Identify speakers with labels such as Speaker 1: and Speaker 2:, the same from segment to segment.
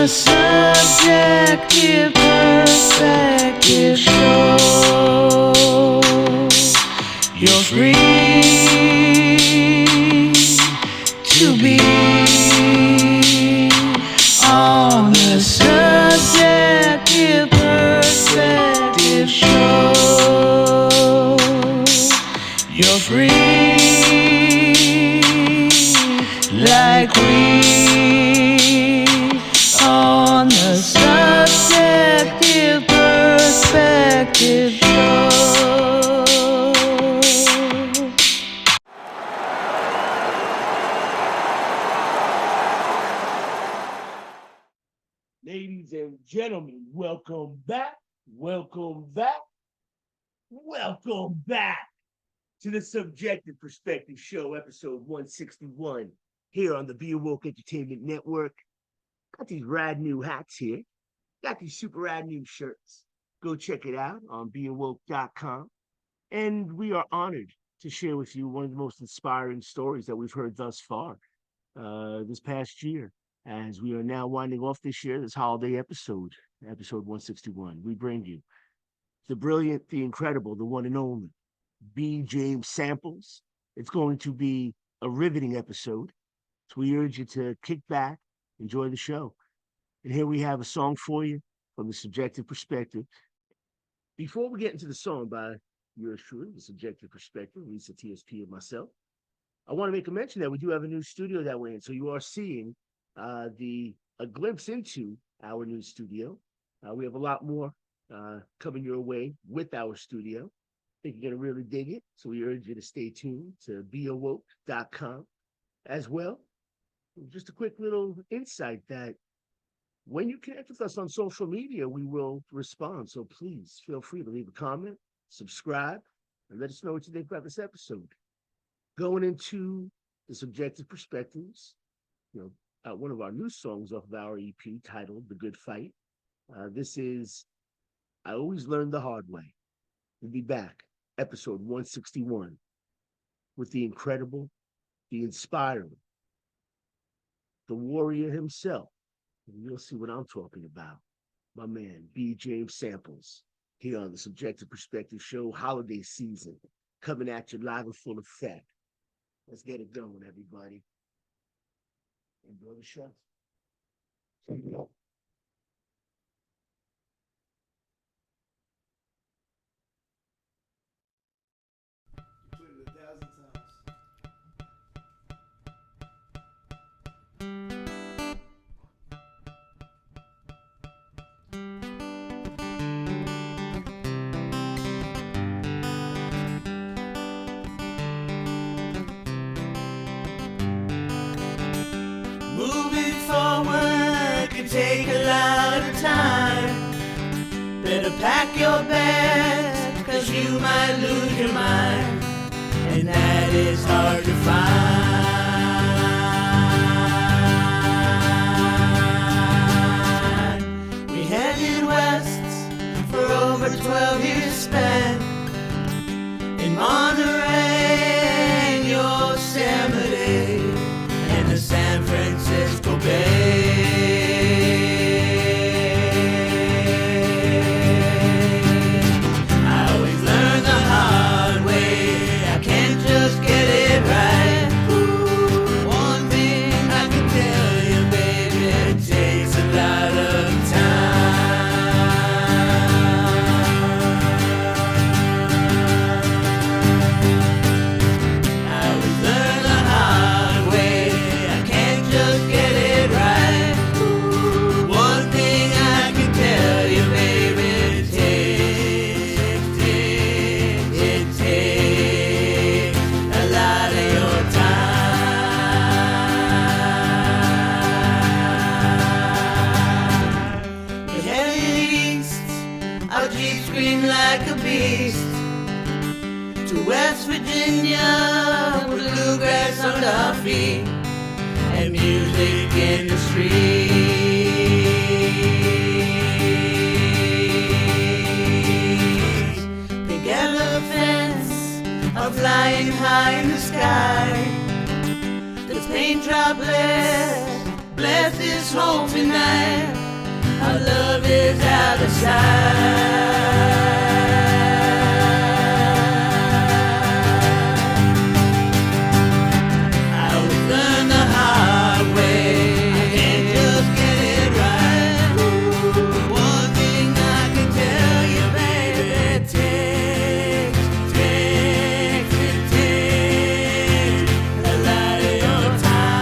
Speaker 1: the subjective perspective show. You're free to be on the subjective perspective show. You're free like we on the subjective perspective show.
Speaker 2: Ladies and gentlemen, welcome back to the Subjective Perspective Show, episode 161, here on the Be Awoke Entertainment Network. Got these rad new hats here. Got these super rad new shirts. Go check it out on beawoke.com. And we are honored to share with you one of the most inspiring stories that we've heard thus far this past year. As we are now winding off this year, this holiday episode 161, we bring you the brilliant, the incredible, the one and only B. James Samples. It's going to be a riveting episode. So we urge you to kick back, enjoy the show. And here we have a song for you from the Subjective Perspective. Before we get into the song by yours truly, the Subjective Perspective, Lisa TSP and myself, I want to make a mention that we do have a new studio that we're in. So you are seeing a glimpse into our new studio. We have a lot more coming your way with our studio. I think you're going to really dig it. So we urge you to stay tuned to beawoke.com as well. Just a quick little insight that when you connect with us on social media, we will respond. So please feel free to leave a comment, subscribe, and let us know what you think about this episode. Going into the Subjective Perspectives, one of our new songs off of our EP titled The Good Fight. This is I Always Learned the Hard Way. We'll be back, episode 161, with the incredible, the inspiring, the warrior himself. And you'll see what I'm talking about. My man, B. James Samples, here on the Subjective Perspective Show, holiday season, coming at you live and full effect. Let's get it going, everybody. Enjoy the show.
Speaker 1: Moving forward can take a lot of time. Better pack your bags, cause you might lose your mind. And that is hard to find. We headed west for over 12 years spent in Monterey and Yosemite and the San Francisco Bay. I always learn the hard way. I can't just get it right. One thing I can tell you, baby, it takes a lot of time. I always learn the hard way. I can't just get it right. One thing I can tell you, baby, it takes a lot of your time. We're heading east, our Jeep screamed like a beast, to West Virginia with bluegrass under our feet and music in the streets. Pink elephants are flying high in the sky. This paint droplet bless this us home tonight. Our love is out of sight. I was learned the hard way. I can't just get it right. One thing I can tell you, baby, it takes a lot of your time.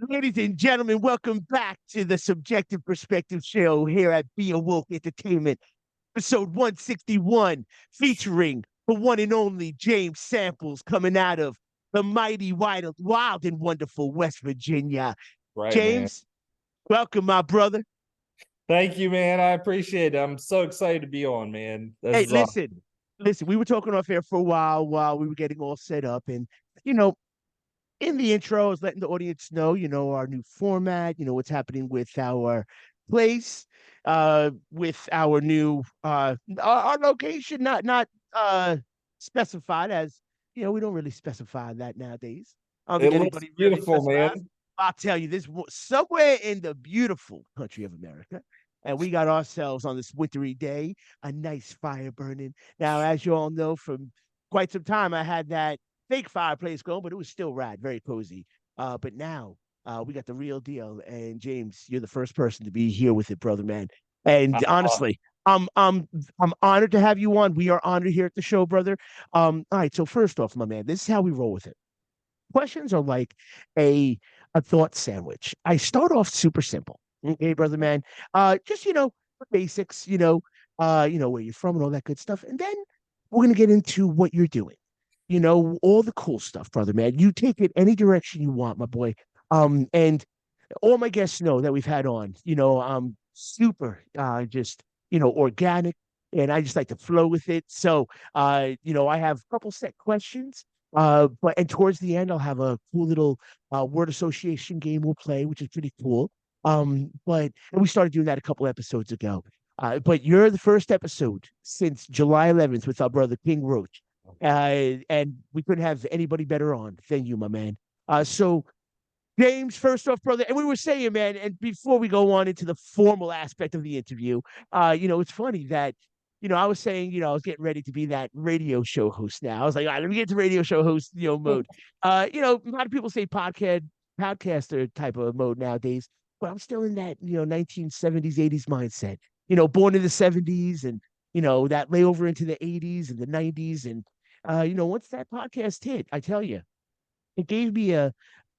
Speaker 2: Ladies and gentlemen, welcome back to the Subjective Perspective Show here at Be Awoke Entertainment, episode 161, featuring the one and only James Samples, coming out of the mighty, wild and wonderful West Virginia.
Speaker 3: Right,
Speaker 2: James, welcome, my brother.
Speaker 3: man. Thank you, man. I appreciate it. I'm so excited to be on, man.
Speaker 2: Hey, listen, we were talking off air for a while we were getting all set up. And, in the intro, I was letting the audience know, our new format, what's happening with our place, with our new our location, not specified, as we don't really specify that nowadays. I don't
Speaker 3: It
Speaker 2: think
Speaker 3: looks
Speaker 2: anybody really
Speaker 3: beautiful,
Speaker 2: specifies.
Speaker 3: man.
Speaker 2: I'll tell you this, somewhere in the beautiful country of America, and we got ourselves on this wintry day, a nice fire burning. Now, as you all know, from quite some time, I had that fake fireplace going, but it was still rad, very cozy. But now we got the real deal. And James, you're the first person to be here with it, brother, man. And honestly, I'm honored to have you on. We are honored here at the show, brother. All right, so first off, my man, this is how we roll with it. Questions are like a thought sandwich. I start off super simple. Okay, brother, man. Just the basics, where you're from and all that good stuff. And then we're gonna get into what you're doing. All the cool stuff, brother, man. You take it any direction you want, my boy. And all my guests know that we've had on, super just, organic, and I just like to flow with it. So I have a couple set questions. But and towards the end, I'll have a cool little word association game we'll play, which is pretty cool. And we started doing that a couple episodes ago. But you're the first episode since July 11th with our brother King Roach. And we couldn't have anybody better on than you, my man. So James, first off, brother, and we were saying, man, and before we go on into the formal aspect of the interview, it's funny that, I was saying, I was getting ready to be that radio show host now. I was like, all right, let me get to radio show host, mode. A lot of people say podcaster type of mode nowadays, but I'm still in that, 1970s, 80s mindset, born in the 70s and, that layover into the 80s and the 90s. And, once that podcast hit, I tell you, it gave me an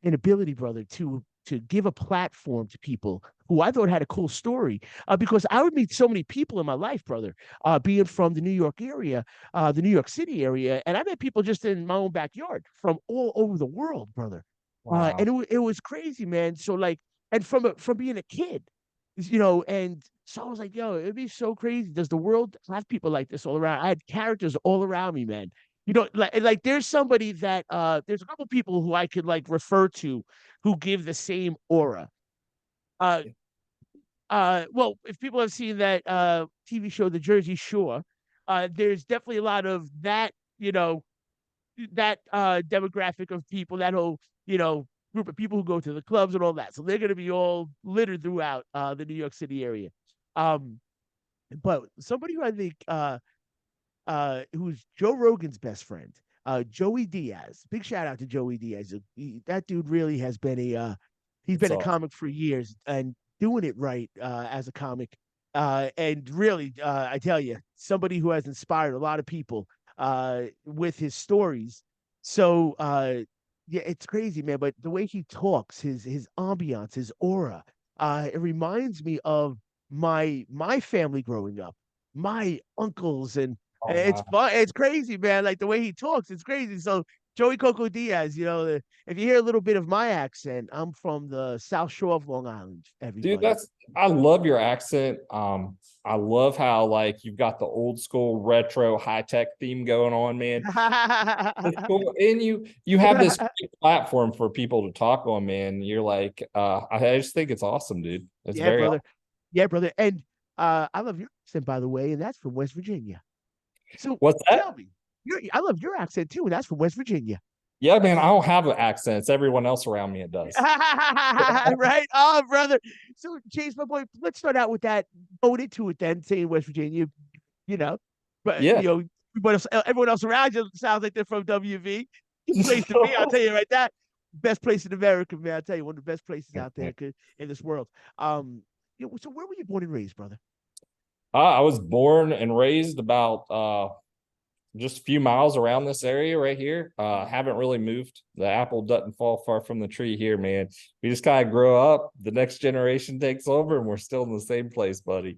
Speaker 2: ability, brother, to give a platform to people who I thought had a cool story, because I would meet so many people in my life, brother, being from the New York area, the New York City area, and I met people just in my own backyard from all over the world, brother.
Speaker 3: Wow.
Speaker 2: And it was crazy, man. So like, and from being a kid, and so I was like, yo, it'd be so crazy. Does the world have people like this all around? I had characters all around me, man. Like there's somebody that there's a couple people who I could like refer to who give the same aura. Well, if people have seen that TV show The Jersey Shore, there's definitely a lot of that, that demographic of people, that whole, group of people who go to the clubs and all that. So they're gonna be all littered throughout the New York City area. But somebody who I think who's Joe Rogan's best friend, Joey Diaz. Big shout out to Joey Diaz. That dude really has been he's been a comic for years and doing it right as a comic. And really, I tell you, somebody who has inspired a lot of people with his stories. So yeah, it's crazy, man. But the way he talks, his ambiance, his aura, it reminds me of my family growing up, my uncles, and it's
Speaker 3: Wow.
Speaker 2: fun. It's crazy, man. Like the way he talks, it's crazy. So Joey Coco Diaz, if you hear a little bit of my accent, I'm from the South Shore of Long Island.
Speaker 3: Dude,
Speaker 2: Everybody.
Speaker 3: I love your accent. I love how like you've got the old school retro high-tech theme going on, man. It's cool. And you have this great platform for people to talk on, man. You're like, I just think it's awesome, dude. It's
Speaker 2: Yeah,
Speaker 3: very
Speaker 2: brother.
Speaker 3: awesome.
Speaker 2: Yeah, brother. And I love your accent, by the way, and that's from West Virginia. So
Speaker 3: What's that?
Speaker 2: tell me, I love your accent too, and that's from West Virginia.
Speaker 3: Yeah, man, I don't have an accent. It's everyone else around me it does.
Speaker 2: Right? Oh, brother. So, James, my boy, let's start out with that. Going into it then, saying West Virginia, you know, but,
Speaker 3: Yeah.
Speaker 2: everyone else around you sounds like they're from WV. Good place to be, I'll tell you right that. Best place in America, man. I'll tell you, one of the best places out there in this world. So where were you born and raised, brother?
Speaker 3: I was born and raised about just a few miles around this area right here. Haven't really moved. The apple doesn't fall far from the tree here, man. We just kind of grow up, the next generation takes over, and we're still in the same place, buddy.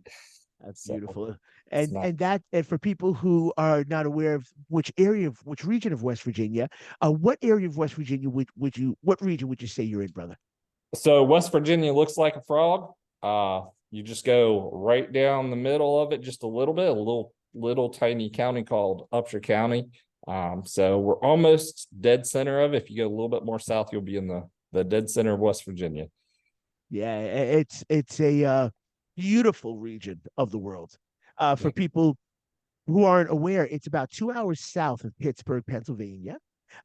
Speaker 2: That's
Speaker 3: So
Speaker 2: beautiful.
Speaker 3: it's
Speaker 2: And
Speaker 3: not.
Speaker 2: and for people who are not aware of which region of West Virginia, what area of West Virginia what region would you say you're in, brother?
Speaker 3: So West Virginia looks like a frog. You just go right down the middle of it, just a little bit, a little tiny county called Upshur County. So we're almost dead center of it. If you go a little bit more south, you'll be in the dead center of West Virginia.
Speaker 2: Yeah, it's a beautiful region of the world. For
Speaker 3: Yeah.
Speaker 2: people who aren't aware, it's about 2 hours south of Pittsburgh, Pennsylvania.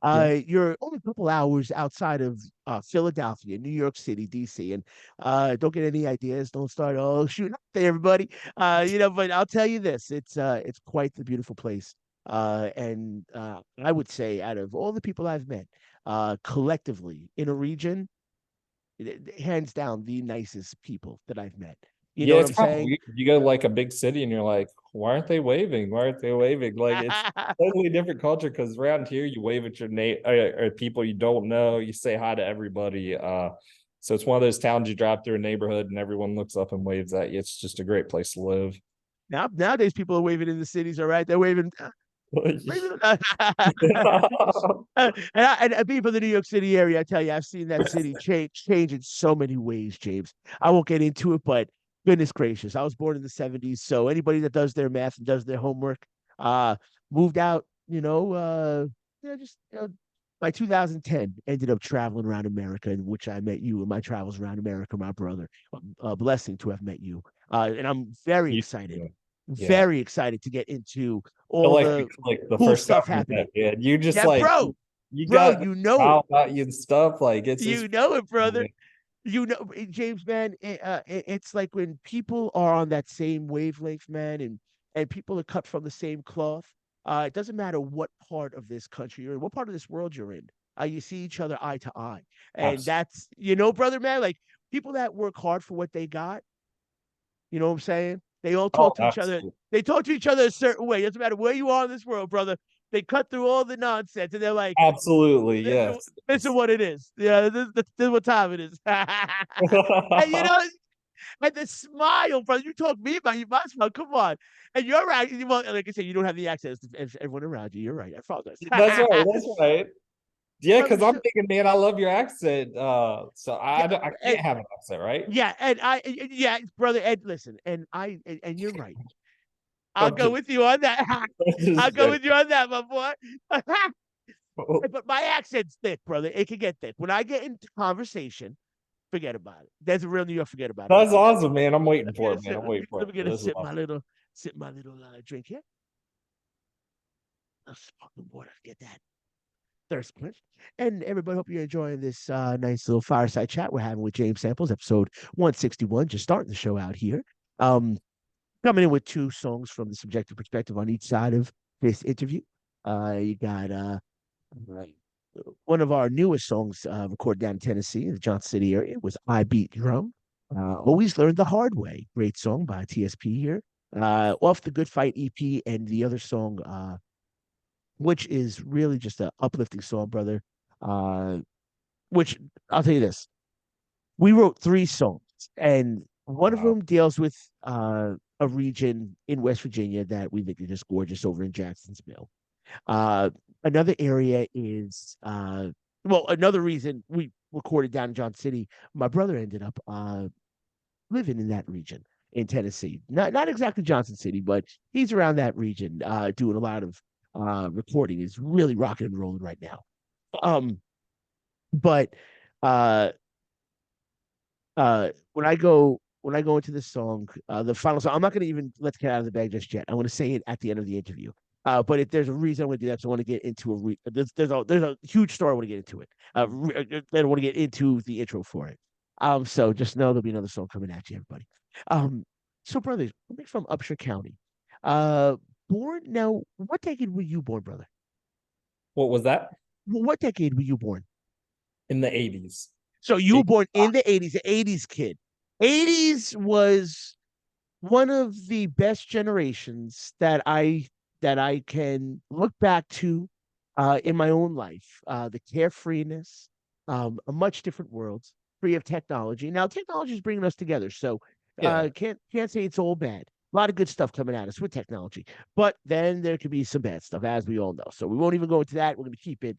Speaker 3: Yeah.
Speaker 2: You're only a couple hours outside of Philadelphia, New York City, DC. And don't get any ideas. Don't start shooting up there, everybody. But I'll tell you this: it's quite the beautiful place. And I would say, out of all the people I've met, collectively in a region, hands down the nicest people that I've met. You know
Speaker 3: Yeah,
Speaker 2: what
Speaker 3: it's
Speaker 2: I'm
Speaker 3: kind of
Speaker 2: saying?
Speaker 3: weird. You go like a big city and you're like, why aren't they waving? Why aren't they waving? Like it's totally different culture because around here you wave at your or people you don't know, you say hi to everybody. So it's one of those towns you drive through a neighborhood and everyone looks up and waves at you. It's just a great place to live.
Speaker 2: Nowadays, people are waving in the cities. All right, they're waving. Waving and being from the New York City area, I tell you, I've seen that city change in so many ways, James. I won't get into it, but goodness gracious, I was born in the '70s, so anybody that does their math and does their homework, uh, moved out, just by 2010, ended up traveling around America, in which I met you in my travels around America, my brother. A blessing to have met you, and I'm
Speaker 3: You- yeah.
Speaker 2: very excited to get into
Speaker 3: Feel
Speaker 2: all
Speaker 3: like
Speaker 2: the
Speaker 3: like the
Speaker 2: cool
Speaker 3: first time
Speaker 2: stuff
Speaker 3: we met,
Speaker 2: happening.
Speaker 3: man. You just
Speaker 2: Yeah,
Speaker 3: like you
Speaker 2: bro,
Speaker 3: got
Speaker 2: you know it.
Speaker 3: how about you and stuff. Like it's just
Speaker 2: You know it, brother. James, man, it's like when people are on that same wavelength, man, and people are cut from the same cloth. It doesn't matter what part of this country you're in, what part of this world you're in. You see each other eye to eye, and
Speaker 3: absolutely.
Speaker 2: that's brother, man. Like people that work hard for what they got. You know what I'm saying? They all
Speaker 3: Oh,
Speaker 2: talk to each other.
Speaker 3: absolutely.
Speaker 2: They talk to each other a certain way. It doesn't matter where you are in this world, brother. They cut through all the nonsense, and they're like,
Speaker 3: Absolutely,
Speaker 2: this
Speaker 3: yes.
Speaker 2: is this is what it is. Yeah, this is what time it is. And and the smile, brother. You talk to me about you, my smile. Come on, and you're right. Well, like I said, you don't have the access to everyone around you. You're right. I apologize.
Speaker 3: That's right. That's right. Yeah,
Speaker 2: Brother,
Speaker 3: because I'm
Speaker 2: so
Speaker 3: thinking, man, I love your accent. So
Speaker 2: yeah,
Speaker 3: I
Speaker 2: and,
Speaker 3: can't have an accent, right?
Speaker 2: yeah, yeah, brother, Ed. Listen, and you're right. I'll
Speaker 3: I'm
Speaker 2: go
Speaker 3: just,
Speaker 2: with you on that.
Speaker 3: I'm
Speaker 2: I'll
Speaker 3: just
Speaker 2: go
Speaker 3: joking.
Speaker 2: with you on that, my boy. But my accent's thick, brother. It can get thick. When I get into conversation, forget about it. There's a real New York. Forget about it right
Speaker 3: That's
Speaker 2: there.
Speaker 3: awesome, man. I'm waiting
Speaker 2: Let me
Speaker 3: for
Speaker 2: get a
Speaker 3: it, man.
Speaker 2: sip.
Speaker 3: I'm waiting for
Speaker 2: Let
Speaker 3: it.
Speaker 2: me get a
Speaker 3: This is
Speaker 2: sip.
Speaker 3: awesome.
Speaker 2: My little drink here. A sparkling water. Get that thirst quench. And everybody, hope you're enjoying this nice little fireside chat we're having with James Samples, episode 161. Just starting the show out here. Um, Coming in with two songs from the subjective perspective on each side of this interview. You got right. One of our newest songs recorded down in Tennessee, in the Johnson City area, was I Beat Drum. Always Learned the Hard Way. Great song by TSP here. Off the Good Fight EP, and the other song, which is really just an uplifting song, brother. Uh, which I'll tell you this. We wrote three songs, and one of
Speaker 3: Wow.
Speaker 2: them deals with a region in West Virginia that we think is just gorgeous over in Jacksonville. Another area is another reason we recorded down in Johnson City. My brother ended up living in that region in Tennessee. Not exactly Johnson City, but he's around that region, doing a lot of recording. He's really rocking and rolling right now. But uh when I go into this song, the final song, I'm not gonna even let's get out of the bag just yet. I want to say it at the end of the interview. But if there's a reason I want to do that, so I want to get into there's a huge story I want to get into it. I want to get into the intro for it. So just know there'll be another song coming at you, everybody. Um, so brothers, coming from Upshur County, uh, born now. What decade were you born, brother?
Speaker 3: What was that?
Speaker 2: What decade were you born?
Speaker 3: In the 80s.
Speaker 2: So you were born in the 80s, the 80s kid. 80s was one of the best generations that I can look back to in my own life. The carefreeness, a much different world, free of technology. Now technology is bringing us together, so
Speaker 3: Yeah.
Speaker 2: can't say it's all bad. A lot of good stuff coming at us with technology, but then there could be some bad stuff, as we all know. So we won't even go into that. We're going to keep it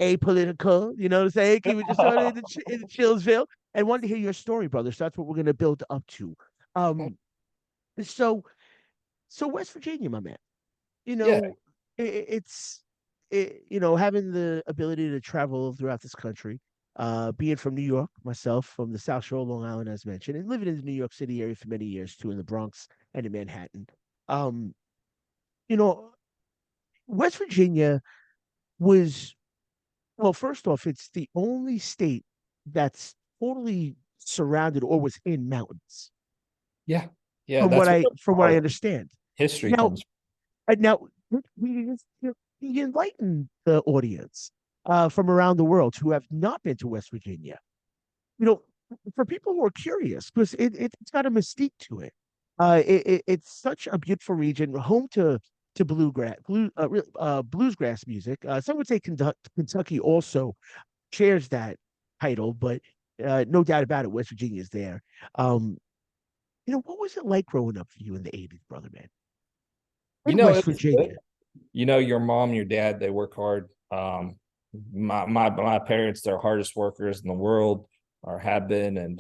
Speaker 2: apolitical, you know what I'm saying? Keep it just sort of in the Chillsville. And wanted to hear your story, brother. So that's what we're going to build up to. Um, so West Virginia, my man, you
Speaker 3: Yeah.
Speaker 2: know, having the ability to travel throughout this country, being from New York, myself from the South Shore of Long Island, as mentioned, and living in the New York City area for many years too, in the Bronx and in Manhattan. Um, you know, West Virginia was, well, first off, it's the only state that's totally surrounded or was in mountains,
Speaker 3: Yeah. Yeah.
Speaker 2: from what
Speaker 3: That's where
Speaker 2: I from what I
Speaker 3: our
Speaker 2: understand.
Speaker 3: history
Speaker 2: Now,
Speaker 3: comes
Speaker 2: now we enlighten the audience from around the world who have not been to West Virginia. You know, for people who are curious, because it's got a mystique to it. It's such a beautiful region, home to bluesgrass music. Some would say Kentucky also shares that title, but no doubt about it, West Virginia is there. Um, what was it like growing up for you in the 80s, brother man?
Speaker 3: from.
Speaker 2: In West
Speaker 3: It was good.
Speaker 2: Virginia.
Speaker 3: Your mom, your dad, they work hard. My parents, they're hardest workers in the world, or have been, and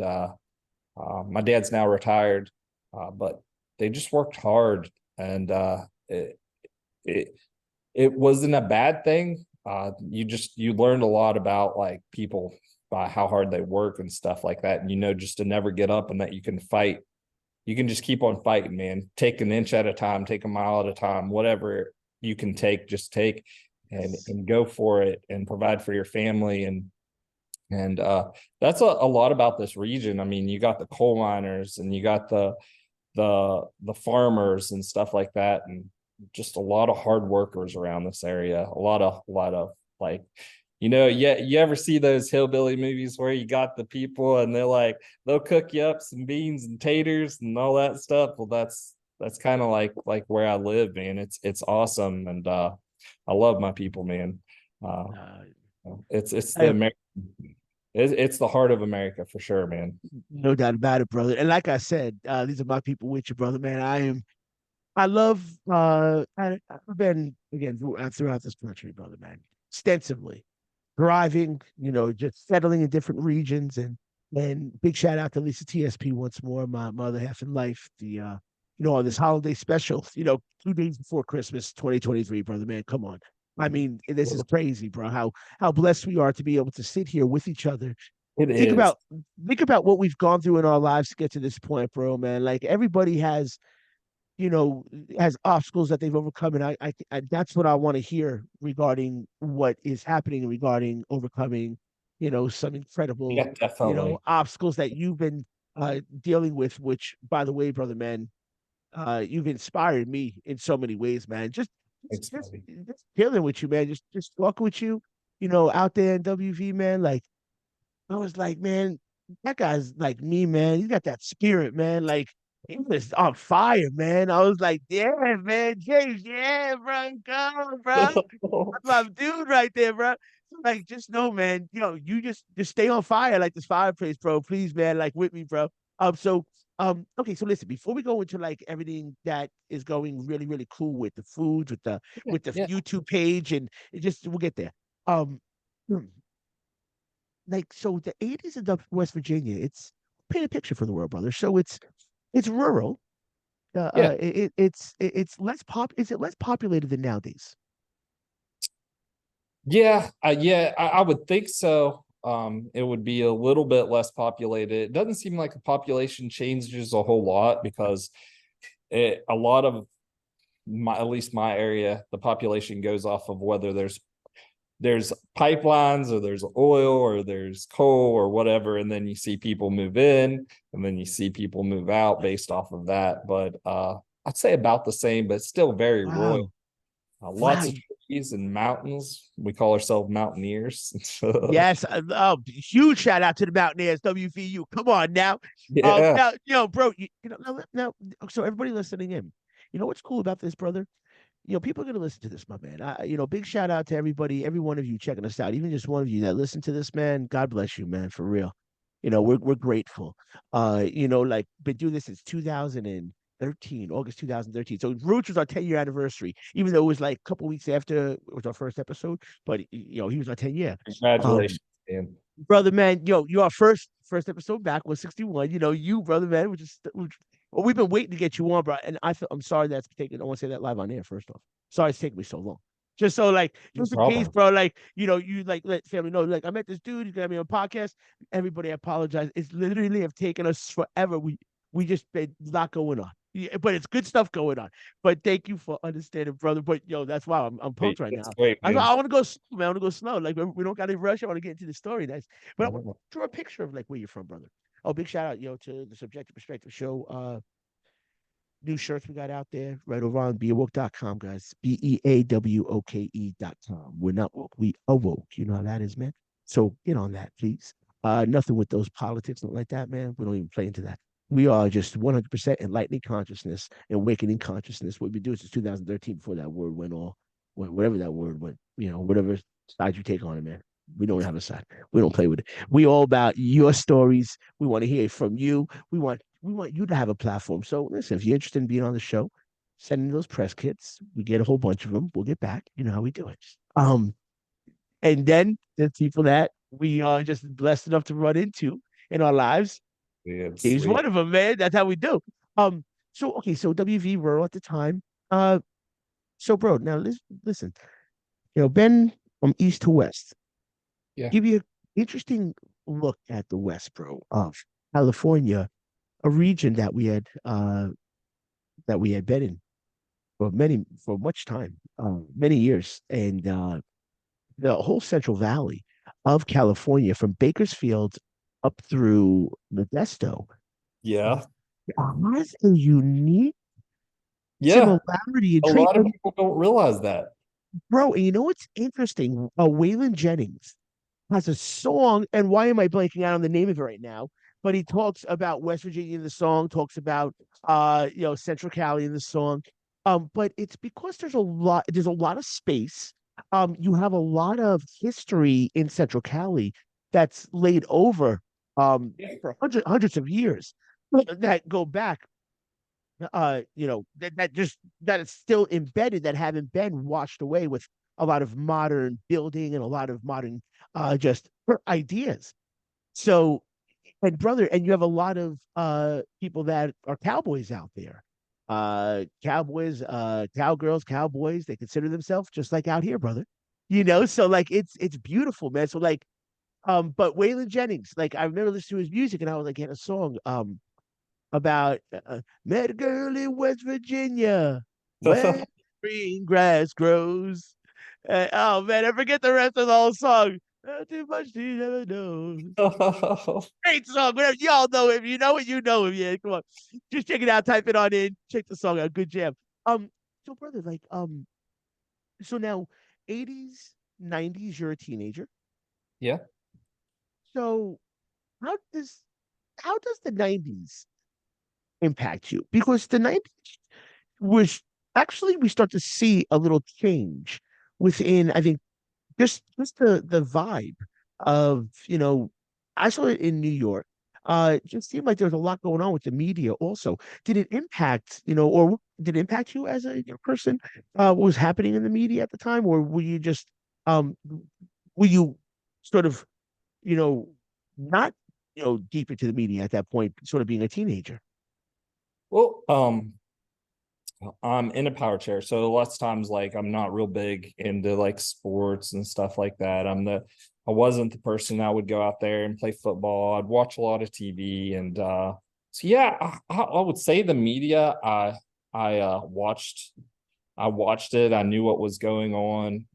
Speaker 3: my dad's now retired, but they just worked hard, and it it wasn't a bad thing. You learned a lot about like people by how hard they work and stuff like that, and just to never get up and that you can fight. You can just keep on fighting, man. Take an inch at a time, take a mile at a time, whatever you can take, just take and go for it and provide for your family. And that's a lot about this region. I mean, you got the coal miners and you got the farmers and stuff like that, and just a lot of hard workers around this area. A lot of like, yeah, you ever see those hillbilly movies where you got the people and they'll cook you up some beans and taters and all that stuff? Well, that's kind of like where I live, man. It's awesome, and I love my people, man. Uh,
Speaker 2: Uh,
Speaker 3: it's
Speaker 2: I
Speaker 3: the
Speaker 2: have
Speaker 3: American, it's the heart of America for sure, man.
Speaker 2: no doubt about it, brother. And like I said, these are my people with you, brother, man. I love, I've been, again, throughout this country, brother, man, extensively. Driving, just settling in different regions, and big shout out to Lisa TSP once more, my other half in life. On this holiday special, 2 days before Christmas, 2023, brother man. Come on. I mean, this is crazy, bro. How blessed we are to be able to sit here with each other.
Speaker 3: It
Speaker 2: Think
Speaker 3: is.
Speaker 2: about think about what we've gone through in our lives to get to this point, bro, man. Like everybody has obstacles that they've overcome, and I that's what I want to hear regarding what is happening regarding overcoming, some incredible,
Speaker 3: Yeah, definitely.
Speaker 2: obstacles that you've been dealing with. Which, by the way, brother man, you've inspired me in so many ways, man.
Speaker 3: Thanks, buddy.
Speaker 2: Just dealing with you, man. Just talking with you, out there in WV, man. Like I was like, man, that guy's like me, man. He's got that spirit, man. Like he was on fire, man. I was like, yeah, man, James, yeah, bro, go, bro. That's my dude right there, bro. Like, just know, man, you just stay on fire like this fireplace, bro. Please, man, like with me, bro. Okay, so listen, before we go into like everything that is going really, really cool with the foods, with the
Speaker 3: Yeah.
Speaker 2: YouTube page, and we'll get there. Um, hmm, like so the 80s in West Virginia, it's paint a picture for the world, brother. So it's rural.
Speaker 3: Yeah.
Speaker 2: It's less pop. Is it less populated than nowadays?
Speaker 3: Yeah, I would think so. It would be a little bit less populated. It doesn't seem like the population changes a whole lot because a lot of at least my area, the population goes off of whether there's pipelines or there's oil or there's coal or whatever, and then you see people move in and then you see people move out based off of that. But I'd say about the same, but still very
Speaker 2: Wow.
Speaker 3: rural.
Speaker 2: Wow.
Speaker 3: Lots of trees and mountains. We call ourselves mountaineers.
Speaker 2: Yes. Huge shout out to the Mountaineers, WVU. Come on now.
Speaker 3: Yeah.
Speaker 2: Now, bro, now, so everybody listening in, you know what's cool about this, brother? People are going to listen to this, my man. Big shout out to everybody, every one of you checking us out, even just one of you that listen to this, man. God bless you, man, for real. We're grateful. Like been doing this since 2013, August 2013. So Roots was our 10-year anniversary, even though it was like a couple weeks after it was our first episode. But he was our 10-year.
Speaker 3: Congratulations, man.
Speaker 2: Brother, man. Your first episode back was 61. You, brother, man, well, we've been waiting to get you on, bro. And I'm sorry that's taking. I want to say that live on air. First off, sorry it's taking me so long. Just so like,
Speaker 3: No
Speaker 2: just in
Speaker 3: problem.
Speaker 2: case, bro. Like, you like let family know. Like, I met this dude. He's gonna be on a podcast. Everybody apologize. It's literally have taken us forever. We just been a lot going on. Yeah, but it's good stuff going on. But thank you for understanding, brother. But that's why I'm pumped right
Speaker 3: It's
Speaker 2: now.
Speaker 3: great,
Speaker 2: I
Speaker 3: man.
Speaker 2: want to go slow, man. I want to go slow. Like we don't got to rush. I want to get into the story. Nice. But I want to draw a picture of like where you're from, brother. Oh, big shout out, to the Subjective Perspective Show. New shirts we got out there right over on beawoke.com, guys. BEAWOKE.com. We're not woke, we awoke. You know how that is, man. So get on that, please. Nothing with those politics, nothing like that, man. We don't even play into that. We are just 100% enlightening consciousness, awakening consciousness. What we've been doing since 2013 before that word whatever that word went, whatever side you take on it, man. We don't have a side. We don't play with it. We all about your stories. We want to hear from you. We want you to have a platform. So listen, if you're interested in being on the show, send in those press kits. We get a whole bunch of them. We'll get back. You know how we do it. And then there's people that we are just blessed enough to run into in our lives.
Speaker 3: Yeah,
Speaker 2: He's
Speaker 3: sweet.
Speaker 2: one of them, man. That's how we do. So okay, so WV rural at the time. So bro, now listen. Ben from east to west.
Speaker 3: Yeah.
Speaker 2: Give you an interesting look at the West, bro, of California, a region that we had been in for much time, many years, and the whole Central Valley of California, from Bakersfield up through Modesto,
Speaker 3: Yeah.
Speaker 2: has a unique
Speaker 3: Yeah.
Speaker 2: similarity in
Speaker 3: A
Speaker 2: trait.
Speaker 3: lot of people don't realize that.
Speaker 2: Bro, and you know what's interesting? Waylon Jennings has a song, and why am I blanking out on the name of it right now? But he talks about West Virginia in the song, talks about Central Cali in the song. But it's because there's a lot of space. You have a lot of history in Central Cali that's laid over for hundreds of years that go back that is still embedded, that haven't been washed away with a lot of modern building and a lot of modern just ideas. So, and brother, and you have a lot of people that are cowboys out there. Cowboys, cowgirls, cowboys, they consider themselves just like out here, brother. So like it's beautiful, man. So like but Waylon Jennings, like I remember listening to his music and I was like, he had a song about met a girl in West Virginia where green grass grows. Oh man, I forget the rest of the whole song. Not too much she never knows. Great song. Whatever. Y'all know him. You know it, you know him. Yeah, come on. Just check it out, type it on in, check the song out. Good jam. So brother, like so now 80s, 90s, you're a teenager.
Speaker 3: Yeah.
Speaker 2: So how does the 90s impact you? Because the 90s was actually, we start to see a little change within, I think, just the vibe of, I saw it in New York. It just seemed like there was a lot going on with the media also. Did it impact, or did it impact you as a person, what was happening in the media at the time? Or were you just, were you sort of, not, deep into the media at that point, sort of being a teenager?
Speaker 3: Well, I'm in a power chair, so lots of times like I'm not real big into like sports and stuff like that. I wasn't the person that would go out there and play football. I'd watch a lot of TV, and so yeah, I would say the media I watched I watched it. I knew what was going on.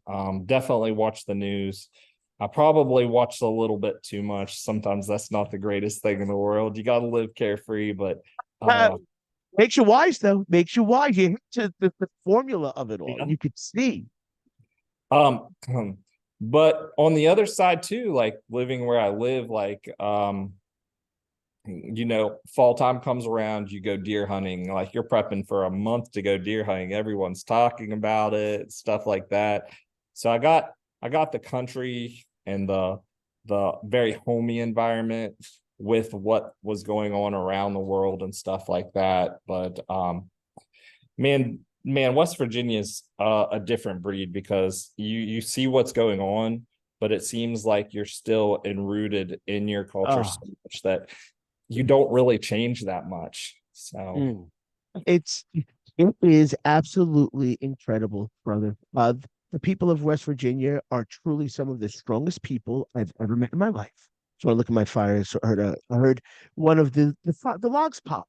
Speaker 3: Definitely watched the news. I probably watched a little bit too much. Sometimes that's not the greatest thing in the world. You got to live carefree, but
Speaker 2: Uh,
Speaker 3: uh,
Speaker 2: makes you wise, though. Makes you wise. You hit the formula of it all.
Speaker 3: yeah.
Speaker 2: You could see.
Speaker 3: Um, but on the other side too, like living where I live, like fall time comes around, you go deer hunting, like you're prepping for a month to go deer hunting. Everyone's talking about it, stuff like that. So I got the country and the very homey environment with what was going on around the world and stuff like that. But man, West Virginia is a different breed because you see what's going on, but it seems like you're still enrooted in your culture
Speaker 2: Oh,
Speaker 3: so much that you don't really change that much. So
Speaker 2: mm. It is absolutely incredible, brother. The people of West Virginia are truly some of the strongest people I've ever met in my life. So I look at my fire. So I heard one of the logs pop.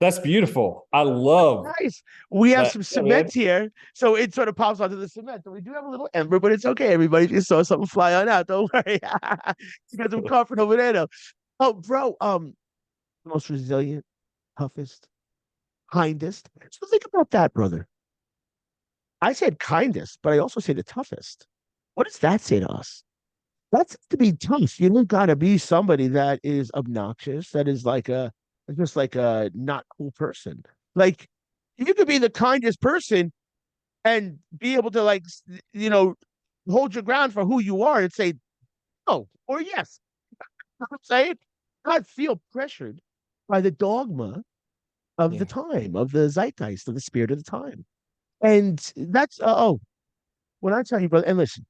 Speaker 3: that's beautiful. I love
Speaker 2: Nice. We have
Speaker 3: that.
Speaker 2: some
Speaker 3: Yeah, man.
Speaker 2: cement here, so it sort of pops onto the cement. So we do have a little ember, but it's okay. Everybody just saw something fly on out. Don't worry. You got some comfort over there, though. Oh, bro. Most resilient, toughest, kindest. So think about that, brother. I said kindest, but I also say the toughest. What does that say to us? That's to be tough. You don't gotta be somebody that is obnoxious, that is like a just like a not cool person. Like you could be the kindest person and be able to hold your ground for who you are and say no or yes. You know what I'm saying? Not feel pressured by the dogma of the
Speaker 3: Yeah.
Speaker 2: time, of the zeitgeist, of the spirit of the time. And that's when I tell you, brother, and listen,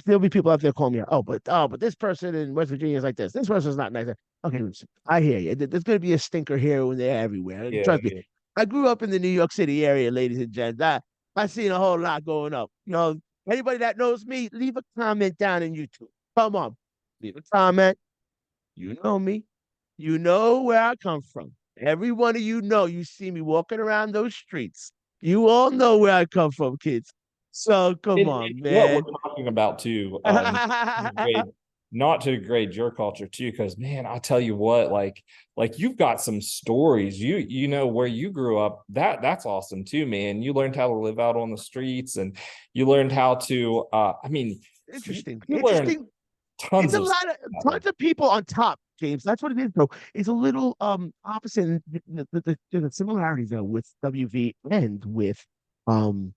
Speaker 2: there'll be people out there calling me out. But this person in West Virginia is like this. This person's not nice. Okay, listen, I hear you. There's going to be a stinker here when they're everywhere.
Speaker 3: Yeah,
Speaker 2: Trust me.
Speaker 3: yeah.
Speaker 2: I grew up in the New York City area, ladies and gents. I seen a whole lot going up. Anybody that knows me, leave a comment down in YouTube. Come on, leave a comment. You know me. You know where I come from. Every one of you know. You see me walking around those streets. You all know where I come from, kids. So come
Speaker 3: And
Speaker 2: on,
Speaker 3: what we're
Speaker 2: man.
Speaker 3: talking about too, not to degrade your culture too, because man, I tell you what, like you've got some stories. You know where you grew up. That's awesome too, man. You learned how to live out on the streets, and you learned how to. I mean,
Speaker 2: Interesting.
Speaker 3: you learned
Speaker 2: Interesting. It's
Speaker 3: tons
Speaker 2: a
Speaker 3: of stuff
Speaker 2: lot of
Speaker 3: that way.
Speaker 2: tons of people on top, James. That's what it is, bro. It's a little opposite. There's a similarity though with WV and with um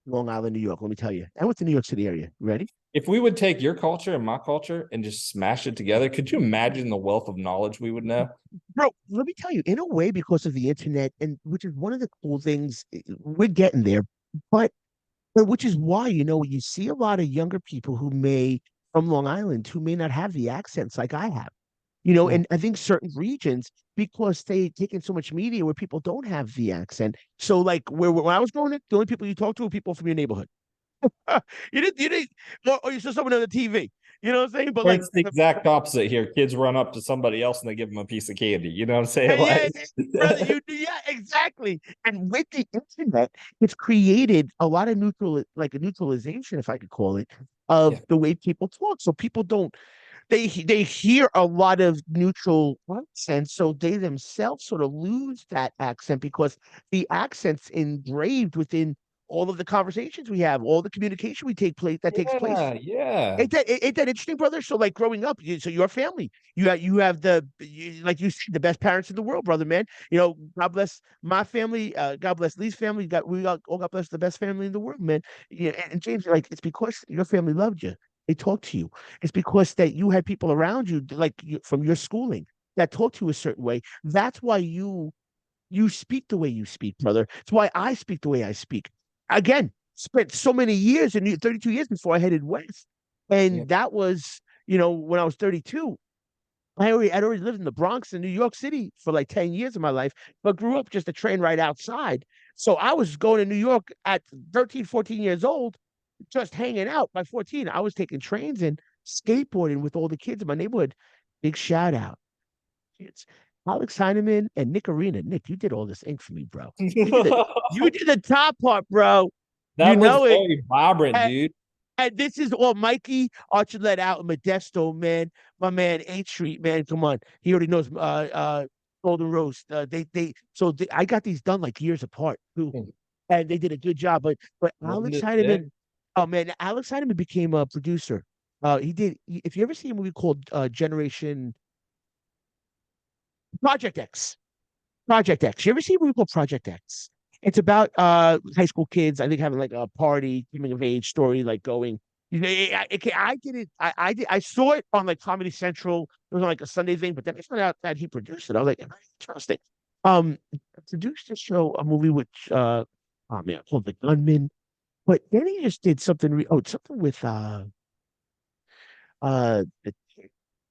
Speaker 2: Long Island, New York. Let me tell you, and with the New York City area. You ready?
Speaker 3: If we would take your culture and my culture and just smash it together, could you imagine the wealth of knowledge we would know?
Speaker 2: Bro, let me tell you, in a way, because of the internet, and which is one of the cool things, we're getting there, but which is why, you see a lot of younger people from Long Island, who may not have the accents like I have.
Speaker 3: Yeah.
Speaker 2: And I think certain regions, because they take in so much media where people don't have the accent. So, like, when I was growing up, the only people you talk to were people from your neighborhood. You didn't, or you saw someone on the TV. You know what I'm saying? But
Speaker 3: Or
Speaker 2: like,
Speaker 3: it's the exact opposite here. Kids run up to somebody else and they give them a piece of candy. You know what I'm saying?
Speaker 2: yeah,
Speaker 3: Like,
Speaker 2: brother, yeah, exactly. And with the internet, it's created a lot of like a neutralization, if I could call it,
Speaker 3: yeah.
Speaker 2: of the way people talk. So people don't they hear a lot of neutral accents, so they themselves sort of lose that accent because the accent's engraved within all of the conversations we have, all the communication we takes place.
Speaker 3: Yeah, yeah.
Speaker 2: Ain't that interesting, brother? So, like growing up, so your family, you have like you said, the best parents in the world, brother, man. God bless my family. God bless Lee's family. All God bless the best family in the world, man. Yeah, and James, like it's because your family loved you. They talked to you. It's because that you had people around you, like from your schooling, that talked to you a certain way. That's why you speak the way you speak, brother. It's why I speak the way I speak. Again, spent so many years in 32 years before I headed west.
Speaker 3: Yeah.
Speaker 2: And that was, when I was 32, I'd already lived in the Bronx in New York City for like 10 years of my life, but grew up just a train right outside. So I was going to New York at 13, 14 years old, just hanging out. By 14, I was taking trains and skateboarding with all the kids in my neighborhood. Big shout out. Kids. Alex Heineman and Nick Arena. Nick, you did all this ink for me, bro. You did the top part, bro. You
Speaker 3: That was
Speaker 2: know it.
Speaker 3: very vibrant,
Speaker 2: And,
Speaker 3: dude.
Speaker 2: and this is all Mikey Archuleta out in Modesto, man. My man, 8th Street, man. Come on. He already knows Golden Rose. I got these done like years apart, too. And they did a good job. But
Speaker 3: Wasn't
Speaker 2: Alex
Speaker 3: it sick?
Speaker 2: Heineman, oh man, Alex Heineman became a producer. If you ever see a movie called Generation Project X. Project X. You ever see a movie called Project X? It's about high school kids, I think, having like a party, coming of age story, like going. You know, I did it. I saw it on like Comedy Central. It was on like a Sunday thing, but then I found out that he produced it. I was like, interesting. Produced a show, a movie which oh man, called The Gunman. But then he just did something. Something with the,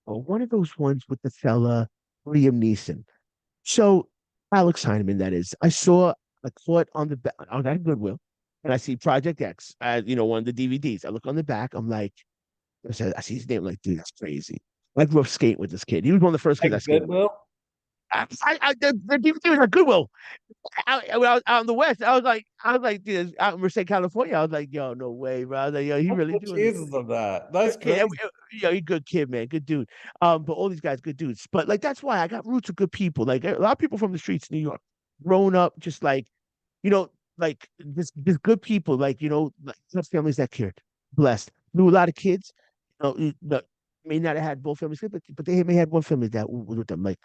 Speaker 2: one of those ones with the fella Liam Neeson. So Alex Heineman, that is. I saw a clip on the back on that Goodwill, and I see Project X, one of the DVDs. I look on the back. I'm like, I see his name. I'm like, dude, that's crazy. I grew up skating with this kid. He was one of the first kids I
Speaker 3: Like
Speaker 2: skated with.
Speaker 3: Goodwill?
Speaker 2: The DVD was at Goodwill. When I was out in the West, dude, out in Merced, California. I was like, yo, no way, bro. I was like, yo, he
Speaker 3: What's
Speaker 2: really
Speaker 3: the
Speaker 2: doing it.
Speaker 3: chances of that? That's
Speaker 2: Good kid.
Speaker 3: crazy.
Speaker 2: He's a good kid, man. Good dude. But all these guys, good dudes. But like that's why I got roots of good people. Like a lot of people from the streets, New York, grown up, just like, like this good people, like, like have families that cared, blessed. Knew a lot of kids. May not have had both families, but they may have one family that was with them. Like,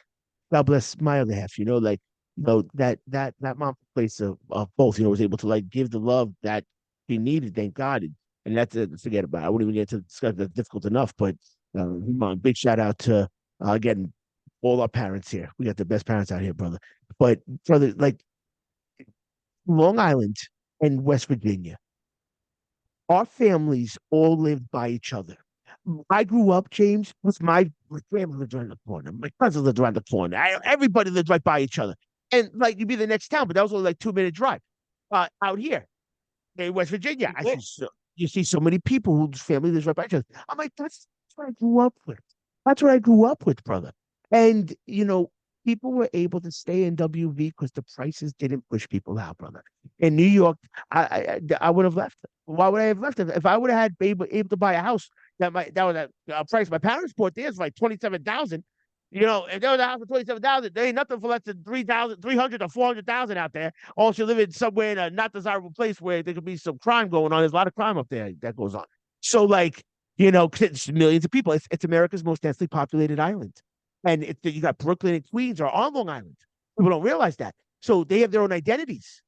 Speaker 2: God bless my other half, like, that mom place of both, was able to like give the love that she needed, thank God. And that's forget about it. I wouldn't even get to discuss that's difficult enough. But big shout out to again all our parents here. We got the best parents out here, brother. But brother, like Long Island and West Virginia, our families all lived by each other. I grew up, James, with my grandma lived around the corner. My cousin lived around the corner. Everybody lived right by each other. And like you'd be the next town, but that was only like 2-minute drive. Out here in West Virginia, you see so many people whose family lives right by each other. I'm like, that's what I grew up with. That's what I grew up with, brother. And people were able to stay in WV because the prices didn't push people out, brother. In New York, I would have left. Why would I have left? If I would have had able to buy a house that was a price my parents bought theirs for like 27,000. If there was a house for 27,000, there ain't nothing for less than 3,000, 300 or 400,000 out there. Or you live in somewhere in a not desirable place where there could be some crime going on. There's a lot of crime up there that goes on. So, like, it's millions of people. It's America's most densely populated island. And you got Brooklyn and Queens are on Long Island. People don't realize that. So they have their own identities.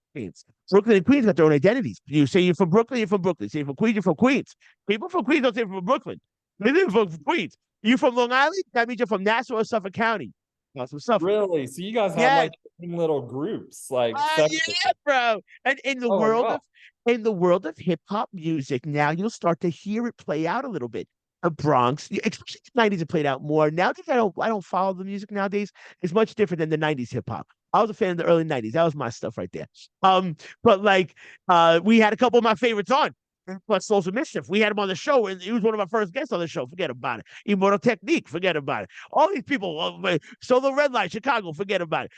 Speaker 2: Brooklyn and Queens got their own identities. You say you're from Brooklyn, you're from Brooklyn. Say you're from Queens, you're from Queens. People from Queens don't say from Brooklyn. They live from Queens. You from Long Island? That means you're from Nassau or Suffolk County. That's from Suffolk.
Speaker 3: Really? So you guys had
Speaker 2: Yeah.
Speaker 3: like little groups, like separate.
Speaker 2: Yeah, bro. And
Speaker 3: Oh, wow.
Speaker 2: in the world of hip hop music, now you'll start to hear it play out a little bit. The Bronx, especially the 90s, it played out more. Nowadays, I don't follow the music nowadays. It's much different than the 90s hip hop. I was a fan of the early 90s. That was my stuff right there. But like we had a couple of my favorites on. Plus Social Mischief. We had him on the show, and he was one of our first guests on the show. Forget about it. Immortal Technique, forget about it. All these people, Solo Red Light, Chicago, forget about it.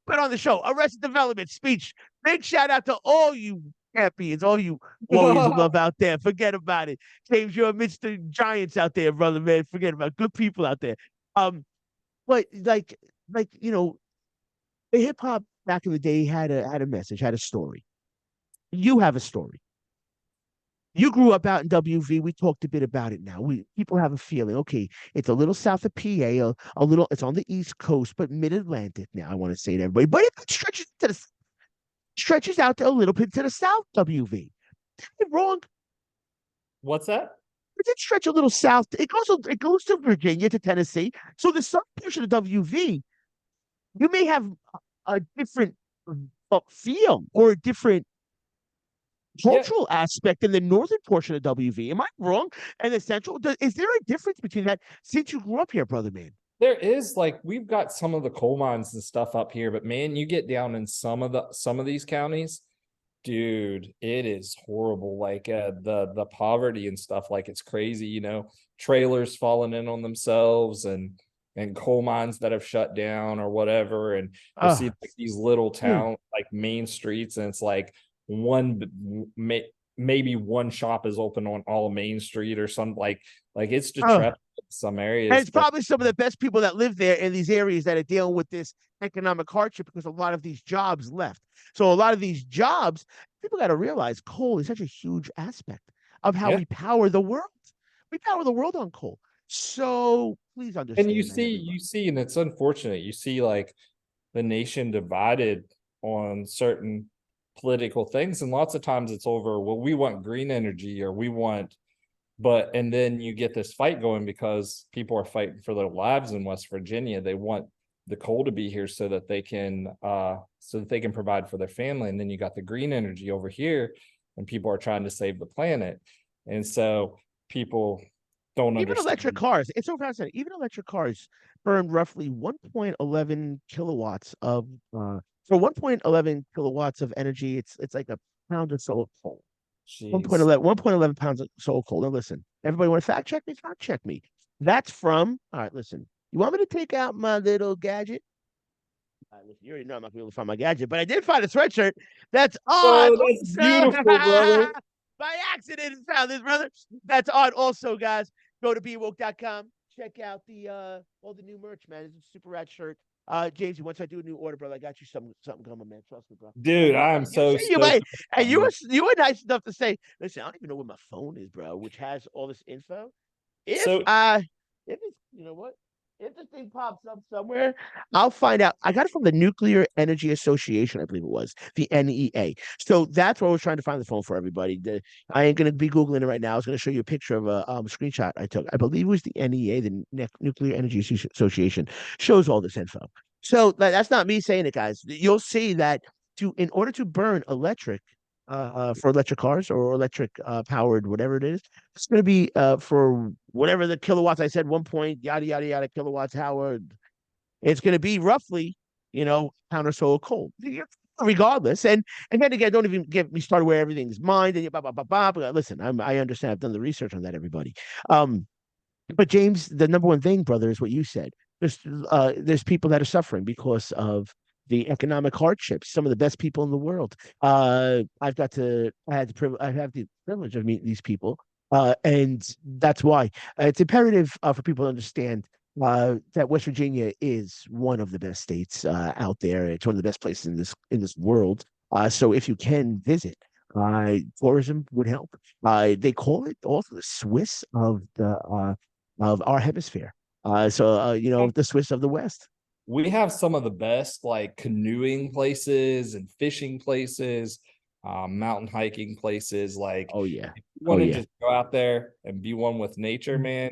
Speaker 2: Put on the show, Arrested Development, Speech. Big shout out to all you champions, all you warriors of love out there. Forget about it. James, you're amidst the giants out there, brother, man. Forget about it. Good people out there. But the hip hop back in the day had a message, had a story. You have a story. You grew up out in WV. We talked a bit about it now. People have a feeling, okay, it's a little south of PA, a little, it's on the East Coast, but mid-Atlantic now, I want to say to everybody. But it stretches out to a little bit to the south, WV. Wrong.
Speaker 3: What's that?
Speaker 2: It did stretch a little south. It goes to Virginia, to Tennessee. So the southern portion of WV, you may have a different feel or a different cultural aspect in the northern portion of WV. Am I wrong? And the central, is there a difference between that since you grew up here, brother man?
Speaker 3: There is, like, we've got some of the coal mines and stuff up here, but man, you get down in some of these counties, dude, it is horrible. Like the poverty and stuff, like it's crazy, trailers falling in on themselves and and coal mines that have shut down or whatever. And you'll see
Speaker 2: Oh,
Speaker 3: like these little town like main streets, and it's like maybe one shop is open on all of Main Street or something like it's
Speaker 2: oh.
Speaker 3: decrepit in some
Speaker 2: And
Speaker 3: areas.
Speaker 2: it's
Speaker 3: But
Speaker 2: probably some of the best people that live there in these areas that are dealing with this economic hardship because a lot of these jobs left. So a lot of these jobs, people got to realize coal is such a huge aspect of how
Speaker 3: yeah,
Speaker 2: we power the world. We power the world on coal. So please
Speaker 3: and
Speaker 2: understand that,
Speaker 3: you
Speaker 2: everybody.
Speaker 3: see, and it's unfortunate. You see like the nation divided on certain political things, and lots of times it's over, well, we want green energy or we want, but and then you get this fight going because people are fighting for their lives in West Virginia. They want the coal to be here so that they can provide for their family. And then you got the green energy over here, and people are trying to save the planet. And so people don't
Speaker 2: Even electric
Speaker 3: understand.
Speaker 2: cars, it's so fascinating. Even electric cars burn roughly 1.11 kilowatts of so 1.11 kilowatts of energy. It's like a pound or so of coal.
Speaker 3: Jeez.
Speaker 2: 1.11 pounds of soul coal. Now listen, everybody want to fact check me? Fact check me. That's from, all right, listen. You want me to take out my little gadget? All right, listen, you already know I'm not gonna be able to find my gadget, but I did find a sweatshirt that's on
Speaker 3: Oh, that's
Speaker 2: also.
Speaker 3: beautiful, brother.
Speaker 2: By accident found this, brother. That's on also, guys. Go to bewoke.com. Check out the all the new merch, man. It's a super rad shirt. James, once I do a new order, brother, I got you something coming, man. Trust me, bro.
Speaker 3: Dude, I'm
Speaker 2: You
Speaker 3: so
Speaker 2: say you
Speaker 3: stoked
Speaker 2: might,
Speaker 3: about
Speaker 2: and
Speaker 3: that, man.
Speaker 2: you were nice enough to say, listen, I don't even know where my phone is, bro, which has all this info. If
Speaker 3: So
Speaker 2: I, if it's, you know what, if this thing pops up somewhere, I'll find out. I got it from the Nuclear Energy Association, I believe it was the NEA. So that's what I was trying to find the phone for everybody. I ain't gonna be googling it right now. I was gonna show you a picture of a screenshot I took. I believe it was the NEA, the Nuclear Energy Association, shows all this info. So that's not me saying it, guys. You'll see that in order to burn electric for electric cars or electric powered whatever it is, it's going to be for whatever the kilowatts I said, 1 point yada yada yada kilowatts hour. It's going to be roughly, pound or so of coal, regardless. And then again, don't even get me started where everything's mined and blah blah blah blah. But listen, I understand. I've done the research on that, everybody. Um, but James, the number one thing, brother, is what you said. There's people that are suffering because of the economic hardships. Some of the best people in the world. I have the privilege of meeting these people, and that's why it's imperative for people to understand that West Virginia is one of the best states out there. It's one of the best places in this world. So if you can visit, tourism would help. They call it also the Swiss of our hemisphere. The Swiss of the West.
Speaker 3: we have some of the best like canoeing places and fishing places, mountain hiking places. Like
Speaker 2: Oh yeah.
Speaker 3: if you
Speaker 2: Oh
Speaker 3: want to
Speaker 2: yeah.
Speaker 3: just go out there and be one with nature, man,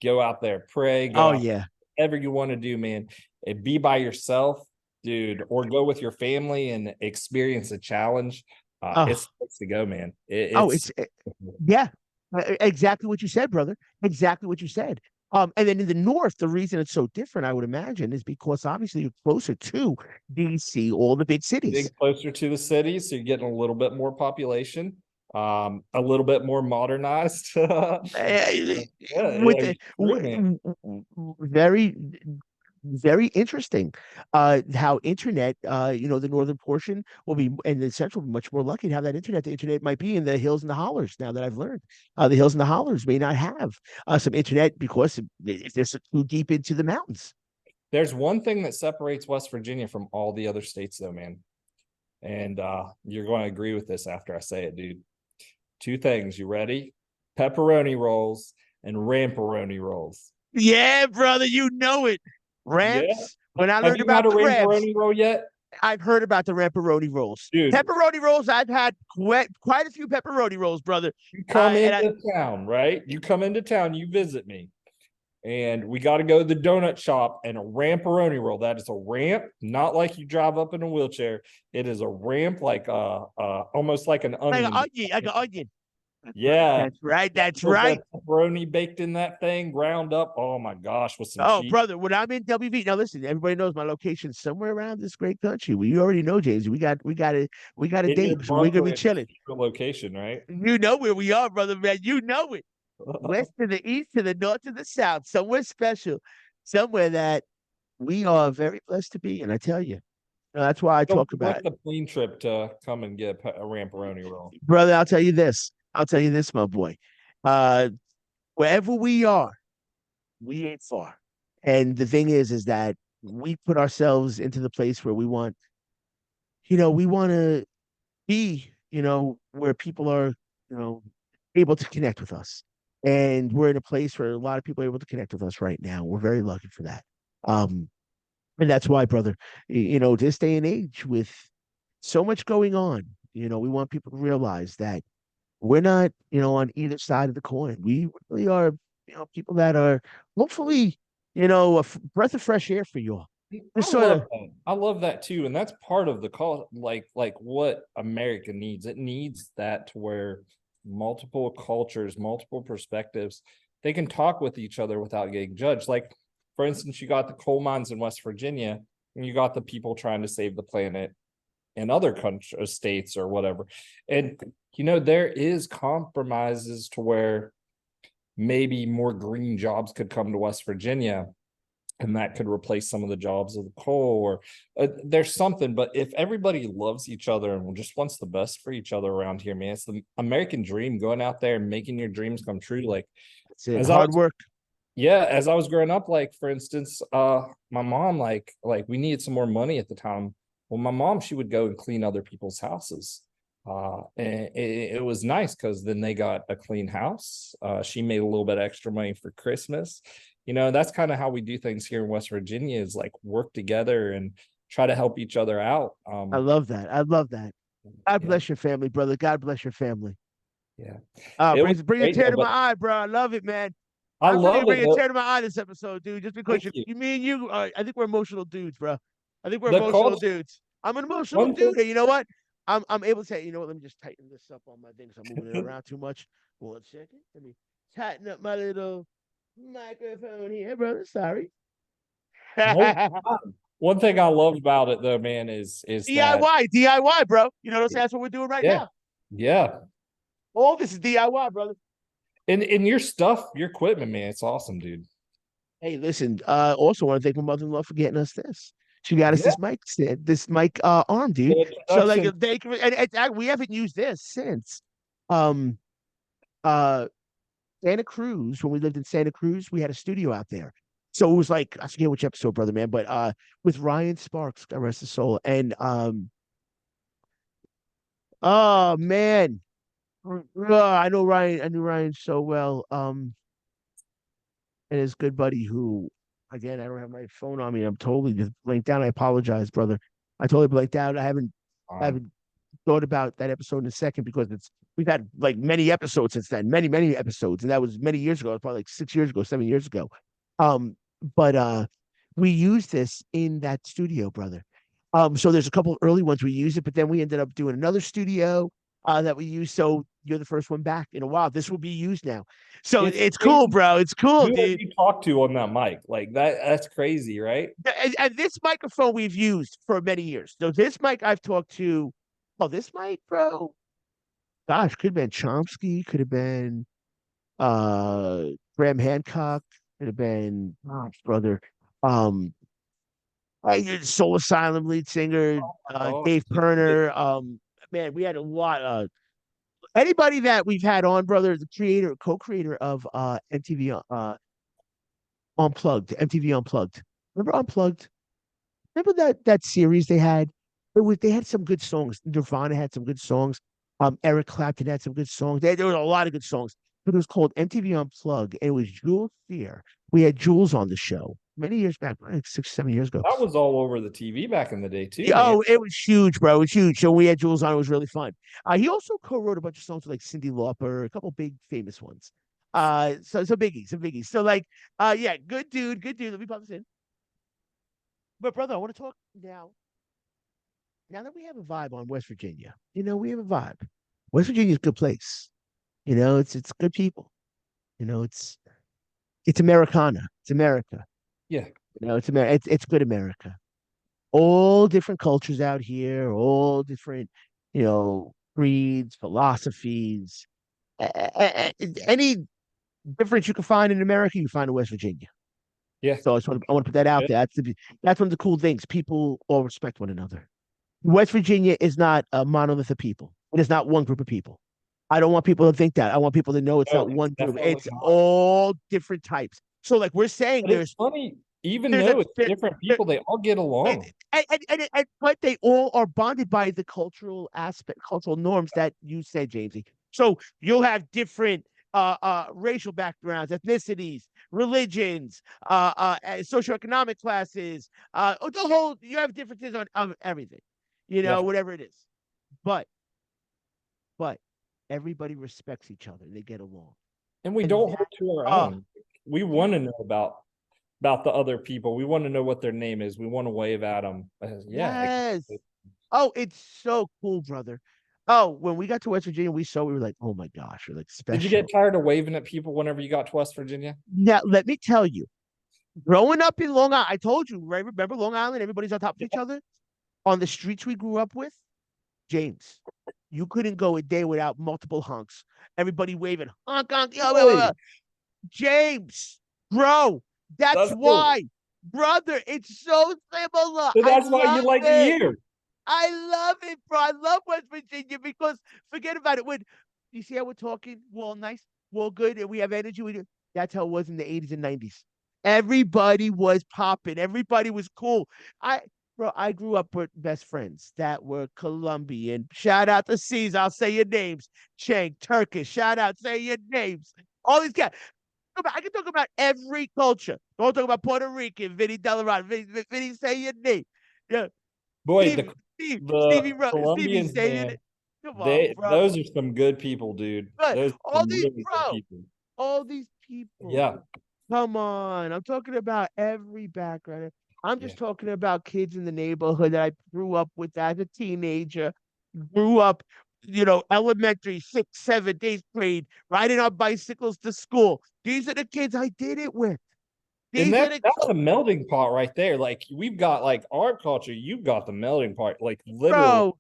Speaker 3: go out there, pray, go
Speaker 2: Oh
Speaker 3: out,
Speaker 2: yeah.
Speaker 3: whatever you want to do, man. And be by yourself, dude, or go with your family and experience a challenge. It's
Speaker 2: Oh,
Speaker 3: the place to go, man.
Speaker 2: oh,
Speaker 3: It's
Speaker 2: yeah. Exactly what you said, brother. Exactly what you said. And then in the north, the reason it's so different, I would imagine, is because obviously you're closer to DC, all the big
Speaker 3: getting
Speaker 2: cities.
Speaker 3: closer to the cities, so you're getting a little bit more population, a little bit more modernized.
Speaker 2: Eh,
Speaker 3: Yeah,
Speaker 2: with
Speaker 3: yeah, true, man.
Speaker 2: very very interesting how internet the northern portion will be and the central will be much more lucky to have that internet. The internet might be in the hills and the hollers now that I've learned. The hills and the hollers may not have some internet because if they're so too deep into the mountains.
Speaker 3: There's one thing that separates West Virginia from all the other states, though, man. And you're going to agree with this after I say it, dude. Two things. You ready? Pepperoni rolls and ramperoni rolls.
Speaker 2: Yeah, brother, you know it.
Speaker 3: Yeah.
Speaker 2: Ramps. When I
Speaker 3: Have
Speaker 2: learned
Speaker 3: you had
Speaker 2: about
Speaker 3: a
Speaker 2: the ramps,
Speaker 3: ramperoni roll yet?
Speaker 2: I've heard about the pepperoni rolls.
Speaker 3: Dude,
Speaker 2: Pepperoni rolls, I've had quite a few pepperoni rolls, brother.
Speaker 3: you come
Speaker 2: And I,
Speaker 3: into town, right? You come into town, you visit me. And we got to go to the donut shop and a ramperoni roll. That is a ramp, not like you drive up in a wheelchair. It is a ramp like almost like an
Speaker 2: like an
Speaker 3: onion.
Speaker 2: onion, like an onion.
Speaker 3: Yeah.
Speaker 2: That's right. That's
Speaker 3: With
Speaker 2: right.
Speaker 3: that pepperoni baked in that thing, ground up. Oh my gosh, with some
Speaker 2: Oh,
Speaker 3: cheese.
Speaker 2: brother, when I'm in WV, now listen, everybody knows my location somewhere around this great country. Well, you already know, James. We got a
Speaker 3: In your
Speaker 2: date, so we're gonna
Speaker 3: bunker
Speaker 2: be
Speaker 3: at the
Speaker 2: chilling.
Speaker 3: secret location, right?
Speaker 2: You know where we are, brother, man. You know it. West to the east, to the north, to the south, somewhere special. somewhere that we are very blessed to be. And I tell you, that's why I
Speaker 3: Don't
Speaker 2: talk about
Speaker 3: like
Speaker 2: it.
Speaker 3: the plane trip to come and get a ramparoni roll.
Speaker 2: Brother, I'll tell you this. I'll tell you this, my boy. Uh, Wherever we are, we ain't far. And the thing is that we put ourselves into the place where we want, we want to be, where people are, able to connect with us. And we're in a place where a lot of people are able to connect with us right now. We're very lucky for that. Um, and that's why, brother, this day and age with so much going on, we want people to realize that we're not, on either side of the coin. We really are, people that are hopefully, breath of fresh air for you all.
Speaker 3: I
Speaker 2: Just sort
Speaker 3: love
Speaker 2: of,
Speaker 3: that. I love that too, and that's part of the call. Like what America needs. It needs that to where multiple cultures, multiple perspectives, they can talk with each other without getting judged. Like, for instance, you got the coal mines in West Virginia, and you got the people trying to save the planet in other countries, states, or whatever. And there is compromises to where maybe more green jobs could come to West Virginia, and that could replace some of the jobs of the coal, or there's something. But if everybody loves each other and just wants the best for each other around here, man, it's the American dream, going out there and making your dreams come true. Like,
Speaker 2: that's it.
Speaker 3: as I
Speaker 2: Hard
Speaker 3: was,
Speaker 2: work.
Speaker 3: yeah, as I was growing up, like, for instance, my mom, like we needed some more money at the time. Well, my mom, she would go and clean other people's houses. And it was nice because then they got a clean house. She made a little bit extra money for Christmas. That's kind of how we do things here in West Virginia, is like work together and try to help each other out.
Speaker 2: I love that. I love that. God
Speaker 3: Yeah,
Speaker 2: bless your family, brother. God bless your family.
Speaker 3: yeah. It was
Speaker 2: Bring a
Speaker 3: great
Speaker 2: tear
Speaker 3: though,
Speaker 2: to my
Speaker 3: but
Speaker 2: eye, bro. I love it, man.
Speaker 3: I
Speaker 2: I'm gonna
Speaker 3: love it
Speaker 2: bring a
Speaker 3: though.
Speaker 2: tear to my eye this episode, dude. Just because
Speaker 3: Thank you.
Speaker 2: me and you, I think we're emotional dudes, bro. I think we're
Speaker 3: The
Speaker 2: emotional
Speaker 3: culture,
Speaker 2: dudes. I'm an emotional
Speaker 3: one thing.
Speaker 2: dude, and you know what? I'm able to say, you know what? Let me just tighten this up on my things. I'm moving it around too much. 1 second. Let me tighten up my little microphone here, brother. Sorry.
Speaker 3: No, one thing I love about it though, man, is that,
Speaker 2: DIY, bro. You know what I'm saying? That's what we're doing right
Speaker 3: yeah,
Speaker 2: now.
Speaker 3: yeah.
Speaker 2: All this is DIY, brother.
Speaker 3: And your stuff, your equipment, man, it's awesome, dude.
Speaker 2: Hey, listen. Also, want to thank my mother-in-law for getting us this. She got us
Speaker 3: Yeah.
Speaker 2: this mic arm,
Speaker 3: The
Speaker 2: dude. So like,
Speaker 3: introduction.
Speaker 2: we haven't used this since um uh Santa Cruz. When we lived in Santa Cruz, we had a studio out there. So it was like, I forget which episode, brother man, but with Ryan Sparks, God rest his soul, and oh man, I knew Ryan so well. And his good buddy who, again, I don't have my phone on me. I'm totally just blanked out. I apologize, brother. I totally blanked out. I
Speaker 3: Um,
Speaker 2: haven't thought about that episode in a second because we've had like many episodes since then, many episodes, and that was many years ago. It was probably like 6 years ago, 7 years ago. Um, but we used this in that studio, brother. So there's a couple of early ones we used it, but then we ended up doing another studio that we used. So you're the first one back in a while. This will be used now. So
Speaker 3: it's
Speaker 2: it's cool,
Speaker 3: crazy.
Speaker 2: bro. It's cool,
Speaker 3: Who have
Speaker 2: dude.
Speaker 3: you talked to on that mic? Like that's crazy, right?
Speaker 2: And this microphone we've used for many years. So this mic I've talked to, oh, this mic, bro. Gosh, could have been Chomsky, could have been uh Graham Hancock, could have been, gosh, brother. Um Soul Asylum lead singer,
Speaker 3: Oh,
Speaker 2: Dave Perner. Man, we had a lot. Anybody that we've had on, brother, the creator, co-creator of MTV Unplugged, MTV Unplugged. Remember Unplugged? Remember that series they had? They had some good songs. Nirvana had some good songs. Eric Clapton had some good songs. There were a lot of good songs. But it was called MTV Unplugged, and it was Jules Fear. We had Jules on the show many years back, like 6, 7 years ago.
Speaker 3: that was all over the TV back in the day too,
Speaker 2: Yeah,
Speaker 3: man.
Speaker 2: oh, it was huge, bro. It was huge. So we had Jules on. It was really fun. He also co-wrote a bunch of songs with like Cyndi Lauper, a couple big famous ones. So biggies, some biggies. So like, yeah, good dude, good dude. Let me pop this in. But brother, I want to talk now. Now that we have a vibe on West Virginia, we have a vibe. West Virginia is a good place. It's good people. It's Americana. It's America.
Speaker 3: Yeah.
Speaker 2: It's America. It's good America. All different cultures out here, all different, creeds, philosophies. Any difference you can find in America, you find in West Virginia.
Speaker 3: Yeah.
Speaker 2: So I want to put that out
Speaker 3: Yeah.
Speaker 2: there. That's one of the cool things. People all respect one another. West Virginia is not a monolith of people. It is not one group of people. I don't want people to think that. I want people to know it's
Speaker 3: No,
Speaker 2: not
Speaker 3: it's
Speaker 2: one group.
Speaker 3: definitely
Speaker 2: It's
Speaker 3: not.
Speaker 2: all different types. So like we're saying
Speaker 3: But it's funny, even
Speaker 2: there's a
Speaker 3: though it's
Speaker 2: there,
Speaker 3: different
Speaker 2: there
Speaker 3: people, they all get
Speaker 2: and,
Speaker 3: along.
Speaker 2: but they all are bonded by the cultural aspect, cultural norms that you said, Jamesy. So you'll have different racial backgrounds, ethnicities, religions, socioeconomic classes, the whole you have differences on everything,
Speaker 3: Yeah.
Speaker 2: whatever it is. But but everybody respects each other. They get along.
Speaker 3: And we
Speaker 2: And
Speaker 3: don't
Speaker 2: that
Speaker 3: hold to our
Speaker 2: uh
Speaker 3: own. We
Speaker 2: you
Speaker 3: want to know about the other people. We want to know what their name is. We want to wave at them. Yeah.
Speaker 2: yes. Oh, it's so cool, brother. Oh, when we got to West Virginia, we were like, oh my gosh, we're like
Speaker 3: Did you get
Speaker 2: special.
Speaker 3: tired of waving at people whenever you got to West Virginia?
Speaker 2: Now, let me tell you, growing up in Long Island, I told you, right? Remember Long Island? Everybody's on top of each
Speaker 3: Yeah.
Speaker 2: other. On the streets we grew up with, James, you couldn't go a day without multiple honks. Everybody waving, honk, honk, yo, yo, yo.
Speaker 3: Really?
Speaker 2: James, bro, that's
Speaker 3: That's cool.
Speaker 2: why, brother, it's so similar.
Speaker 3: So
Speaker 2: I
Speaker 3: that's why you
Speaker 2: love
Speaker 3: like it
Speaker 2: it.
Speaker 3: here.
Speaker 2: I love it, bro. I love West Virginia because forget about it. When you see how we're talking, we're all nice, we're all good, and we have energy. That's how it was in the 80s and 90s. Everybody was popping, everybody was cool. I grew up with best friends that were Colombian. Shout out to Caesar. I'll say your names. Cheng, Turkish. Shout out, say your names. All these guys. I can talk about every culture. Don't talk about Puerto Rican, Vinny Delarado. Vinny, say your name. Yeah,
Speaker 3: Boy,
Speaker 2: Stevie,
Speaker 3: the
Speaker 2: Stevie
Speaker 3: Colombians,
Speaker 2: saying
Speaker 3: man,
Speaker 2: it. Come on, bro.
Speaker 3: those are some good people, dude.
Speaker 2: But
Speaker 3: Those are
Speaker 2: all
Speaker 3: some
Speaker 2: these,
Speaker 3: really good
Speaker 2: bro,
Speaker 3: people.
Speaker 2: all these people.
Speaker 3: Yeah.
Speaker 2: Come on. I'm talking about every background. I'm
Speaker 3: Yeah.
Speaker 2: just talking about kids in the neighborhood that I grew up with as a teenager, grew up, elementary, sixth, seventh, eighth grade, riding on bicycles to school. These are the kids I did it with.
Speaker 3: And
Speaker 2: These are the
Speaker 3: that's the melting pot right there. Like we've got like our culture, you've got the melting pot. Like literally,
Speaker 2: bro.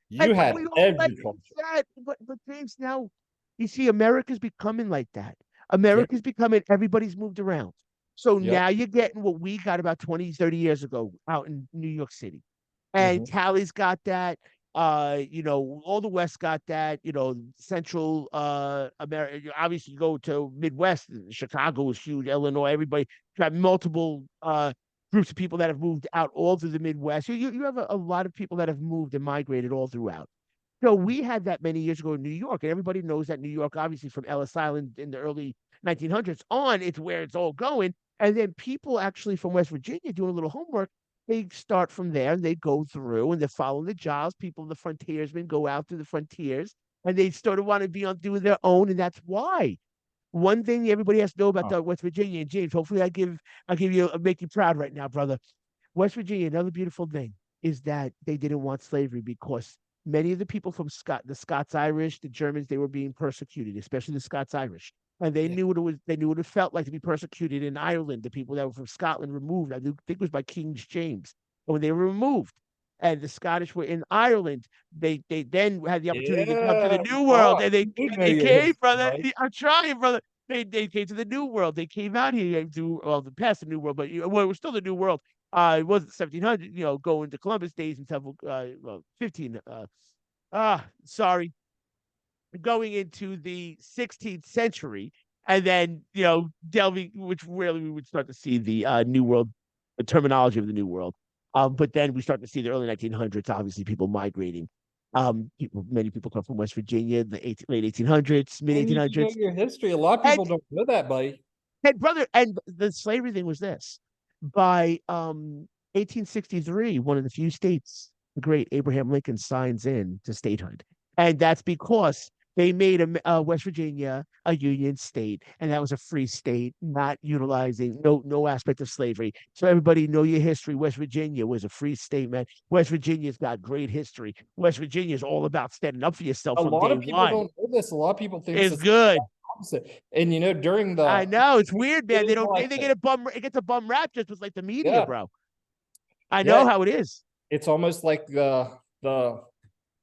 Speaker 3: you
Speaker 2: But
Speaker 3: had
Speaker 2: we don't
Speaker 3: every culture.
Speaker 2: recognize that. But James, now you see, America's becoming like that.
Speaker 3: Yep.
Speaker 2: America's becoming everybody's moved around. So
Speaker 3: Yep.
Speaker 2: now you're getting what we got about 20, 30 years ago out in New York City. And
Speaker 3: Mhm.
Speaker 2: Cali's got that. All the West got that, Central America. Obviously, you go to Midwest, Chicago is huge, Illinois, everybody got multiple groups of people that have moved out all through the Midwest. You have a lot of people that have moved and migrated all throughout. So we had that many years ago in New York, and everybody knows that New York, obviously from Ellis Island in the early 1900s on, it's where it's all going. And then people actually from West Virginia doing a little homework, they start from there and they go through and they're following the jobs. People, the frontiersmen, go out to the frontiers and they sort of want to be on doing their own, and that's why. One thing everybody has to know about
Speaker 3: Huh.
Speaker 2: the West Virginia and James. Hopefully, I'll give you make you proud right now, brother. West Virginia, another beautiful thing is that they didn't want slavery because many of the people from the Scots Irish, the Germans, they were being persecuted, especially the Scots Irish. And they
Speaker 3: Yeah.
Speaker 2: knew what it was, they knew what it felt like to be persecuted in Ireland. The people that were from Scotland removed. I think it was by King James. But when they were removed, and the Scottish were in Ireland, they then had the opportunity to come to the
Speaker 3: Yeah.
Speaker 2: New World,
Speaker 3: Oh,
Speaker 2: and
Speaker 3: you do know
Speaker 2: they
Speaker 3: your
Speaker 2: came,
Speaker 3: history,
Speaker 2: brother.
Speaker 3: buddy.
Speaker 2: I'm trying, brother. They came to the New World. They came out here to the past the New World, but well, it was still the New World. It wasn't 1700, going to Columbus days and several, 15. Sorry, going into the 16th century, and then delving, which really we would start to see the New World, the terminology of the New World. But then we start to see the early 1900s. Obviously, people migrating. Many people come from West Virginia, late 1800s, mid
Speaker 3: And you do know
Speaker 2: 1800s,
Speaker 3: your history. A lot of
Speaker 2: and
Speaker 3: people don't know that, buddy.
Speaker 2: and brother, and the slavery thing was this. By 1863, one of the few states, the great Abraham Lincoln signs in to statehood. And that's because they made West Virginia a union state, and that was a free state, not utilizing no aspect of slavery. So everybody know your history. West Virginia was a free state, man. West Virginia's got great history. West Virginia is all about standing up for yourself
Speaker 3: A
Speaker 2: from
Speaker 3: lot
Speaker 2: day
Speaker 3: of people
Speaker 2: one.
Speaker 3: don't know this. A lot of people think
Speaker 2: It's
Speaker 3: it's the
Speaker 2: good.
Speaker 3: opposite. And during
Speaker 2: I
Speaker 3: the
Speaker 2: know it's weird,
Speaker 3: it
Speaker 2: man. They
Speaker 3: was
Speaker 2: don't.
Speaker 3: like
Speaker 2: They get a bum. It gets a bum rap just with like the media,
Speaker 3: yeah,
Speaker 2: bro. I know
Speaker 3: yeah.
Speaker 2: how it is.
Speaker 3: It's almost like the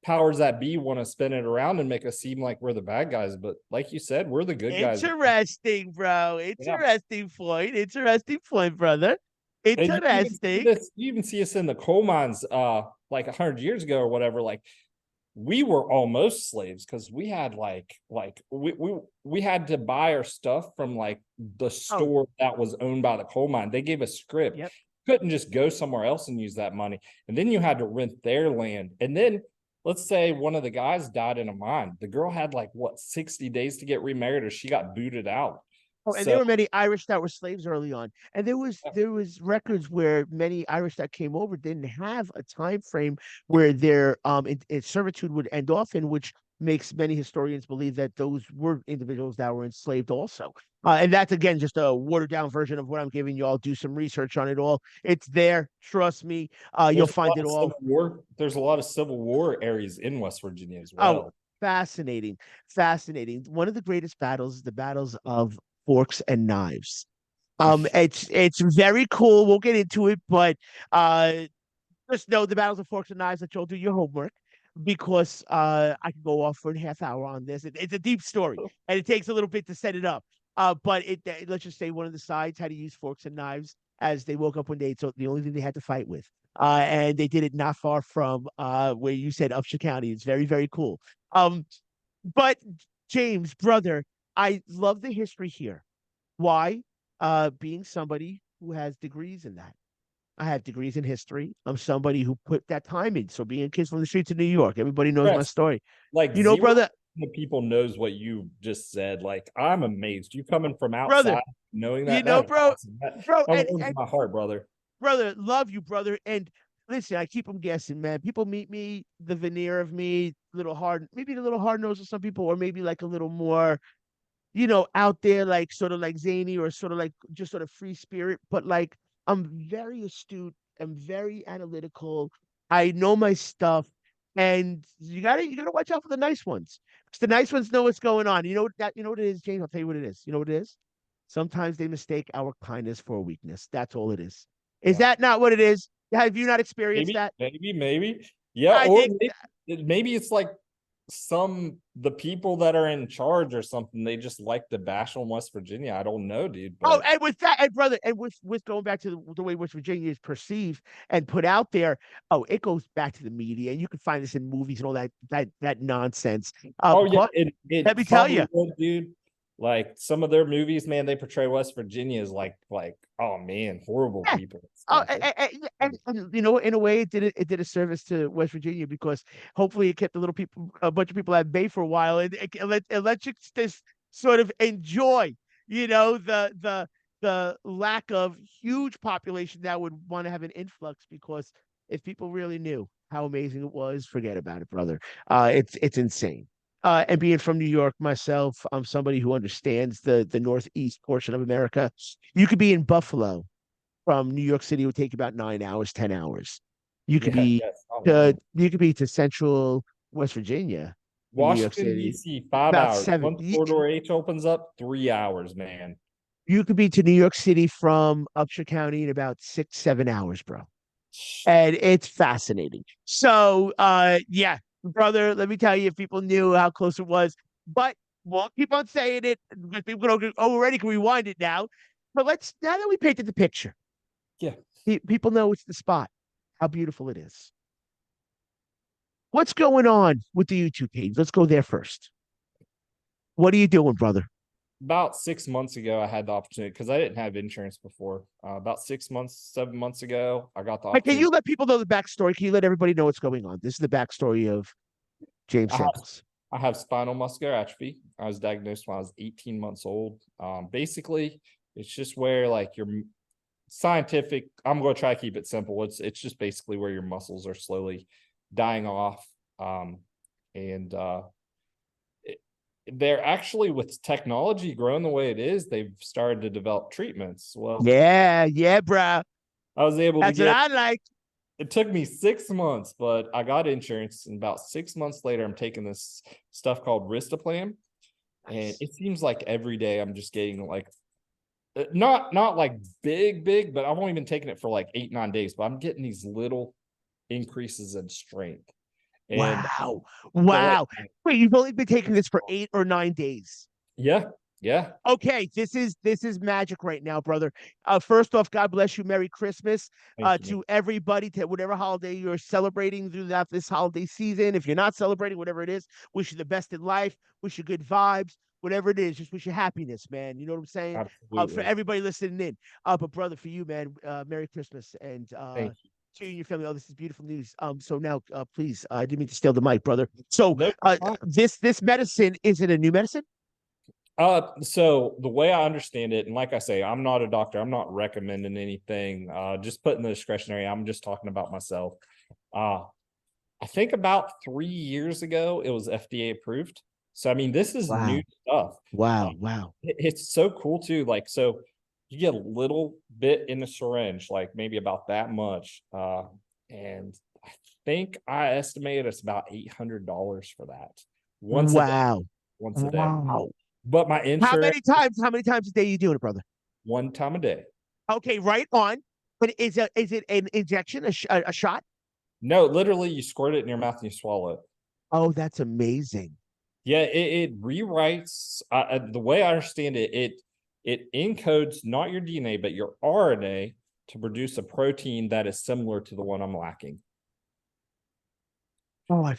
Speaker 3: powers that be want to spin it around and make us seem like we're the bad guys. But like you said, we're the good guys.
Speaker 1: Interesting, bro. Interesting point. Interesting point, brother.
Speaker 3: And you even see
Speaker 1: Interesting.
Speaker 3: this, you even see us in the coal mines, like 100 years ago or whatever. Like we were almost slaves because we had we had to buy our stuff from like the store that was owned by the coal mine. They gave us script.
Speaker 1: Yep.
Speaker 3: Couldn't just go somewhere else and use that money. And then you had to rent their land. And then let's say one of the guys died in a mine. The girl had like what 60 days to get remarried, or she got booted out.
Speaker 1: Oh, and there were many Irish that were slaves early on, and there was records where many Irish that came over didn't have a time frame where their servitude would end off in, which makes many historians believe that those were individuals that were enslaved also. And that's again just a watered down version of what I'm giving you all. Do some research on it all. It's there, trust me. You'll find it all.
Speaker 3: There's a lot of Civil War areas in West Virginia as
Speaker 1: Oh,
Speaker 3: well.
Speaker 1: fascinating, fascinating. One of the greatest battles is the battles of forks and knives. It's very cool. We'll get into it, but just know the battles of forks and knives, that you'll do your homework, because I can go off for a half hour on this. It's a deep story, and it takes a little bit to set it up. But let's just say one of the sides had to use forks and knives as they woke up one day. So the only thing they had to fight with. And they did it not far from where you said Upshur County. It's very, very cool. But James, brother, I love the history here. Why? Being somebody who has degrees in that. I have degrees in history. I'm somebody who put that time in. So being kids from the streets of New York, everybody knows my story.
Speaker 3: Like,
Speaker 1: you know, brother,
Speaker 3: people knows what you just said. Like, I'm amazed. You coming from outside,
Speaker 1: brother,
Speaker 3: knowing that.
Speaker 1: You know, bro,
Speaker 3: that warms my heart, brother.
Speaker 1: Brother, love you, brother. And listen, I keep them guessing, man. People meet me, the veneer of me, little hard, maybe a little hard nose for some people, or maybe like a little more, out there, like sort of like zany, or sort of like just sort of free spirit. But like, I'm very astute. I'm very analytical. I know my stuff, and you gotta watch out for the nice ones, because the nice ones know what's going on. You know what it is, James. I'll tell you what it is. You know what it is. Sometimes they mistake our kindness for a weakness. That's all it is. Is that not what it is? Have you not experienced that?
Speaker 3: Maybe. Yeah,
Speaker 1: I
Speaker 3: or
Speaker 1: think
Speaker 3: maybe it's like the people that are in charge or something, they just like to bash on West Virginia. I don't know, dude.
Speaker 1: But... Oh, and with that, and brother, and with going back to the way West Virginia is perceived and put out there, it goes back to the media, and you can find this in movies and all that nonsense.
Speaker 3: Yeah,
Speaker 1: let me tell you,
Speaker 3: dude. Like some of their movies, man, they portray West Virginia as like, oh man, horrible people.
Speaker 1: And in a way, it did a service to West Virginia, because hopefully it kept a bunch of people at bay for a while, and it let you just sort of enjoy, the lack of huge population that would want to have an influx, because if people really knew how amazing it was, forget about it, brother. It's insane. And being from New York myself, I'm somebody who understands the northeast portion of America. You could be in Buffalo from New York City. It would take you about 9 hours, 10 hours. You could be to central West Virginia,
Speaker 3: Washington, D.C., 5 hours.
Speaker 1: 7.
Speaker 3: Once Corridor H opens up, 3 hours, man.
Speaker 1: You could be to New York City from Upshur County in about 6, 7 hours, bro. And it's fascinating. So, yeah. Brother, let me tell you, if people knew how close it was, but we'll keep on saying it, because people already can rewind it now. But now that we painted the picture, people know it's the spot, how beautiful it is. What's going on with the YouTube page? Let's go there first. What are you doing, brother?
Speaker 3: About 6 months ago, I had the opportunity, because I didn't have insurance before. About 7 months ago, I got the opportunity.
Speaker 1: Can you let people know the backstory? Can you let everybody know what's going on? This is the backstory of James Samples.
Speaker 3: I have spinal muscular atrophy. I was diagnosed when I was 18 months old. Basically, it's just where like your scientific, I'm going to try to keep it simple. It's just basically where your muscles are slowly dying off. They're actually, with technology growing the way it is, they've started to develop treatments. Well,
Speaker 1: yeah, bro.
Speaker 3: I was able
Speaker 1: to get. That's what I like.
Speaker 3: It took me 6 months, but I got insurance, and about 6 months later, I'm taking this stuff called Ristaplan, and it seems like every day I'm just getting like, not like big, but I've only been taking it for like 8-9 days, but I'm getting these little increases in strength. And
Speaker 2: Wow.
Speaker 3: so like,
Speaker 2: Wow. Wait, you've only been taking this for 8 or 9 days.
Speaker 3: yeah, yeah.
Speaker 2: Okay, this is magic right now, brother. First off, God bless you. Merry Christmas
Speaker 3: Thank you, man.
Speaker 2: to everybody, to whatever holiday you're celebrating throughout this holiday season. If you're not celebrating, whatever it is, wish you the best in life, wish you good vibes, whatever it is, just wish you happiness, man. You know what I'm saying? For
Speaker 3: Absolutely.
Speaker 2: everybody listening in. But brother, for you, man, Merry Christmas and
Speaker 3: Thank you.
Speaker 2: to you and your family. Oh, this is beautiful news. So now, please, I didn't mean to steal the mic, brother. So,
Speaker 3: No, fine.
Speaker 2: this medicine, is it a new medicine?
Speaker 3: So the way I understand it, and like I say, I'm not a doctor, I'm not recommending anything. Just putting the discretionary, I'm just talking about myself. I think about 3 years ago, it was FDA approved. So I mean, this is new
Speaker 2: Wow.
Speaker 3: stuff.
Speaker 2: Wow. Wow.
Speaker 3: It's so cool too. Like, so you get a little bit in the syringe, like maybe about that much. And I think I estimated it's about $800 for that once a day.
Speaker 2: Wow.
Speaker 3: Once a day.
Speaker 2: Wow.
Speaker 3: But my insurance,
Speaker 2: How many times a day you doing it, brother?
Speaker 3: one time a day.
Speaker 2: Okay, right on. But is it an injection, a shot?
Speaker 3: No, literally, you squirt it in your mouth and you swallow it.
Speaker 2: Oh, that's amazing.
Speaker 3: Yeah, it rewrites. The way I understand it, it encodes not your DNA but your RNA to produce a protein that is similar to the one I'm lacking.
Speaker 2: Oh, I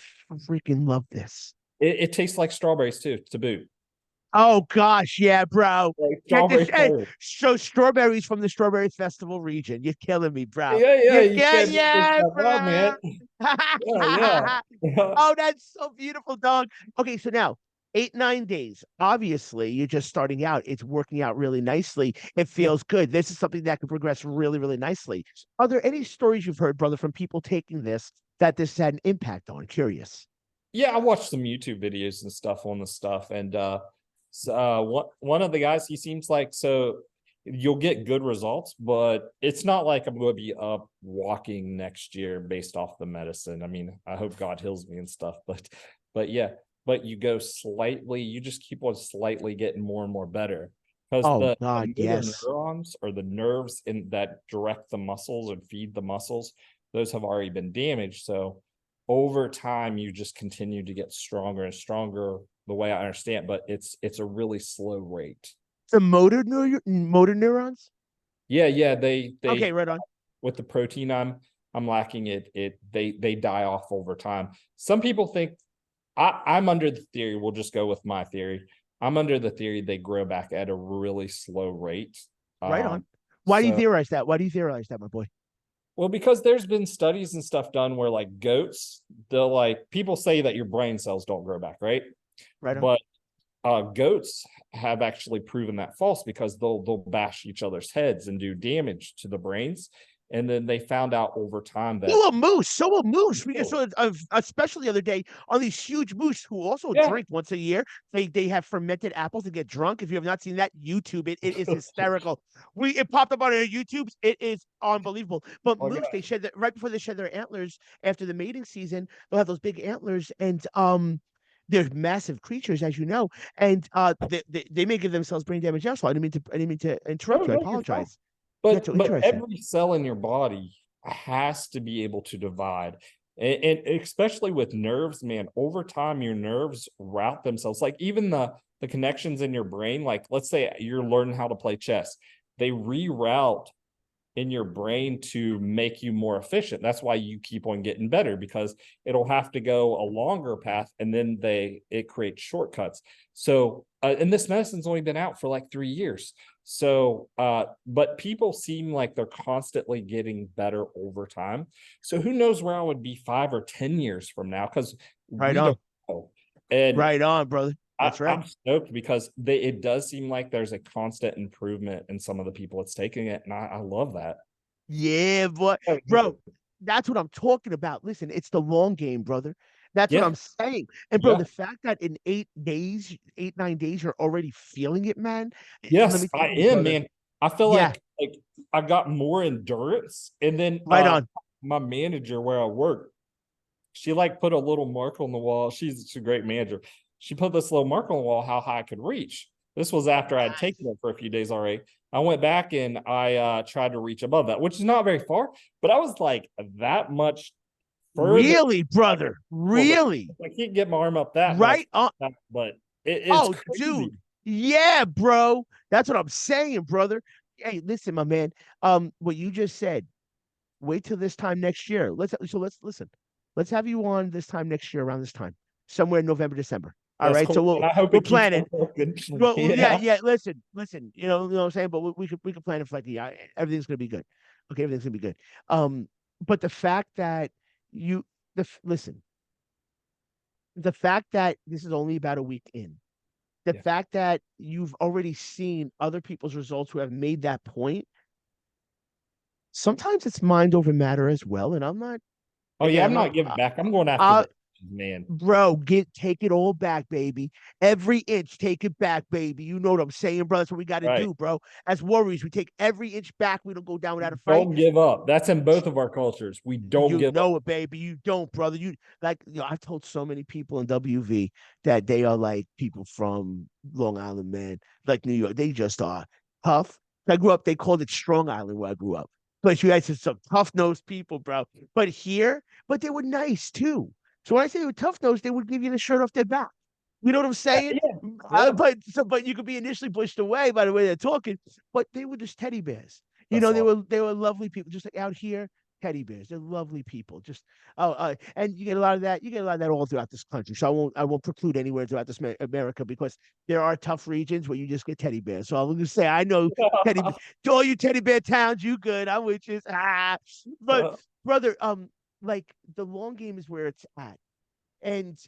Speaker 2: freaking love this.
Speaker 3: It tastes like strawberries too, to boot.
Speaker 2: Oh gosh, yeah, bro.
Speaker 3: Like
Speaker 2: Check this.
Speaker 3: strawberry
Speaker 2: Hey,
Speaker 3: flavor.
Speaker 2: so strawberries from the Strawberry Festival region. You're killing me, bro.
Speaker 3: Yeah,
Speaker 2: You
Speaker 3: you
Speaker 2: get
Speaker 3: can't make this
Speaker 2: yeah,
Speaker 3: stuff up, man.
Speaker 2: bro.
Speaker 3: Yeah.
Speaker 2: Oh, that's so beautiful, dog. Okay, so now 8, 9 days. Obviously, you're just starting out. It's working out really nicely. It
Speaker 3: Yeah.
Speaker 2: feels good. This is something that can progress really, really nicely. Are there any stories you've heard, brother, from people taking this that this had an impact on? Curious.
Speaker 3: Yeah, I watched some YouTube videos and stuff on the stuff, and one of the guys, he seems like, so you'll get good results, but it's not like I'm going to be up walking next year based off the medicine. I mean, I hope God heals me and stuff, but yeah, but you go slightly, you just keep on slightly getting more and more better because
Speaker 2: Oh
Speaker 3: the
Speaker 2: God,
Speaker 3: motor
Speaker 2: yes.
Speaker 3: neurons or the nerves in that direct the muscles and feed the muscles, those have already been damaged. So over time you just continue to get stronger and stronger, the way I understand, but it's a really slow rate.
Speaker 2: The motor neurons?
Speaker 3: Yeah,
Speaker 2: Okay,
Speaker 3: they
Speaker 2: right on.
Speaker 3: with the protein I'm lacking, they die off over time. Some people think, I'm under the theory, we'll just go with my theory. I'm under the theory they grow back at a really slow rate.
Speaker 2: Right on. Why do you
Speaker 3: So
Speaker 2: theorize that? Why do you theorize that, my boy?
Speaker 3: well, because there's been studies and stuff done where like goats, they'll like, people say that your brain cells don't grow back, right?
Speaker 2: Right on.
Speaker 3: But goats have actually proven that false because they'll bash each other's heads and do damage to the brains. And then they found out over time that
Speaker 2: So a moose. So a moose. We just saw a special the other day on these huge moose who also
Speaker 3: yeah,
Speaker 2: drink once a year. They have fermented apples to get drunk. If you have not seen that, YouTube it. It is hysterical. It popped up on our YouTubes. It is unbelievable. But
Speaker 3: oh
Speaker 2: moose,
Speaker 3: god,
Speaker 2: they shed that right before they shed their antlers after the mating season. They'll have those big antlers and they're massive creatures, as you know, and they may give themselves brain damage. Also, I didn't mean to interrupt
Speaker 3: no,
Speaker 2: you. I
Speaker 3: no, you're fine.
Speaker 2: apologize. Yeah, so
Speaker 3: But
Speaker 2: interesting.
Speaker 3: every cell in your body has to be able to divide. And especially with nerves, man, over time your nerves route themselves. Like even the connections in your brain, like let's say you're learning how to play chess, they reroute in your brain to make you more efficient. That's why you keep on getting better, because it'll have to go a longer path and then it creates shortcuts. So and this medicine's only been out for like 3 years. So but people seem like they're constantly getting better over time. So who knows where I would be 5 or 10 years from now, because
Speaker 2: Right
Speaker 3: we
Speaker 2: on.
Speaker 3: don't know. And
Speaker 2: Right on, brother. That's right.
Speaker 3: I'm stoked because it does seem like there's a constant improvement in some of the people that's taking it, and I love that.
Speaker 2: Yeah, boy.
Speaker 3: Oh,
Speaker 2: Bro, that's what I'm talking about. Listen, it's the long game, brother. That's what
Speaker 3: yeah,
Speaker 2: I'm saying. And bro,
Speaker 3: yeah,
Speaker 2: the fact that in 8 days, 8, 9 days, you're already feeling it, man. Let
Speaker 3: yes,
Speaker 2: me
Speaker 3: I
Speaker 2: tell you,
Speaker 3: am,
Speaker 2: brother.
Speaker 3: man. I feel
Speaker 2: Yeah,
Speaker 3: like I got more endurance, and then
Speaker 2: right on.
Speaker 3: my manager where I work, she like put a little mark on the wall. She's a great manager. She put this little mark on the wall how high I could reach. This was after I'd taken it for a few days already. I went back and I tried to reach above that, which is not very far, but I was like that much
Speaker 2: Really, brother? Really?
Speaker 3: I can't get my arm up that
Speaker 2: right?
Speaker 3: much, but it's
Speaker 2: Oh,
Speaker 3: crazy.
Speaker 2: dude. Yeah, bro. That's what I'm saying, brother. Hey, listen, my man. What you just said. Wait till this time next year. Let's listen. Let's have you on this time next year around this time, somewhere in November, December. All
Speaker 3: That's
Speaker 2: right. So
Speaker 3: cool. And I hope
Speaker 2: we'll
Speaker 3: it keeps
Speaker 2: plan it.
Speaker 3: on working.
Speaker 2: Well,
Speaker 3: Yeah.
Speaker 2: yeah. Listen. You know what I'm saying. But we could plan it for like everything's gonna be good. Okay, everything's gonna be good. But the fact that you listen, the fact that this is only about a week in, the
Speaker 3: Yeah.
Speaker 2: fact that you've already seen other people's results who have made that point, sometimes it's mind over matter as well. And I'm not,
Speaker 3: Oh yeah,
Speaker 2: again,
Speaker 3: I'm
Speaker 2: I'm not,
Speaker 3: not giving back. I'm going after
Speaker 2: I,
Speaker 3: the man.
Speaker 2: bro, take it all back, baby. Every inch, take it back, baby. You know what I'm saying, bro? That's what we got to
Speaker 3: Right.
Speaker 2: do, bro. As warriors, we take every inch back. We don't go down without a fight.
Speaker 3: Don't give up. That's in both of our cultures. We don't
Speaker 2: You
Speaker 3: give up.
Speaker 2: know it, baby. You don't, brother. I've told so many people in WV that they are like people from Long Island, man, like New York. They just are tough. I grew up, they called it Strong Island where I grew up. But you guys are some tough nosed people, bro. But they were nice too. So when I say they were tough nosed, they would give you the shirt off their back. You know what I'm saying?
Speaker 3: Yeah.
Speaker 2: But you could be initially pushed away by the way they're talking. But they were just teddy bears. You
Speaker 3: That's
Speaker 2: know,
Speaker 3: all.
Speaker 2: they were lovely people, just like out here. Teddy bears, they're lovely people. Just and you get a lot of that. You get a lot of that all throughout this country. So I won't preclude anywhere throughout this America because there are tough regions where you just get teddy bears. So I'm gonna say I know to all you teddy bear towns, you good. I'm with you. But brother, like the long game is where it's at. And,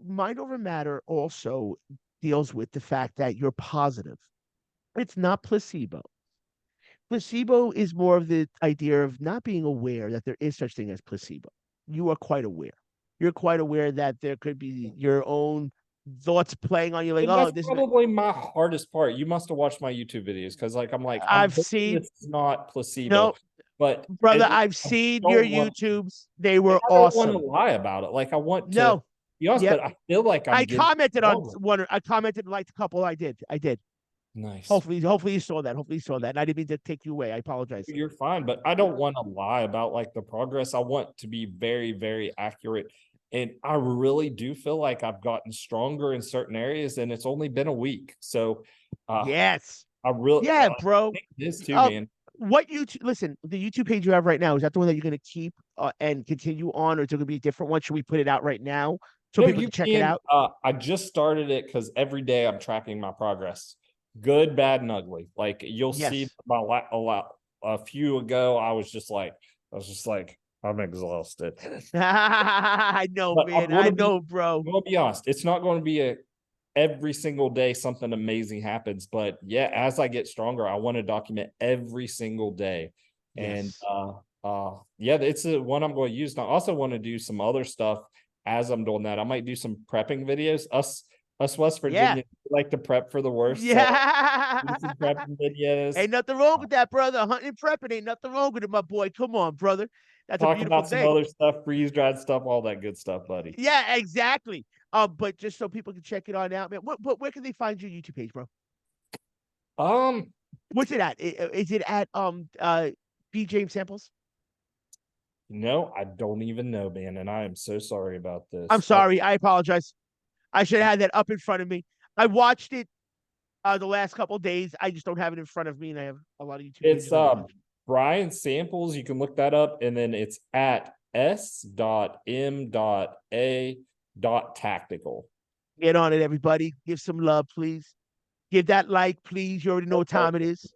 Speaker 2: mind over matter also deals with the fact that you're positive. It's not placebo. Placebo is more of the idea of not being aware that there is such thing as placebo. You are quite aware. You're quite aware that there could be your own thoughts playing on you, like,
Speaker 3: And
Speaker 2: oh,
Speaker 3: that's
Speaker 2: this is.
Speaker 3: probably my hardest part. You must have watched my YouTube videos because, like, I'm
Speaker 2: I've
Speaker 3: hoping
Speaker 2: seen,
Speaker 3: this is not placebo,
Speaker 2: no,
Speaker 3: but
Speaker 2: brother,
Speaker 3: I
Speaker 2: I've seen your
Speaker 3: don't want,
Speaker 2: YouTubes. They
Speaker 3: and
Speaker 2: were
Speaker 3: I don't want to
Speaker 2: awesome.
Speaker 3: lie about it. Like, I want to
Speaker 2: No,
Speaker 3: be honest,
Speaker 2: yep.
Speaker 3: but I feel like I'm
Speaker 2: I
Speaker 3: getting
Speaker 2: commented on
Speaker 3: stronger.
Speaker 2: one. I commented and liked a couple. I did.
Speaker 3: Nice.
Speaker 2: Hopefully you saw that. Hopefully you saw that. And I didn't mean to take you away. I apologize.
Speaker 3: You're fine, but I don't want to lie about like the progress. I want to be very, very accurate. And I really do feel like I've gotten stronger in certain areas, and it's only been a week. So
Speaker 2: Yes.
Speaker 3: I really
Speaker 2: Yeah,
Speaker 3: I
Speaker 2: bro.
Speaker 3: think it is too, man.
Speaker 2: What YouTube? Listen, the YouTube page you have right now, is that the one that you're going to keep and continue on, or is it going to be a different one? Should we put it out right now so
Speaker 3: No,
Speaker 2: people
Speaker 3: you
Speaker 2: can check it
Speaker 3: can.
Speaker 2: out?
Speaker 3: I just started it because every day I'm tracking my progress, good, bad, and ugly. Like you'll see
Speaker 2: Yes.
Speaker 3: a few ago, I was just like, I'm exhausted.
Speaker 2: I know,
Speaker 3: But
Speaker 2: man. I know, bro.
Speaker 3: I'm gonna be honest, it's not going to be every single day something amazing happens. But yeah, as I get stronger, I want to document every single day. And
Speaker 2: Yes.
Speaker 3: yeah, it's the one I'm going to use. And I also want to do some other stuff as I'm doing that. I might do some prepping videos. Us West
Speaker 2: Yeah.
Speaker 3: Virginia like to prep for the worst. So
Speaker 2: Yeah.
Speaker 3: do some prepping videos.
Speaker 2: Ain't nothing wrong with that, brother. Hunting and prepping ain't nothing wrong with it, my boy. Come on, brother. That's a
Speaker 3: Talk
Speaker 2: beautiful
Speaker 3: about some
Speaker 2: thing.
Speaker 3: other stuff, freeze dried stuff, all that good stuff, buddy.
Speaker 2: Yeah, exactly. But just so people can check it on out, man. Where can they find your YouTube page, bro? What's it at? Is it at B James Samples?
Speaker 3: No, I don't even know, man, and I am so sorry about
Speaker 2: I'm
Speaker 3: this.
Speaker 2: sorry. I apologize. I should have had that up in front of me. I watched it the last couple of days. I just don't have it in front of me, and I have a lot of YouTube
Speaker 3: It's
Speaker 2: pages on my couch.
Speaker 3: Brian Samples. You can look that up, and then it's at s.m.a.tactical.
Speaker 2: Get on it, everybody. Give some love, please. Give that like, please. You already know what time it is.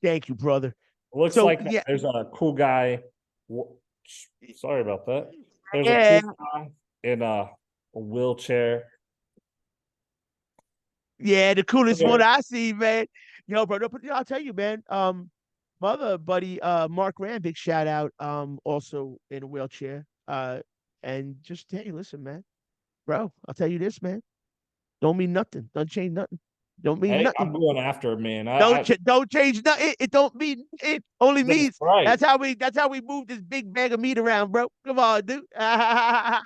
Speaker 2: Thank you, brother.
Speaker 3: Looks
Speaker 2: So
Speaker 3: like
Speaker 2: yeah,
Speaker 3: there's a cool guy. Sorry about that. There's a
Speaker 2: yeah,
Speaker 3: cool guy in a wheelchair.
Speaker 2: yeah. The coolest
Speaker 3: Okay.
Speaker 2: one I see, man. Yo, bro. I'll tell you, man. My other buddy, Mark Rand, big shout out. Also in a wheelchair. And just hey, listen, man, bro. I'll tell you this, man. Don't mean nothing. Don't change nothing. Don't mean
Speaker 3: Hey,
Speaker 2: nothing.
Speaker 3: I'm going after it, man.
Speaker 2: Don't change nothing. It don't mean it. Only
Speaker 3: That's
Speaker 2: means
Speaker 3: right.
Speaker 2: that's how we move this big bag of meat around, bro. Come on, dude. I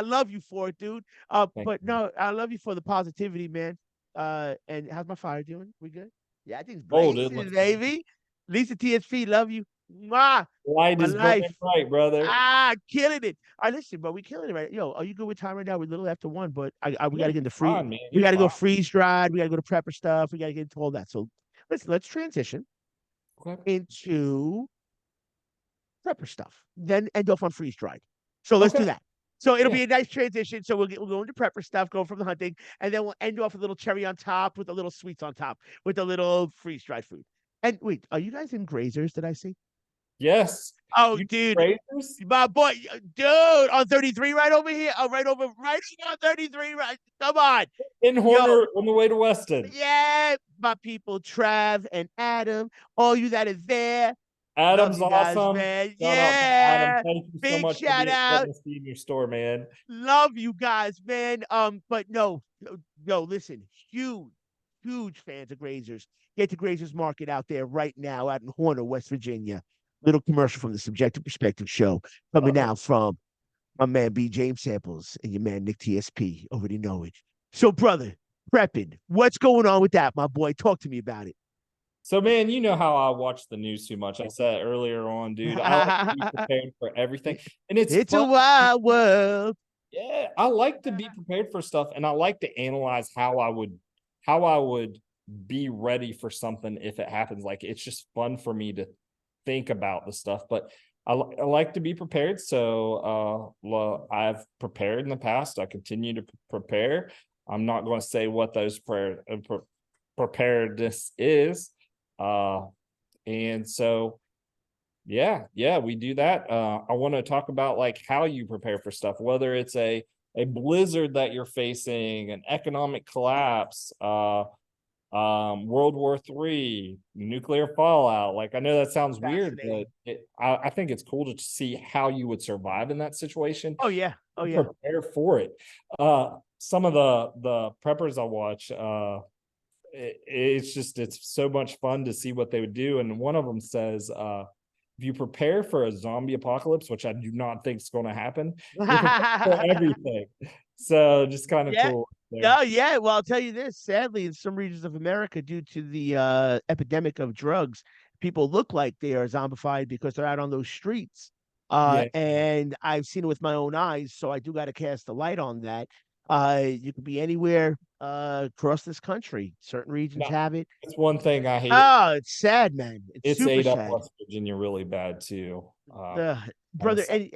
Speaker 2: love you for it, dude.
Speaker 3: Thank
Speaker 2: But
Speaker 3: you.
Speaker 2: no, I love you for the positivity, man. And how's my fire doing? We good? Yeah, I think it's
Speaker 3: Oh, dude,
Speaker 2: blazing, baby. Lisa TSP, love you. Mwah,
Speaker 3: Light
Speaker 2: my
Speaker 3: is burning
Speaker 2: life.
Speaker 3: bright, brother.
Speaker 2: Killing it. All right, listen, bro, we killing it right. Yo, are you good with time right now? We're a little after one, but we
Speaker 3: Yeah,
Speaker 2: gotta get
Speaker 3: you're
Speaker 2: into free.
Speaker 3: fine, man.
Speaker 2: We
Speaker 3: You're
Speaker 2: gotta go
Speaker 3: fine.
Speaker 2: freeze dried. We gotta go to prepper stuff. We gotta get into all that. So let's transition
Speaker 3: Okay.
Speaker 2: into prepper stuff, then end off on freeze dried. So let's
Speaker 3: Okay.
Speaker 2: do that. So it'll
Speaker 3: Yeah.
Speaker 2: be a nice transition. So we'll go into prepper stuff, go from the hunting, and then we'll end off with a little cherry on top with a little sweets on top with a little freeze dried food. And wait, are you guys in grazers? Did I see?
Speaker 3: Yes.
Speaker 2: Oh,
Speaker 3: You
Speaker 2: dude,
Speaker 3: Raiders
Speaker 2: my boy, dude, on 33 right over here. Oh, right on 33. Right, come on,
Speaker 3: in
Speaker 2: yo,
Speaker 3: Horner on the way to Weston.
Speaker 2: yeah, my people, Trav and Adam, all you that are there. Love
Speaker 3: Adam's
Speaker 2: you guys,
Speaker 3: awesome.
Speaker 2: man.
Speaker 3: Shout out to Adam.
Speaker 2: Yeah.
Speaker 3: Thank you so
Speaker 2: Big
Speaker 3: much for
Speaker 2: shout out.
Speaker 3: letting us be in your store, man.
Speaker 2: Love you guys, man. But no, listen, huge fans of Grazers. Get to Grazers Market out there right now out in Horner, West Virginia. Little commercial from the Subjective Perspective Show coming
Speaker 3: Uh-oh.
Speaker 2: out from my man B. James Samples and your man Nick TSP. Already know it. So, brother, prepping. What's going on with that, my boy? Talk to me about it.
Speaker 3: So, man, you know how I watch the news too much. I said earlier on, dude, I like to be prepared for everything. And it's
Speaker 2: It's a
Speaker 3: fun.
Speaker 2: wild world.
Speaker 3: Yeah, I like to be prepared for stuff, and I like to analyze how I would be ready for something if it happens. Like, it's just fun for me to think about the stuff, but I like to be prepared. So I've prepared in the past. I continue to prepare. I'm not going to say what those preparedness is. And so yeah, we do that. I want to talk about like how you prepare for stuff, whether it's a blizzard that you're facing, an economic collapse, World War III, nuclear fallout. Like, I know that sounds weird, but I think it's cool to see how you would survive in that situation.
Speaker 2: Oh yeah. Oh yeah.
Speaker 3: Prepare for it. Some of the preppers I watch, it's so much fun to see what they would do. And one of them says, if you prepare for a zombie apocalypse, which I do not think is going to happen, you're prepared for everything. So just kind of
Speaker 2: Yeah.
Speaker 3: cool.
Speaker 2: Oh yeah. Well, I'll tell you this. Sadly, in some regions of America, due to the epidemic of drugs, people look like they are zombified because they're out on those streets.
Speaker 3: Yeah.
Speaker 2: And I've seen it with my own eyes, so I do got to cast a light on that. You could be anywhere across this country. Certain regions
Speaker 3: No,
Speaker 2: have it.
Speaker 3: it's one thing I hate.
Speaker 2: Oh, it's sad, man. It's
Speaker 3: It's
Speaker 2: super
Speaker 3: ate up
Speaker 2: sad.
Speaker 3: West Virginia really bad too.
Speaker 2: Brother, and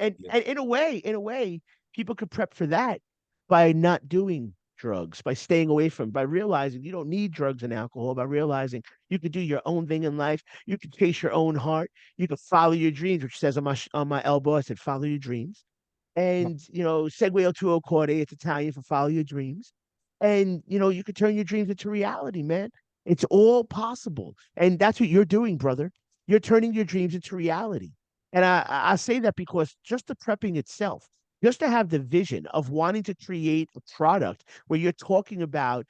Speaker 2: in a way, people could prep for that by not doing drugs, by staying away from, by realizing you don't need drugs and alcohol, by realizing you could do your own thing in life. You could chase your own heart. You could follow your dreams, which says on my elbow, I said, follow your dreams. And segue tuo corte, it's Italian for follow your dreams. And you could turn your dreams into reality, man. It's all possible. And that's what you're doing, brother. You're turning your dreams into reality. And I say that because just the prepping itself, just to have the vision of wanting to create a product where you're talking about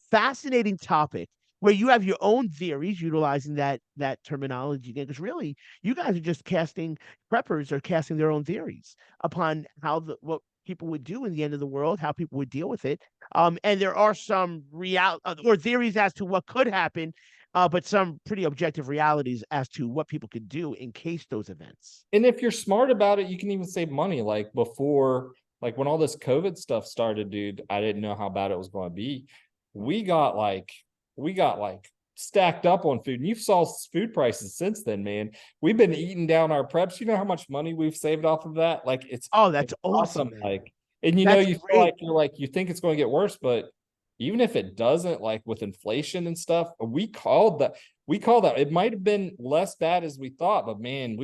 Speaker 2: fascinating topic, where you have your own theories utilizing that terminology, because really you guys are just preppers are casting their own theories upon what people would do in the end of the world, how people would deal with it. And there are some real or theories as to what could happen, but some pretty objective realities as to what people could do in case those events.
Speaker 3: And if you're smart about it, you can even save money. Like before, like when all this COVID stuff started, dude, I didn't know how bad it was going to be. We got like stacked up on food. And you saw food prices since then, man. We've been eating down our preps. You know how much money we've saved off of that? Like it's
Speaker 2: That's awesome.
Speaker 3: Like, and you
Speaker 2: That's
Speaker 3: feel
Speaker 2: great.
Speaker 3: like you think it's going to get worse, but even if it doesn't, like with inflation and stuff, we called that. It might have been less bad as we thought, but man,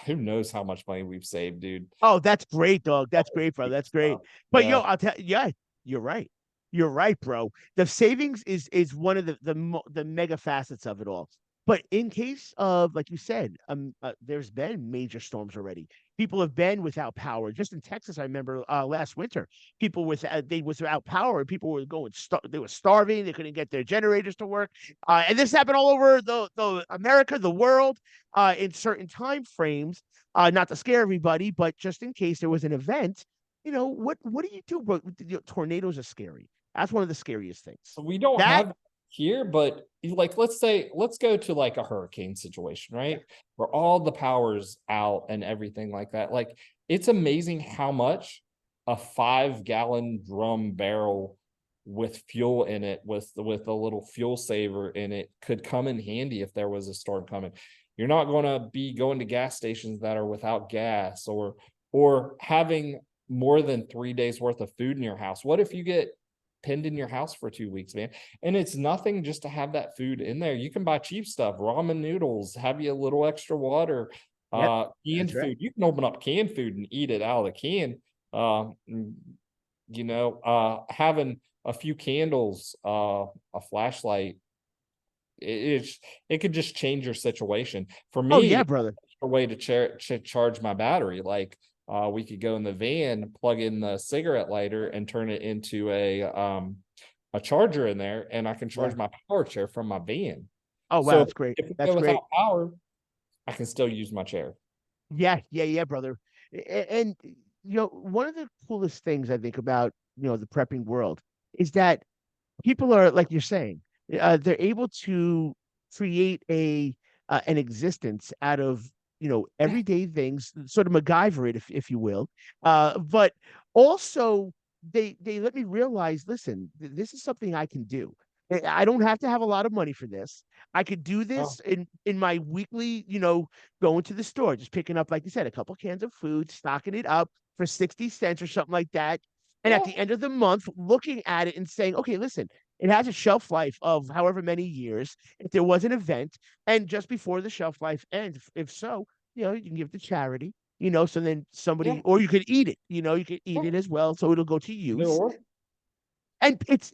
Speaker 3: who knows how much money we've saved, dude.
Speaker 2: Oh, that's great, dog. That's great, bro. That's great. But
Speaker 3: Yeah.
Speaker 2: I'll tell yeah, you're right. You're right, bro. The savings is one of the mega facets of it all. But in case of, like you said, there's been major storms already. People have been without power. Just in Texas, I remember last winter, people they was without power. People were they were starving. They couldn't get their generators to work. And this happened all over the America, the world, in certain time frames. Not to scare everybody, but just in case there was an event. What do you do? Bro? Tornadoes are scary. That's one of the scariest things.
Speaker 3: So we don't
Speaker 2: That
Speaker 3: have here, but like, let's go to like a hurricane situation, right? Where all the power's out and everything like that. Like, it's amazing how much a 5-gallon drum barrel with fuel in it, with a little fuel saver in it, could come in handy if there was a storm coming. You're not going to be going to gas stations that are without gas, or having more than 3 days worth of food in your house. What if you get pinned in your house for 2 weeks, man? And it's nothing just to have that food in there. You can buy cheap stuff, ramen noodles, have you a little extra water,
Speaker 2: Yep,
Speaker 3: canned
Speaker 2: that's right.
Speaker 3: food. You can open up canned food and eat it out of the can. Having a few candles, a flashlight, it could just change your situation. For
Speaker 2: Oh
Speaker 3: me,
Speaker 2: yeah, brother.
Speaker 3: a way to charge my battery. Like, we could go in the van, plug in the cigarette lighter, and turn it into a charger in there, and I can charge
Speaker 2: Yeah.
Speaker 3: my power chair from my van.
Speaker 2: Oh wow,
Speaker 3: So
Speaker 2: that's great.
Speaker 3: if we
Speaker 2: That's
Speaker 3: go
Speaker 2: great.
Speaker 3: without power, I can still use my chair.
Speaker 2: Yeah, yeah, yeah, brother. And one of the coolest things I think about the prepping world is that people are like you're saying, they're able to create an existence out of everyday things, sort of MacGyver it, if you will. But also they let me realize, listen, this is something I can do. I don't have to have a lot of money for this. I could do
Speaker 3: Oh,
Speaker 2: this in my weekly, going to the store, just picking up, like you said, a couple cans of food, stocking it up for 60 cents or something like that. And at
Speaker 3: yeah,
Speaker 2: the end of the month, looking at it and saying, okay, listen, it has a shelf life of however many years. If there was an event, and just before the shelf life ends, if so, you can give it to charity, so then
Speaker 3: yeah,
Speaker 2: somebody, or you could eat it, you could eat
Speaker 3: yeah.
Speaker 2: it as well. So it'll go to
Speaker 3: Either
Speaker 2: use.
Speaker 3: or.
Speaker 2: And it's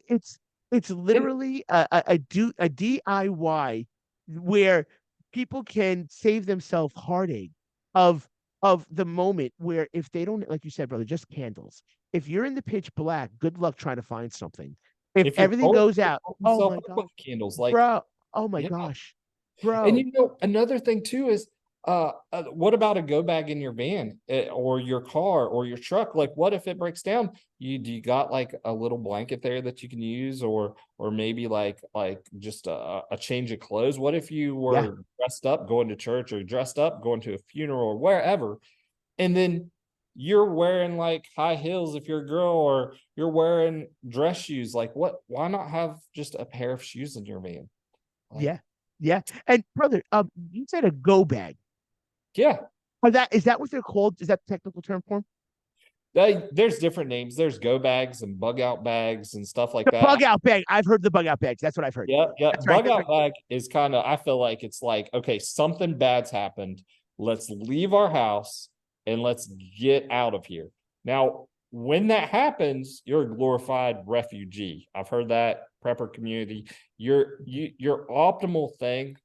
Speaker 3: And
Speaker 2: literally a DIY where people can save themselves heartache of the moment where, if they don't, like you said, brother, just candles. If you're in the pitch black, good luck trying to find something. If
Speaker 3: if you're
Speaker 2: everything
Speaker 3: cold,
Speaker 2: goes out,
Speaker 3: pump
Speaker 2: oh
Speaker 3: yourself
Speaker 2: my
Speaker 3: up with
Speaker 2: gosh,
Speaker 3: candles. Like,
Speaker 2: bro, oh my
Speaker 3: yeah.
Speaker 2: gosh,
Speaker 3: And
Speaker 2: bro,
Speaker 3: another thing too is, what about a go bag in your van, or your car or your truck? Like, what if it breaks down? Do you got like a little blanket there that you can use, or maybe like just a change of clothes? What if you
Speaker 2: yeah,
Speaker 3: were dressed up going to church, or dressed up going to a funeral or wherever, and then you're wearing like high heels if you're a girl, or you're wearing dress shoes? Like, why not have just a pair of shoes in your van? Like,
Speaker 2: yeah, yeah. And brother, you said a go bag.
Speaker 3: yeah.
Speaker 2: Is that what they're called? Is that the technical term for 'em?
Speaker 3: There's different names. There's go bags and bug out bags and stuff like
Speaker 2: The
Speaker 3: that.
Speaker 2: bug out bag. I've heard the bug out bags. That's what I've heard.
Speaker 3: Yeah, yeah.
Speaker 2: That's right.
Speaker 3: Bug
Speaker 2: That's right.
Speaker 3: out bag is kind of, I feel like it's like, okay, something bad's happened. Let's leave our house and let's get out of here. Now, when that happens, you're a glorified refugee. I've heard that prepper community. Your optimal thing,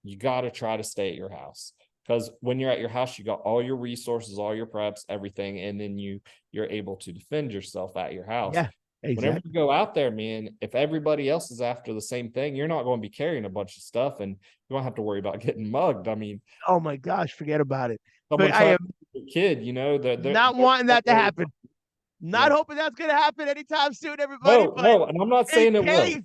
Speaker 3: you got to try to stay at your house. Because when you're at your house, you got all your resources, all your preps, everything, and then you're able to defend yourself at your house.
Speaker 2: Yeah,
Speaker 3: Whenever
Speaker 2: exactly.
Speaker 3: you go out there, man, if everybody else is after the same thing, you're not going to be carrying a bunch of stuff, and you don't have to worry about getting mugged. I mean,
Speaker 2: Oh my gosh, forget about it.
Speaker 3: someone
Speaker 2: But I
Speaker 3: tries
Speaker 2: am
Speaker 3: to get a kid,
Speaker 2: not wanting that to
Speaker 3: they're
Speaker 2: happen. Not
Speaker 3: yeah.
Speaker 2: hoping that's going to happen anytime soon, everybody.
Speaker 3: No,
Speaker 2: But
Speaker 3: no, and I'm not
Speaker 2: in
Speaker 3: saying it will.
Speaker 2: case,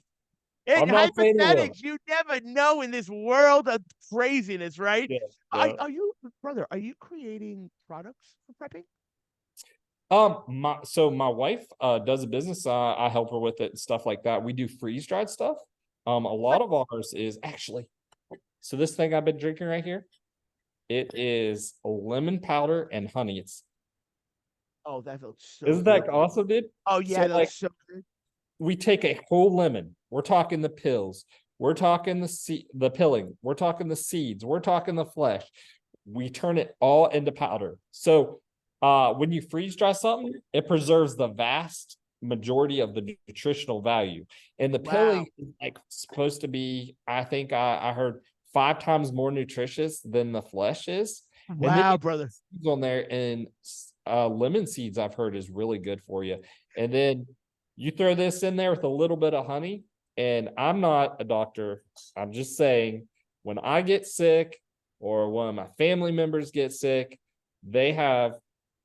Speaker 2: in
Speaker 3: I'm not saying it will.
Speaker 2: hypothetics, you never know in this world of craziness, right?
Speaker 3: Yeah, yeah.
Speaker 2: Are you, brother? Are you creating products for prepping?
Speaker 3: My wife does a business. I help her with it and stuff like that. We do freeze dried stuff. A lot of ours is actually, so this thing I've been drinking right here, it is lemon powder and honey.
Speaker 2: Oh, that looks so
Speaker 3: Isn't
Speaker 2: good,
Speaker 3: that
Speaker 2: brother.
Speaker 3: awesome, dude?
Speaker 2: Oh
Speaker 3: So
Speaker 2: yeah, that
Speaker 3: like,
Speaker 2: looks so good.
Speaker 3: we take a whole lemon. We're talking the pills. We're talking the pilling. We're talking the seeds. We're talking the flesh. We turn it all into powder. So when you freeze dry something, it preserves the vast majority of the nutritional value. And the
Speaker 2: Wow,
Speaker 3: pilling is like supposed to be, I think I heard 5 times more nutritious than the flesh is. And then
Speaker 2: wow,
Speaker 3: you put
Speaker 2: brother.
Speaker 3: seeds on there, and lemon seeds I've heard is really good for you. And then you throw this in there with a little bit of honey. And I'm not a doctor. I'm just saying, when I get sick or one of my family members get sick, they have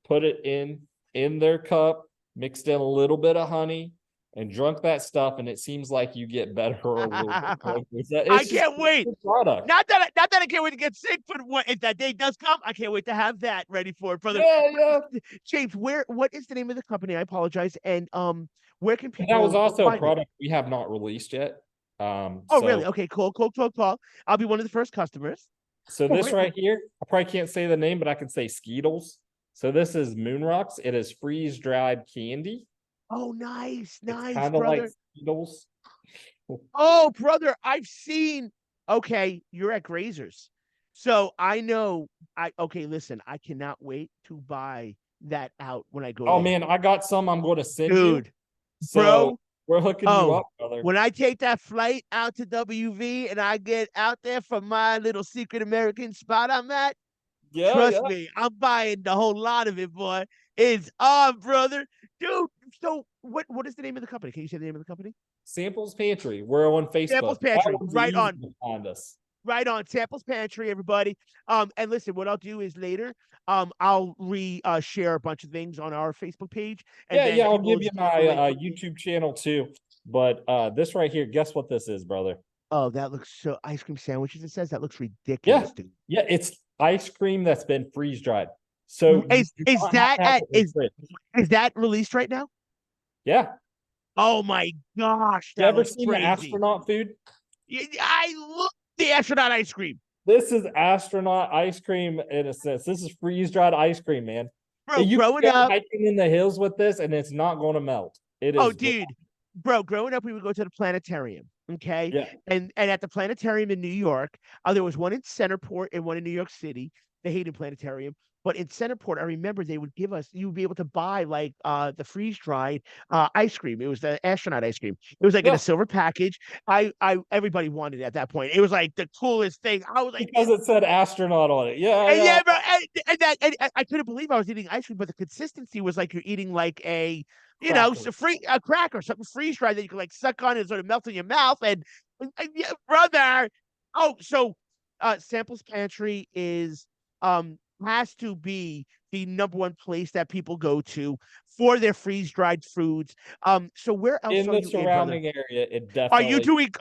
Speaker 3: put it in their cup, mixed in a little bit of honey, and drunk that stuff, and it seems like you get better over it.
Speaker 2: I
Speaker 3: It's just
Speaker 2: can't wait.
Speaker 3: a product.
Speaker 2: Not that I can't wait to get sick, but if that day does come, I can't wait to have that ready for it, brother.
Speaker 3: Yeah.
Speaker 2: James, what is the name of the company? I apologize. And where can
Speaker 3: And that was
Speaker 2: people
Speaker 3: also a
Speaker 2: find it?
Speaker 3: product we have not released yet.
Speaker 2: Oh,
Speaker 3: So
Speaker 2: really? Okay, cool. I'll be one of the first customers.
Speaker 3: So
Speaker 2: Oh,
Speaker 3: this
Speaker 2: wait.
Speaker 3: right here, I probably can't say the name, but I can say Skeetles. So this is Moon Rocks. It is freeze dried candy.
Speaker 2: Oh, nice,
Speaker 3: It's kind of
Speaker 2: brother.
Speaker 3: like Skittles.
Speaker 2: Oh, brother, I've seen. Okay, you're at Grazers, so I know. Okay. Listen, I cannot wait to buy that out when I go
Speaker 3: Oh
Speaker 2: there,
Speaker 3: man, I got some I'm going to send you.
Speaker 2: dude,
Speaker 3: So
Speaker 2: bro.
Speaker 3: we're hooking you up, brother.
Speaker 2: When I take that flight out to WV and I get out there from my little secret American spot I'm at, trust me, I'm buying the whole lot of it, boy. It's on, brother. Dude, so what is the name of the company? Can you say the name of the company?
Speaker 3: Samples Pantry. We're on Facebook.
Speaker 2: Samples
Speaker 3: That
Speaker 2: Pantry.
Speaker 3: one's
Speaker 2: Right
Speaker 3: easy
Speaker 2: on.
Speaker 3: to find us.
Speaker 2: Right on. Samples Pantry, everybody. And listen, what I'll do is later, I'll share a bunch of things on our Facebook page. And then
Speaker 3: I'll
Speaker 2: people
Speaker 3: give you
Speaker 2: just
Speaker 3: my
Speaker 2: click the link.
Speaker 3: YouTube channel too. But this right here, guess what this is, brother?
Speaker 2: Oh, that looks so ice cream sandwiches. It says that looks ridiculous, dude.
Speaker 3: Yeah, it's ice cream that's been freeze dried. So
Speaker 2: Is that released right now?
Speaker 3: Yeah.
Speaker 2: Oh my gosh,
Speaker 3: You
Speaker 2: that
Speaker 3: ever
Speaker 2: looks
Speaker 3: seen
Speaker 2: crazy.
Speaker 3: the astronaut food?
Speaker 2: I love the astronaut ice cream.
Speaker 3: This is astronaut ice cream in a sense. This is freeze dried ice cream, man.
Speaker 2: Bro,
Speaker 3: You
Speaker 2: growing
Speaker 3: can go
Speaker 2: up,
Speaker 3: hiking in the hills with this, and it's not going to melt. It is.
Speaker 2: oh, dude, bro, growing up, we would go to the planetarium. Okay.
Speaker 3: Yeah.
Speaker 2: And at the planetarium in New York, there was one in Centerport and one in New York City, the Hayden Planetarium. But in Centerport, I remember they would give us, you would be able to buy like the freeze dried ice cream. It was the astronaut ice cream. It was like in a silver package. Everybody wanted it at that point. It was like the coolest thing. I was like,
Speaker 3: because it said astronaut on it.
Speaker 2: yeah, bro. And I couldn't believe I was eating ice cream, but the consistency was like you're eating like a, a cracker, something freeze dried that you can like suck on and sort of melt in your mouth. And yeah, brother. Oh, so Samples Pantry is has to be the number one place that people go to for their freeze dried foods. So where else
Speaker 3: in
Speaker 2: are
Speaker 3: the
Speaker 2: you
Speaker 3: surrounding
Speaker 2: in,
Speaker 3: area? It definitely.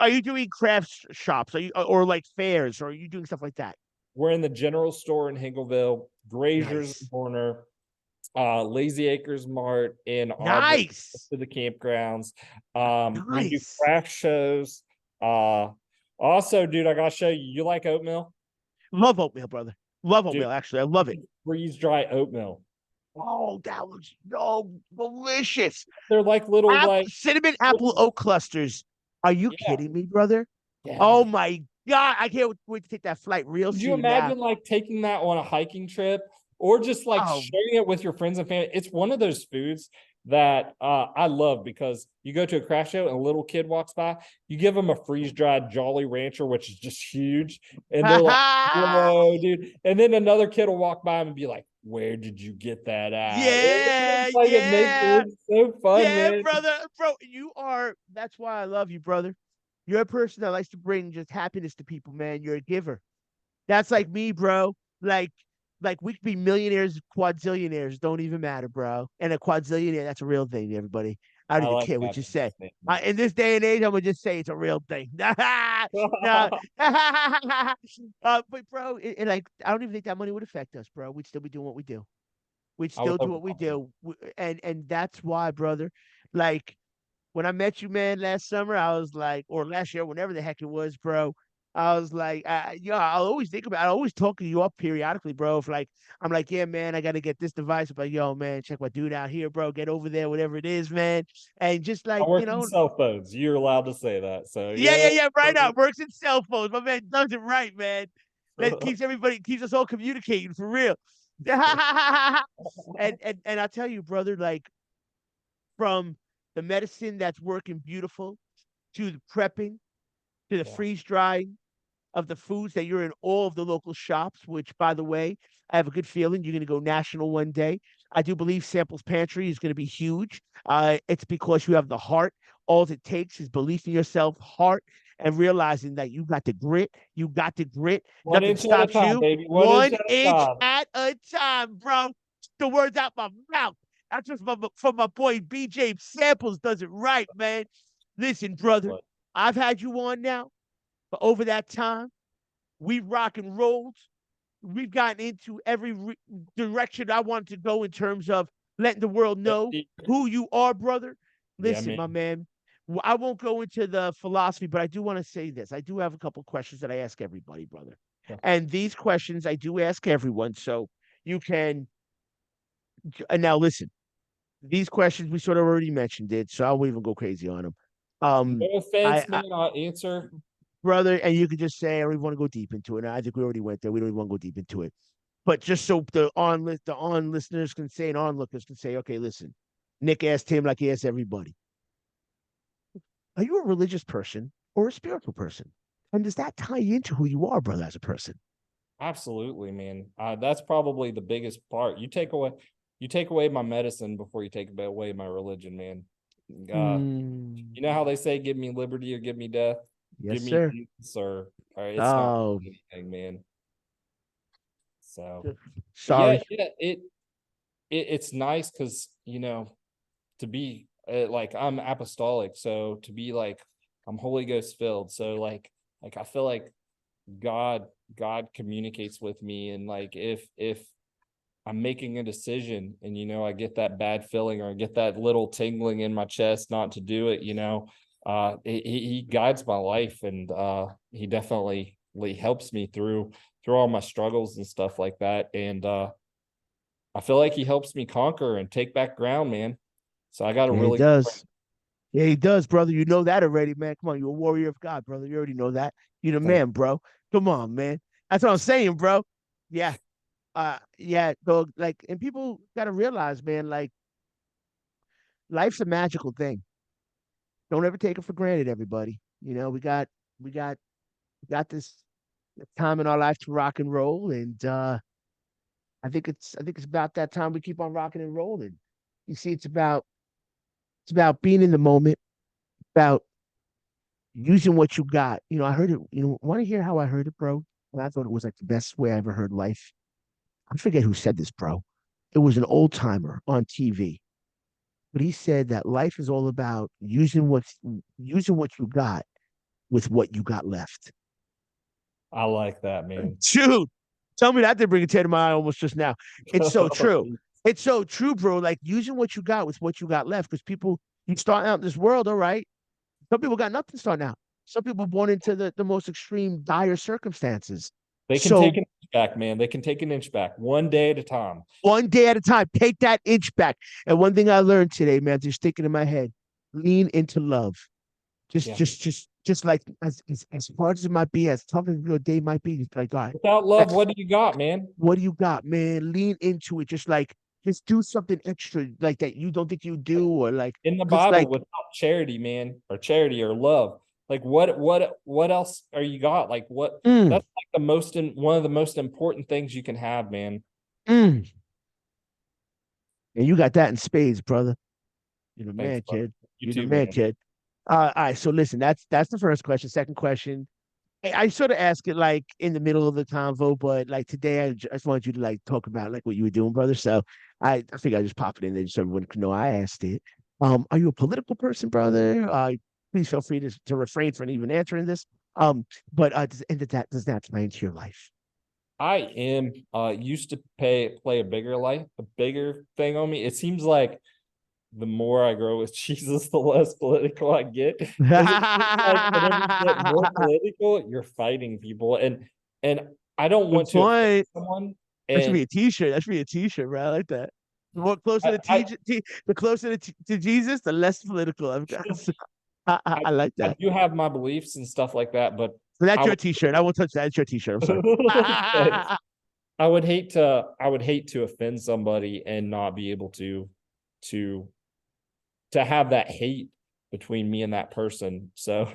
Speaker 2: Are you doing craft shops? Are you or like fairs? Or are you doing stuff like that?
Speaker 3: We're in the general store in Hinkleville, Grazier's Corner, Lazy Acres Mart in Auburn to the campgrounds. We do craft shows. Also, dude, I gotta show you. You like oatmeal?
Speaker 2: Love oatmeal, brother. Love oatmeal. Actually, I love it.
Speaker 3: Freeze dry oatmeal.
Speaker 2: Oh, that looks so delicious.
Speaker 3: They're like little
Speaker 2: cinnamon apple oat clusters. Are you kidding me, brother?
Speaker 3: Yeah.
Speaker 2: Oh my God. I can't wait to take that flight real soon.
Speaker 3: Could you imagine like taking that on a hiking trip or just like sharing it with your friends and family? It's one of those foods that I love because you go to a craft show and a little kid walks by, you give them a freeze-dried Jolly Rancher, which is just huge. And they're like, whoa, dude. And then another kid will walk by and be like, where did you get that at?
Speaker 2: It
Speaker 3: makes it so fun, man.
Speaker 2: Brother. Bro, that's why I love you, brother. You're a person that likes to bring just happiness to people, man. You're a giver. That's like me, bro. Like we could be millionaires, quadzillionaires, don't even matter, bro. And a quadzillionaire, that's a real thing, everybody. I don't even care what you say. In this day and age, I'm gonna just say it's a real thing. No. But bro, I don't even think that money would affect us, bro. We'd still be doing what we do. We'd still do what we do. And that's why, brother. Like when I met you, man, last summer, I was like, or last year, whenever the heck it was, bro. I was like, I'll always think about it. I always talk to you up periodically, bro. If I'm like, yeah, man, I got to get this device. But yo, man, check my dude out here, bro. Get over there, whatever it is, man. And just like,
Speaker 3: cell phones. You're allowed to say that. So
Speaker 2: yeah. Right now, works in cell phones. My man does it right, man. That keeps us all communicating for real. and I'll tell you, brother, like from the medicine that's working beautiful to the prepping to the freeze drying of the foods that you're in all of the local shops, which, by the way, I have a good feeling you're going to go national one day. I do believe Samples Pantry is going to be huge. It's because you have the heart. All it takes is belief in yourself, heart, and realizing that you got the grit. You got the grit. Nothing stops you.
Speaker 3: Baby.
Speaker 2: One inch at a time, bro. The words out my mouth. That's just from my boy BJ Samples does it right, man. Listen, brother,
Speaker 3: But
Speaker 2: I've had you on now for over that time. We rock and rolled. We've gotten into every direction I wanted to go in terms of letting the world know who you are, brother.
Speaker 3: yeah,
Speaker 2: Listen,
Speaker 3: man.
Speaker 2: my man, I won't go into the philosophy, but I do want to say this. I do have a couple questions that I ask everybody, brother.
Speaker 3: Yeah.
Speaker 2: And these questions I do ask everyone. So you can, and now listen, these questions we sort of already mentioned it, so I won't even go crazy on them.
Speaker 3: No
Speaker 2: I,
Speaker 3: offense, man. I'll answer.
Speaker 2: brother, and you could just say I don't even want to go deep into it. I think we already went there. We don't even want to go deep into it. But just so the on listeners can say and onlookers can say, okay, listen, Nick asked him like he asked everybody. Are you a religious person or a spiritual person? And does that tie into who you are, brother, as a person?
Speaker 3: Absolutely, man. That's probably the biggest part. You take away my medicine before you take away my religion, man. You know how they say, "Give me liberty or give me death."
Speaker 2: Yes,
Speaker 3: Give me
Speaker 2: sir.
Speaker 3: peace, or it's not
Speaker 2: Oh,
Speaker 3: anything, man. So, but yeah,
Speaker 2: sorry.
Speaker 3: it's nice because to be like I'm apostolic, so to be like I'm Holy Ghost filled, so like I feel like God God communicates with me, and like if I'm making a decision and I get that bad feeling or I get that little tingling in my chest not to do it, he guides my life, and he definitely helps me through all my struggles and stuff like that. And I feel like he helps me conquer and take back ground, man. So I got a
Speaker 2: Yeah, he
Speaker 3: really
Speaker 2: does. Yeah, he does, brother. You know that already, man. Come on, you're a warrior of God, brother. You already know that. You're the
Speaker 3: thank
Speaker 2: man, bro. Come on, man. That's what I'm saying, bro. Yeah. Yeah, so like, and people gotta realize, man, like life's a magical thing. Don't ever take it for granted, everybody. We got we got this time in our life to rock and roll. And I think it's about that time we keep on rocking and rolling. You see, it's about being in the moment, about using what you got. I heard it, want to hear how I heard it, bro? And I thought it was like the best way I ever heard life. I forget who said this, bro. It was an old timer on TV, but he said that life is all about using what you got with what you got left.
Speaker 3: I like that, man.
Speaker 2: Dude, tell me that didn't bring a tear to my eye almost just now. It's so true. It's so true, bro. Like using what you got with what you got left. Because people, you start out in this world, all right. Some people got nothing starting out. Some people born into the most extreme, dire circumstances.
Speaker 3: They can
Speaker 2: So
Speaker 3: take an inch back, man. They can take an inch back one day at a time.
Speaker 2: one day at a time, take that inch back. And one thing I learned today, man, just sticking in my head, lean into love. Just,
Speaker 3: Yeah.
Speaker 2: just like as hard as it might be, as tough as your day might be, just like, all right,
Speaker 3: Without love, what do you got, man?
Speaker 2: what do you got, man? Lean into it. Just do something extra like that you don't think you do, or like,
Speaker 3: In the
Speaker 2: because
Speaker 3: Bible,
Speaker 2: like,
Speaker 3: without charity, man, or charity or love, like what else are you got? Like what?
Speaker 2: mm,
Speaker 3: That's like one of the most important things you can have, man.
Speaker 2: mm. And you got that in spades, brother. You're the
Speaker 3: Thanks,
Speaker 2: man,
Speaker 3: bud.
Speaker 2: kid.
Speaker 3: You
Speaker 2: You're the
Speaker 3: too,
Speaker 2: man,
Speaker 3: man.
Speaker 2: kid. All right. So listen, that's the first question. Second question, I sort of ask it like in the middle of the convo, but like today, I just wanted you to like talk about like what you were doing, brother. So I think I just pop it in there so everyone can know I asked it. Are you a political person, brother? Please feel free to refrain from even answering this. But does that play into your life?
Speaker 3: I am used to play a bigger thing on me. It seems like the more I grow with Jesus, the less political I get. Because it seems like whenever you get more political, you're fighting people, and I don't
Speaker 2: Good
Speaker 3: want to offend
Speaker 2: point.
Speaker 3: someone.
Speaker 2: That should be
Speaker 3: And
Speaker 2: a T-shirt. That should be a T-shirt, bro. I like that. The more closer
Speaker 3: I,
Speaker 2: to
Speaker 3: I
Speaker 2: the closer to Jesus, the less political I've got. I, I,
Speaker 3: I
Speaker 2: I like
Speaker 3: I
Speaker 2: that.
Speaker 3: do have my beliefs and stuff like that, but
Speaker 2: So that's
Speaker 3: I
Speaker 2: your
Speaker 3: would
Speaker 2: T-shirt. I won't touch that. It's your T-shirt. I'm sorry.
Speaker 3: thanks. I would hate to offend somebody and not be able to have that hate between me and that person. So,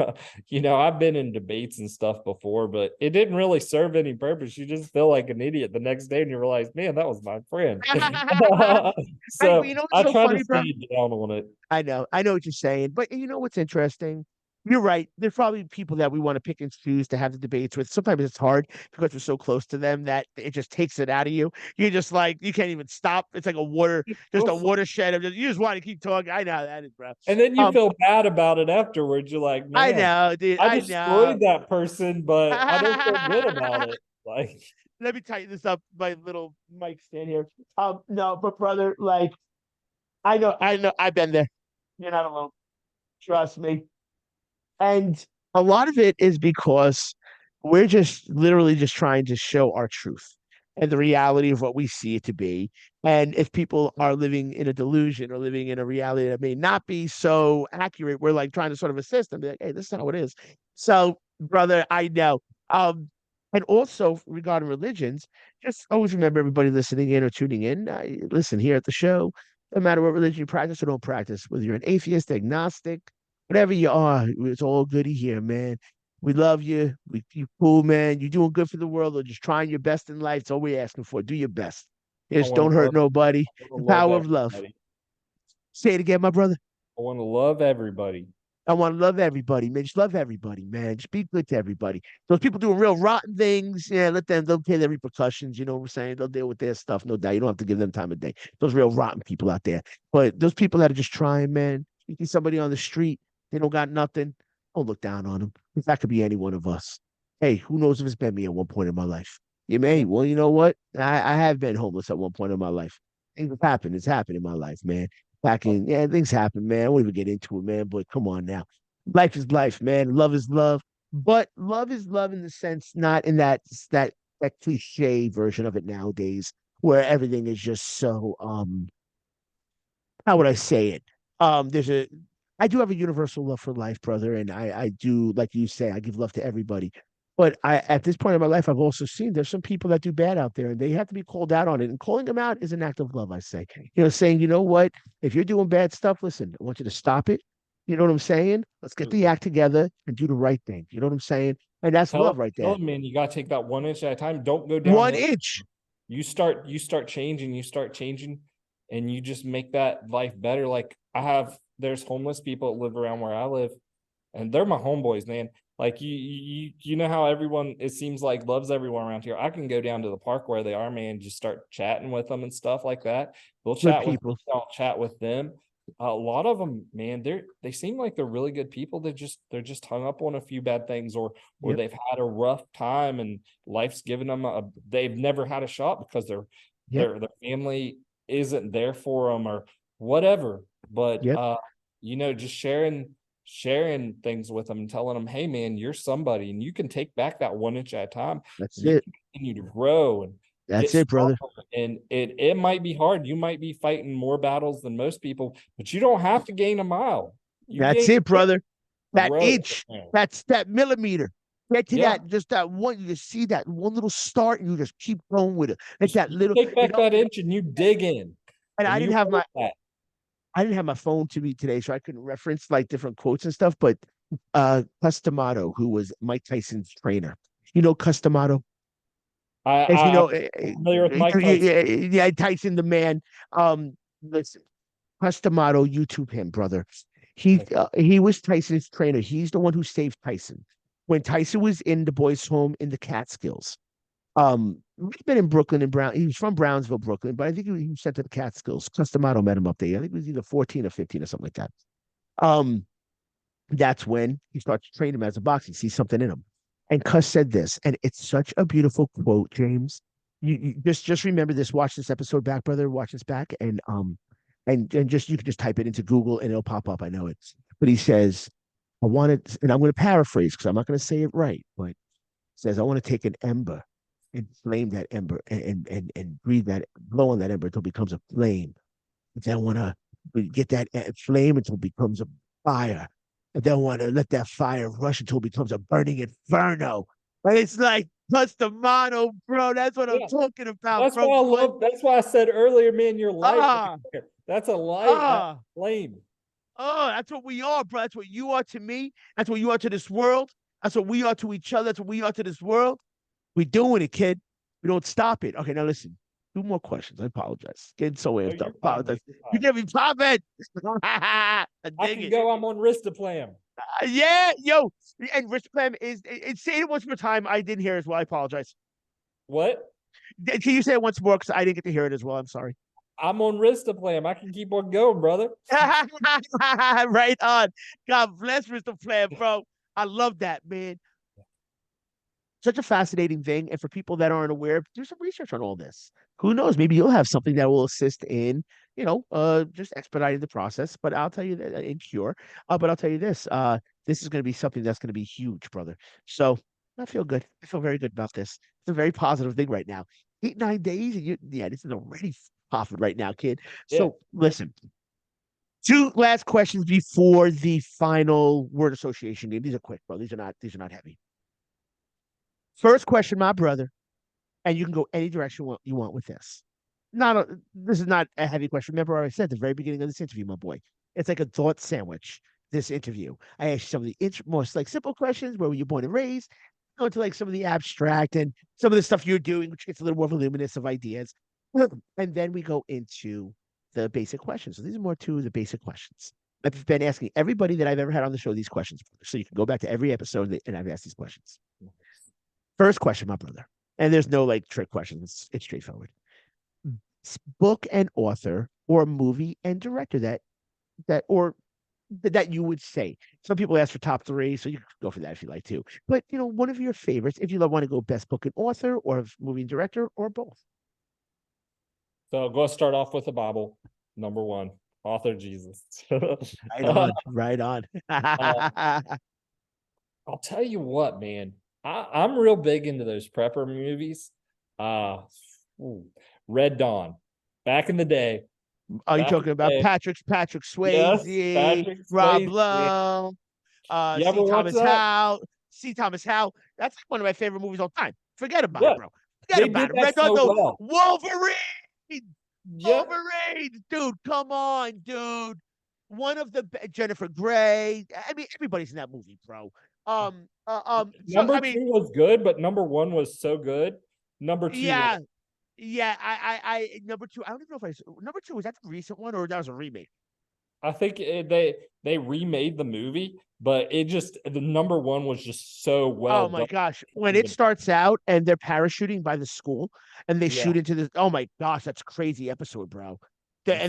Speaker 3: I've been in debates and stuff before, but it didn't really serve any purpose. You just feel like an idiot the next day and you realize, man, that was my friend.
Speaker 2: Hey, but
Speaker 3: So
Speaker 2: you know what's
Speaker 3: I
Speaker 2: so
Speaker 3: try to
Speaker 2: funny, bro?
Speaker 3: stay down on it.
Speaker 2: I know what you're saying, but you know what's interesting? you're right. There's probably people that we want to pick and choose to have the debates with. Sometimes it's hard because we're so close to them that it just takes it out of you. You're just like you can't even stop. It's like a water,
Speaker 3: It's
Speaker 2: just
Speaker 3: so
Speaker 2: a
Speaker 3: fun.
Speaker 2: watershed of just you just want to keep talking. I know how that is, bro.
Speaker 3: And then you
Speaker 2: Um,
Speaker 3: feel bad about it afterwards. You're like,
Speaker 2: I
Speaker 3: man,
Speaker 2: know, dude.
Speaker 3: I
Speaker 2: I know.
Speaker 3: destroyed that person, but I don't feel good about it. Like,
Speaker 2: Let me tighten this up. My little mic stand here. No, but brother, like I know, I've been there. You're not alone. Trust me. And a lot of it is because we're just literally just trying to show our truth and the reality of what we see it to be. And if people are living in a delusion or living in a reality that may not be so accurate, we're like trying to sort of assist them, be like, hey, this is how it is. So, brother, I know. Um, and also regarding religions, just always remember everybody listening in or tuning in. Listen here at the show, no matter what religion you practice or don't practice, whether you're an atheist, agnostic, whatever you are, it's all goody here, man. We love you. You cool, man. You're doing good for the world or just trying your best in life. That's all we're asking for. Do your best.
Speaker 3: I
Speaker 2: Just
Speaker 3: want
Speaker 2: don't
Speaker 3: to
Speaker 2: hurt
Speaker 3: love,
Speaker 2: nobody.
Speaker 3: I
Speaker 2: The
Speaker 3: want to love
Speaker 2: power of love.
Speaker 3: everybody.
Speaker 2: Say it again, my brother.
Speaker 3: I want to love everybody.
Speaker 2: I want to love everybody, man. Just love everybody, man. Just be good to everybody. Those people doing real rotten things, yeah, let them, they'll pay their repercussions. You know what I'm saying? They'll deal with their stuff, no doubt. You don't have to give them time of day. Those real rotten people out there. But those people that are just trying, man, you see somebody on the street, they don't got nothing, don't look down on them. That could be any one of us. Hey, who knows if it's been me at one point in my life? You may.
Speaker 3: Yeah.
Speaker 2: Well, you know what? I have been homeless at one point in my life. Things have happened. It's happened in my life, man. Back in, yeah, things happen, man. I won't even get into it, man. But come on now. Life is life, man. Love is love. But love is love in the sense, not in that cliche version of it nowadays, where everything is just so how would I say it? There's a I do have a universal love for life, brother, and I do, like you say, I give love to everybody. But I at this point in my life, I've also seen there's some people that do bad out there and they have to be called out on it. And calling them out is an act of love, I say. Saying, you know what, if you're doing bad stuff, listen, I want you to stop it. You know what I'm saying? Let's get the act together and do the right thing. You know what I'm saying? And that's love right
Speaker 3: Tell
Speaker 2: there.
Speaker 3: them, man, you gotta take that 1 inch at a time. Don't go
Speaker 2: 1
Speaker 3: downhill.
Speaker 2: inch.
Speaker 3: You start changing, and you just make that life better. Like there's homeless people that live around where I live, and they're my homeboys, man. Like you know how everyone, it seems like, loves everyone around here. I can go down to the park where they are, man, just start chatting with them and stuff like that. They'll
Speaker 2: Good
Speaker 3: chat with me,
Speaker 2: people.
Speaker 3: I'll chat with them. A lot of them, man, they seem like they're really good people. They're just hung up on a few bad things, or
Speaker 2: Yep.
Speaker 3: they've had a rough time and life's given them they've never had a shot because
Speaker 2: Yep.
Speaker 3: their family isn't there for them or whatever. But
Speaker 2: Yep.
Speaker 3: just sharing things with them and telling them, hey man, you're somebody and you can take back that 1 inch at a time.
Speaker 2: That's
Speaker 3: You
Speaker 2: it.
Speaker 3: can continue to grow and get
Speaker 2: That's it, brother.
Speaker 3: stronger. And it might be hard. You might be fighting more battles than most people, but you don't have to gain a mile. You
Speaker 2: That's
Speaker 3: gain
Speaker 2: it, brother. That
Speaker 3: grow.
Speaker 2: inch, that's that millimeter. Get to
Speaker 3: Yeah.
Speaker 2: that, just that one. You just see that one little start, and you just keep going with it. Like
Speaker 3: Just
Speaker 2: that little,
Speaker 3: take back that inch and you dig in
Speaker 2: And
Speaker 3: and you hold that.
Speaker 2: I didn't have my phone to me today, so I couldn't reference like different quotes and stuff. But Customato, who was Mike Tyson's trainer, Customato, as you know,
Speaker 3: I'm familiar with Mike Tyson.
Speaker 2: yeah, Tyson the man. Listen, Customato, YouTube him, brother. He was Tyson's trainer. He's the one who saved Tyson when Tyson was in the boys' home in the Catskills. He'd been in Brooklyn and Brown. He was from Brownsville, Brooklyn, but I think he was sent to the Catskills. Customato met him up there. I think it was either 14 or 15 or something like that. Um, that's when he starts to train him as a boxer. He sees something in him. And Cuss said this, and it's such a beautiful quote, James. You just remember this. Watch this episode back, brother. Watch this back, and just you can just type it into Google and it'll pop up. I know it. But he says, I want it, and I'm going to paraphrase because I'm not going to say it right, but says, I want to take an ember and flame that ember and breathe that, blow on that ember until it becomes a flame. And then I want to get that flame until it becomes a fire. And then I want to let that fire rush until it becomes a burning inferno. But it's like Customato, bro. That's what I'm
Speaker 3: Yeah.
Speaker 2: talking about, bro.
Speaker 3: That's why I said earlier, man, your light right
Speaker 2: Ah,
Speaker 3: there. That's a light, that
Speaker 2: ah,
Speaker 3: flame.
Speaker 2: that's what we are, bro. That's what you are to me. That's what you are to this world. That's what we are to each other. That's what we are to this world. We doing it, kid. We don't stop it. Okay, now listen. Two more questions. I apologize. Getting so
Speaker 3: No,
Speaker 2: amped
Speaker 3: you're
Speaker 2: up.
Speaker 3: fine, man.
Speaker 2: Apologize.
Speaker 3: You're
Speaker 2: You
Speaker 3: fine.
Speaker 2: get me popping. I
Speaker 3: I
Speaker 2: dig
Speaker 3: can
Speaker 2: it.
Speaker 3: go. I'm on Ristaplam.
Speaker 2: Yeah, yo. And Rich Clem say it once more time. I didn't hear as well. I apologize.
Speaker 3: What?
Speaker 2: Can you say it once more? Because I didn't get to hear it as well. I'm sorry.
Speaker 3: I'm on Ristaplam. I can keep on going, brother.
Speaker 2: Right on. God bless Mr. Flair, bro. I love that, man. Such a fascinating thing. And for people that aren't aware, do some research on all this. Who knows? Maybe you'll have something that will assist in, just expediting the process. But I'll tell you that in cure. But I'll tell you this. This is going to be something that's going to be huge, brother. So I feel good. I feel very good about this. It's a very positive thing right now. 8, 9 days, and yeah, this is already popping right now, kid.
Speaker 3: Yeah.
Speaker 2: So listen, two last questions before the final word association game. These are quick, bro. These are not heavy. First question, my brother, and you can go any direction you want with this. This is not a heavy question. Remember, I said at the very beginning of this interview, my boy, it's like a thought sandwich. This interview, I asked you some of the most like simple questions. Where were you born and raised? Go into like some of the abstract and some of the stuff you're doing, which gets a little more voluminous of ideas, and then we go into the basic questions. So these are more two of the basic questions. I've been asking everybody that I've ever had on the show these questions, so you can go back to every episode and I've asked these questions. First question, my brother, and there's no like trick questions. It's straightforward. Book and author or movie and director that you would say. Some people ask for top three, so you can go for that if you like to. But one of your favorites, if you want to go best book and author or movie and director or both.
Speaker 3: So go start off with the Bible. Number one, author Jesus.
Speaker 2: Right on, right on.
Speaker 3: I'll tell you what, man. I'm real big into those prepper movies. Uh Red Dawn. Back in the day.
Speaker 2: Are you
Speaker 3: Back in
Speaker 2: talking
Speaker 3: the
Speaker 2: about
Speaker 3: day.
Speaker 2: Patrick
Speaker 3: Yes,
Speaker 2: Swayze,
Speaker 3: Patrick
Speaker 2: Rob
Speaker 3: Swayze. Man.
Speaker 2: Lowe,
Speaker 3: You ever watch that?
Speaker 2: C. Thomas Howell? That's one of my favorite movies all time. Forget about it,
Speaker 3: Yeah,
Speaker 2: bro. Forget
Speaker 3: they
Speaker 2: about
Speaker 3: did
Speaker 2: it.
Speaker 3: that
Speaker 2: Red Dawn,
Speaker 3: so
Speaker 2: no,
Speaker 3: well.
Speaker 2: Wolverine.
Speaker 3: Yeah.
Speaker 2: Wolverine, dude, come on, dude. One of the Jennifer Grey. I mean, everybody's in that movie, bro. So
Speaker 3: Number
Speaker 2: I
Speaker 3: two
Speaker 2: mean,
Speaker 3: was good, but number one was so good. Number two was
Speaker 2: yeah, yeah. Number two. I don't even know if number two was that the recent one or that was a remake.
Speaker 3: I think they remade the movie, but the number one was just so well
Speaker 2: Oh my
Speaker 3: done.
Speaker 2: gosh. When it starts out and they're parachuting by the school and they
Speaker 3: Yeah.
Speaker 2: shoot into this, oh my gosh, that's crazy episode, bro. What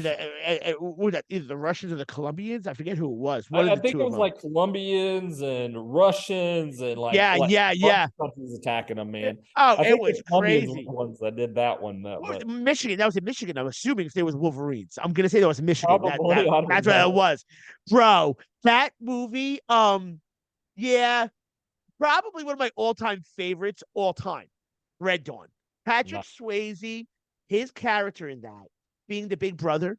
Speaker 2: was that? Either the Russians or the Colombians? I forget who it was. One of
Speaker 3: I
Speaker 2: the
Speaker 3: think
Speaker 2: two
Speaker 3: it
Speaker 2: of
Speaker 3: was
Speaker 2: them.
Speaker 3: like Colombians and Russians and like
Speaker 2: Yeah,
Speaker 3: like
Speaker 2: yeah,
Speaker 3: a bunch
Speaker 2: yeah.
Speaker 3: of countries attacking them, man.
Speaker 2: Oh,
Speaker 3: I
Speaker 2: it
Speaker 3: think the
Speaker 2: was
Speaker 3: Colombians were
Speaker 2: crazy.
Speaker 3: the ones that did that one, though,
Speaker 2: What was
Speaker 3: but
Speaker 2: Michigan? That was in Michigan. I'm assuming if there was Wolverines. I'm gonna say that was Michigan. That
Speaker 3: probably
Speaker 2: that
Speaker 3: I don't
Speaker 2: that's what it
Speaker 3: know.
Speaker 2: was. Bro, that movie, yeah, probably one of my all-time favorites, all time. Red Dawn. Patrick
Speaker 3: No.
Speaker 2: Swayze, his character in that, being the big brother,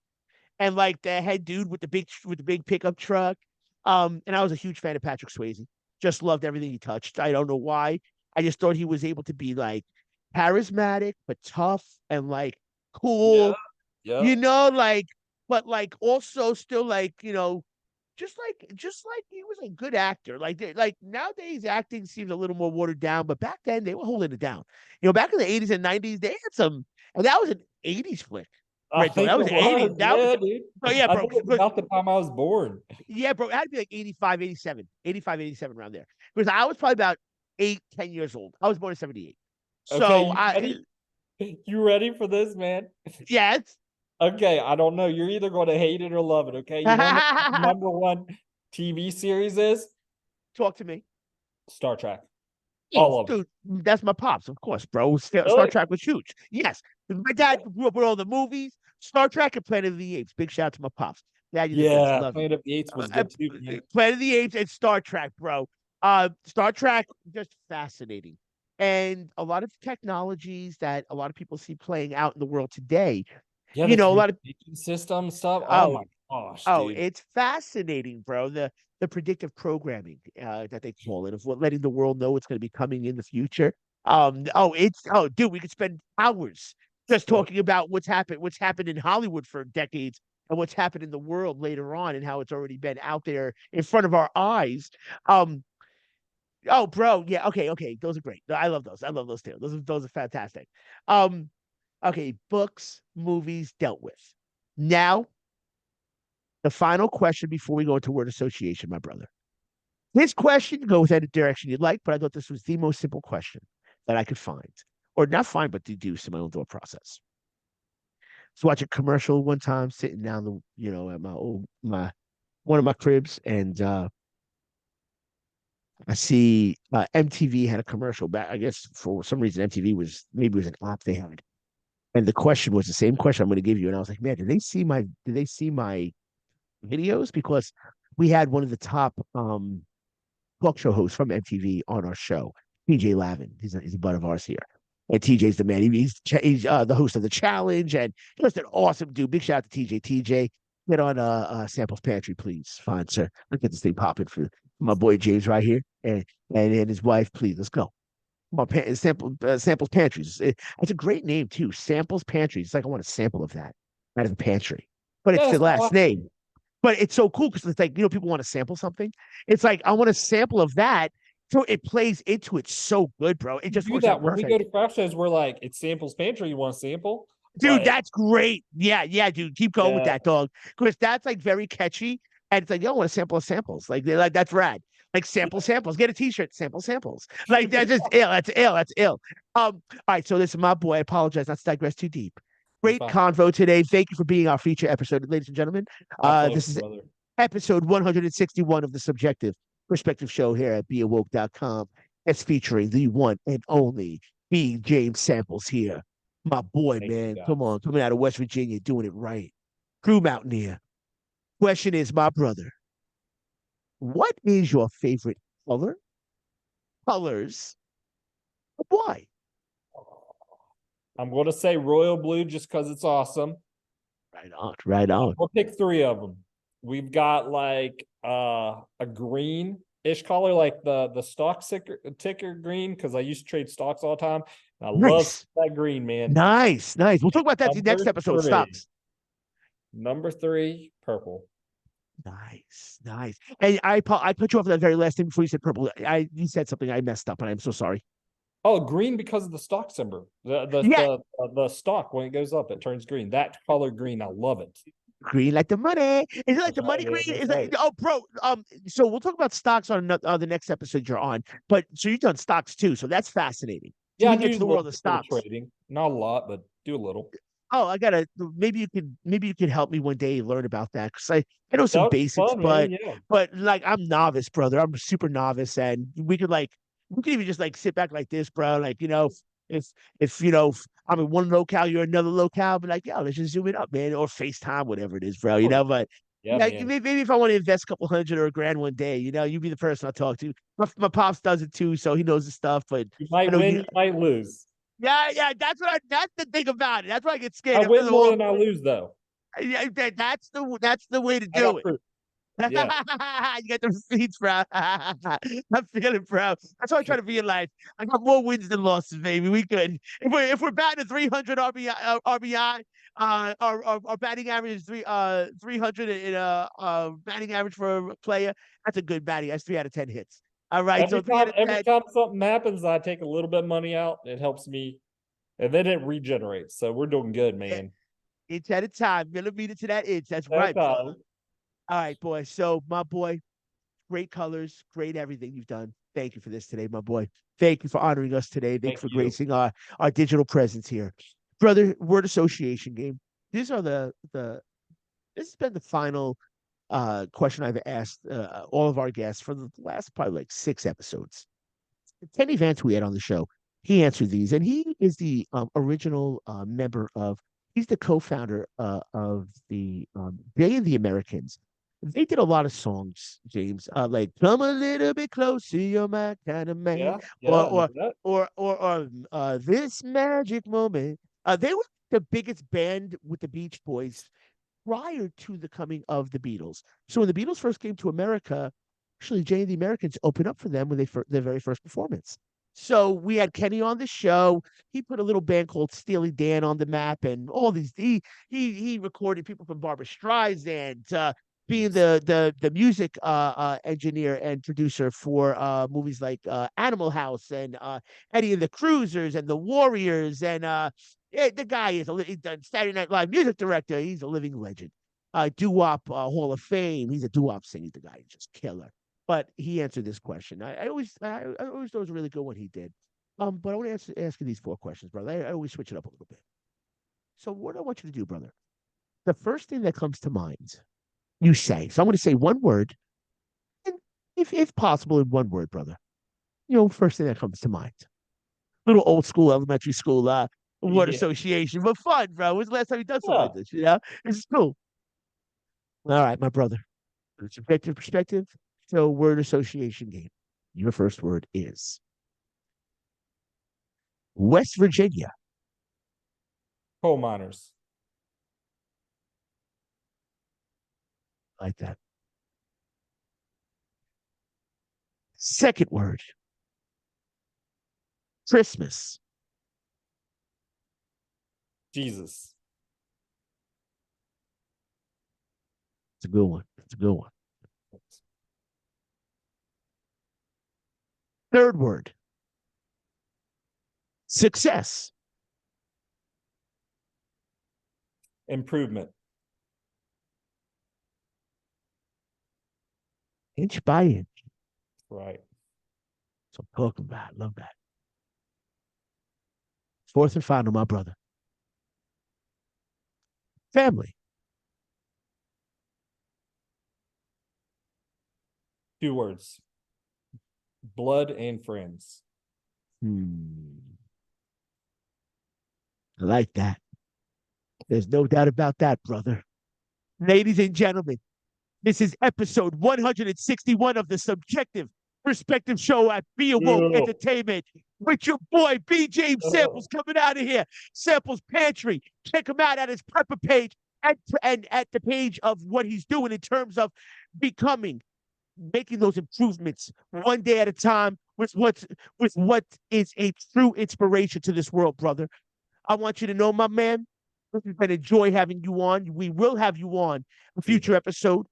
Speaker 2: and like the head dude with the big pickup truck. And I was a huge fan of Patrick Swayze. Just loved everything he touched. I don't know why. I just thought he was able to be like charismatic but tough and like
Speaker 3: Yeah,
Speaker 2: cool,
Speaker 3: yeah.
Speaker 2: like, but like also still like, just like he was a good actor. Like nowadays acting seems a little more watered down, but back then they were holding it down. Back in the 80s and 90s, they had some, and that was an 80s flick.
Speaker 3: I
Speaker 2: Red Dawn.
Speaker 3: think
Speaker 2: That
Speaker 3: it
Speaker 2: was 80s.
Speaker 3: was.
Speaker 2: That was
Speaker 3: Yeah, dude.
Speaker 2: oh yeah,
Speaker 3: I
Speaker 2: bro.
Speaker 3: think it was about the time I was born.
Speaker 2: Yeah, bro. It had to be like 85, 87, 85, 87 around there. Because I was probably about 8, 10 years old. I was born in 78.
Speaker 3: Okay,
Speaker 2: So
Speaker 3: you
Speaker 2: I
Speaker 3: ready? You ready for this, man?
Speaker 2: yes.
Speaker 3: Okay, I don't know. You're either going to hate it or love it. Okay, you want to know number one TV series is
Speaker 2: Talk to me.
Speaker 3: Star Trek.
Speaker 2: Oh,
Speaker 3: All of them.
Speaker 2: dude, that's my pops, of course, bro. Star
Speaker 3: Really?
Speaker 2: Trek was huge. Yes. My dad grew up with all the movies, Star Trek and Planet of the Apes. Big shout out to my pops. Dad, you're the best.
Speaker 3: Yeah,
Speaker 2: Love you.
Speaker 3: Planet of the Apes was good too, man.
Speaker 2: Planet of the Apes and Star Trek, bro. Star Trek, just fascinating. And a lot of technologies that a lot of people see playing out in the world today,
Speaker 3: Yeah, the
Speaker 2: a lot of
Speaker 3: communication system stuff. Oh
Speaker 2: oh,
Speaker 3: my gosh,
Speaker 2: oh,
Speaker 3: dude.
Speaker 2: it's fascinating, bro. The predictive programming that they call it of what letting the world know what's going to be coming in the future. Dude, we could spend hours just talking about what's happened in Hollywood for decades and what's happened in the world later on and how it's already been out there in front of our eyes. Um, oh, bro, yeah, okay, those are great. I love those. I love those too. Those are fantastic. Um, Okay, books, movies dealt with. Now, the final question before we go into word association, my brother. This question can go with any direction you'd like, but I thought this was the most simple question that I could find, or not find, but deduce in my own thought process. So watch a commercial one time, sitting down at my one of my cribs, and I see MTV had a commercial back. I guess for some reason MTV was maybe it was an app they had, and the question was the same question I'm going to give you. And I was like, man, did they see my videos? Because we had one of the top talk show hosts from MTV on our show, TJ Lavin. He's a bud of ours here. And TJ's the man. He's the host of the challenge, and just an awesome dude. Big shout out to TJ. TJ, get on Samples Pantry, please. Fine, sir. Let's get this thing popping for my boy James right here, and his wife. Please, let's go. Come on, Samples Pantries. It's a great name too. Samples Pantries. It's like I want a sample of that out of the pantry, but it's the
Speaker 3: That's
Speaker 2: last
Speaker 3: awesome.
Speaker 2: name. But it's so cool because it's like, people want to sample something. It's like, I want a sample of that. So it plays into it so good, bro. It
Speaker 3: We
Speaker 2: just
Speaker 3: do
Speaker 2: works out
Speaker 3: that when we go
Speaker 2: perfect.
Speaker 3: to craft shows. We're like, it's samples pantry. You want a sample?
Speaker 2: Dude,
Speaker 3: Like,
Speaker 2: that's great. Yeah, yeah, dude. Keep going with
Speaker 3: yeah,
Speaker 2: that, dog. Because that's like very catchy. And it's like, yo, I want a sample of samples. Like, they're like, that's rad. Like samples. Get a t-shirt, sample samples. Like that's just ill. That's ill. That's ill. All right. So this is my boy. I apologize not to digress too deep.
Speaker 3: it's
Speaker 2: Great
Speaker 3: fine.
Speaker 2: convo today. Thank you for being our feature episode, ladies and gentlemen.
Speaker 3: My pleasure,
Speaker 2: This is
Speaker 3: brother.
Speaker 2: episode 161 of the Subjective Perspective Show here at beawoke.com. It's featuring the one and only B. James Samples here. My boy,
Speaker 3: Thank you,
Speaker 2: man. Come
Speaker 3: guys.
Speaker 2: on, coming out of West Virginia, doing it right. True Mountaineer. Question is, my brother, what is your favorite color? Colors? Why?
Speaker 3: I'm going to say royal blue just because it's awesome.
Speaker 2: Right on, right on.
Speaker 3: We'll pick three of them. We've got like a green-ish color, like the stock ticker green, because I used to trade stocks all the time. And I love
Speaker 2: Nice.
Speaker 3: that green, man.
Speaker 2: Nice, nice. We'll talk about that the
Speaker 3: Number
Speaker 2: next episode.
Speaker 3: three.
Speaker 2: Stocks.
Speaker 3: Number three, purple.
Speaker 2: Nice, nice. And I cut you off at that very last thing before you said purple. You said something I messed up, and I'm so sorry.
Speaker 3: Oh, green because of the stock symbol.
Speaker 2: Yeah,
Speaker 3: The stock when it goes up, it turns green. That color green, I love it.
Speaker 2: green like the money. Is it like
Speaker 3: That's
Speaker 2: the
Speaker 3: right,
Speaker 2: money
Speaker 3: man.
Speaker 2: green?
Speaker 3: That's
Speaker 2: Is it?
Speaker 3: right.
Speaker 2: Oh, bro. So we'll talk about stocks on the next episode you're on. But so you've done stocks too, so that's fascinating. So
Speaker 3: Yeah,
Speaker 2: we
Speaker 3: I
Speaker 2: can get
Speaker 3: do
Speaker 2: to
Speaker 3: a
Speaker 2: the
Speaker 3: little
Speaker 2: world of
Speaker 3: bit of
Speaker 2: stocks.
Speaker 3: trading. Not a lot, but do a little.
Speaker 2: Oh, I gotta. Maybe you could help me one day learn about that because I know some
Speaker 3: That would be
Speaker 2: basics,
Speaker 3: fun,
Speaker 2: but
Speaker 3: man. Yeah.
Speaker 2: like I'm novice, brother. I'm super novice, and we could even just like sit back like this, bro. Like if if I'm in one locale, you're another locale, but like yeah, let's just zoom it up, man, or FaceTime, whatever it is, bro.
Speaker 3: Of course.
Speaker 2: But
Speaker 3: Yeah,
Speaker 2: like
Speaker 3: man.
Speaker 2: maybe if I want to invest a couple hundred or a grand one day, you be the person I talk to. My pops does it too, so he knows the stuff. But
Speaker 3: You
Speaker 2: I
Speaker 3: might
Speaker 2: know
Speaker 3: win,
Speaker 2: you.
Speaker 3: you might lose.
Speaker 2: Yeah, yeah. That's the thing about it. That's why I get
Speaker 3: I
Speaker 2: scared after
Speaker 3: win
Speaker 2: the
Speaker 3: more
Speaker 2: whole.
Speaker 3: than I lose, though.
Speaker 2: Yeah, that's the way to
Speaker 3: I
Speaker 2: do
Speaker 3: got
Speaker 2: it.
Speaker 3: proof.
Speaker 2: You
Speaker 3: Yeah.
Speaker 2: got the receipts, bro. I'm feeling proud. That's how I try to be in life. I got more wins than losses, baby. We good. If we're batting a 300 RBI, our batting average is 300 in a batting average for a player. That's a good batting. That's 3 out of 10 hits. All right, so
Speaker 3: Every
Speaker 2: three
Speaker 3: time,
Speaker 2: out of
Speaker 3: every
Speaker 2: ten.
Speaker 3: time something happens, I take a little bit of money out. It helps me, and then it regenerates. So we're doing good, man.
Speaker 2: Inch at a time, millimeter to that inch. That's
Speaker 3: That's
Speaker 2: right, brother. All right, boy. So my boy, great colors, great everything you've done. Thank you for this today, my boy. Thank you for honoring us today. Thank you
Speaker 3: Thank
Speaker 2: for
Speaker 3: you.
Speaker 2: gracing our digital presence here. Brother, word association game. These are this has been the final question I've asked all of our guests for the last probably like 6 episodes. Kenny Vance, we had on the show, he answered these, and he is the original member of. He's the co-founder of the Day of the Americans. They did a lot of songs, James, like "Come a Little Bit Closer, You're My Kind of Man,"
Speaker 3: Yeah,
Speaker 2: or
Speaker 3: yeah, I know
Speaker 2: or
Speaker 3: that.
Speaker 2: "This Magic Moment." They were the biggest band with the Beach Boys prior to the coming of the Beatles. So when the Beatles first came to America, actually Jay and the Americans opened up for them when their very first performance. So we had Kenny on the show. He put a little band called Steely Dan on the map, and all these. He recorded people from Barbra Streisand, being
Speaker 3: Nice.
Speaker 2: the music engineer and producer for movies like Animal House and Eddie and the Cruisers and the Warriors and Yeah, the guy is he's a Saturday Night Live music director. He's a living legend. Doo-wop Hall of Fame. He's a doo-wop singer. The guy is just killer. But he answered this question. I always thought it was a really good one he did. But I want to ask you these 4 questions, brother. I always switch it up a little bit. So what I want you to do, brother, the first thing that comes to mind, you say. So I'm going to say one word, and if possible, in one word, brother. First thing that comes to mind. Little old school elementary school word
Speaker 3: Yeah.
Speaker 2: association, but fun, bro. When's the last time you done something
Speaker 3: Yeah.
Speaker 2: like this? This is cool. All right, my brother. Subjective perspective. So word association game. Your first word is West Virginia.
Speaker 3: Coal miners.
Speaker 2: Like that. Second word, Christmas.
Speaker 3: Jesus.
Speaker 2: It's a good one. It's a good one. Third word, success.
Speaker 3: Improvement.
Speaker 2: Inch by inch.
Speaker 3: Right.
Speaker 2: So I'm talking about. Love that. Fourth and final, my brother. Family.
Speaker 3: 2 words. Blood and friends.
Speaker 2: I like that. There's no doubt about that, brother. Ladies and gentlemen, this is episode 161 of the Subjective Perspective Show at Be Awoke
Speaker 3: Yeah.
Speaker 2: Entertainment with your boy B. James Samples coming out of here. Samples Pantry. Check him out at his Prepper page and at the page of what he's doing in terms of making those improvements one day at a time with what is a true inspiration to this world, brother. I want you to know, my man, this has been a joy having you on. We will have you on a future episode.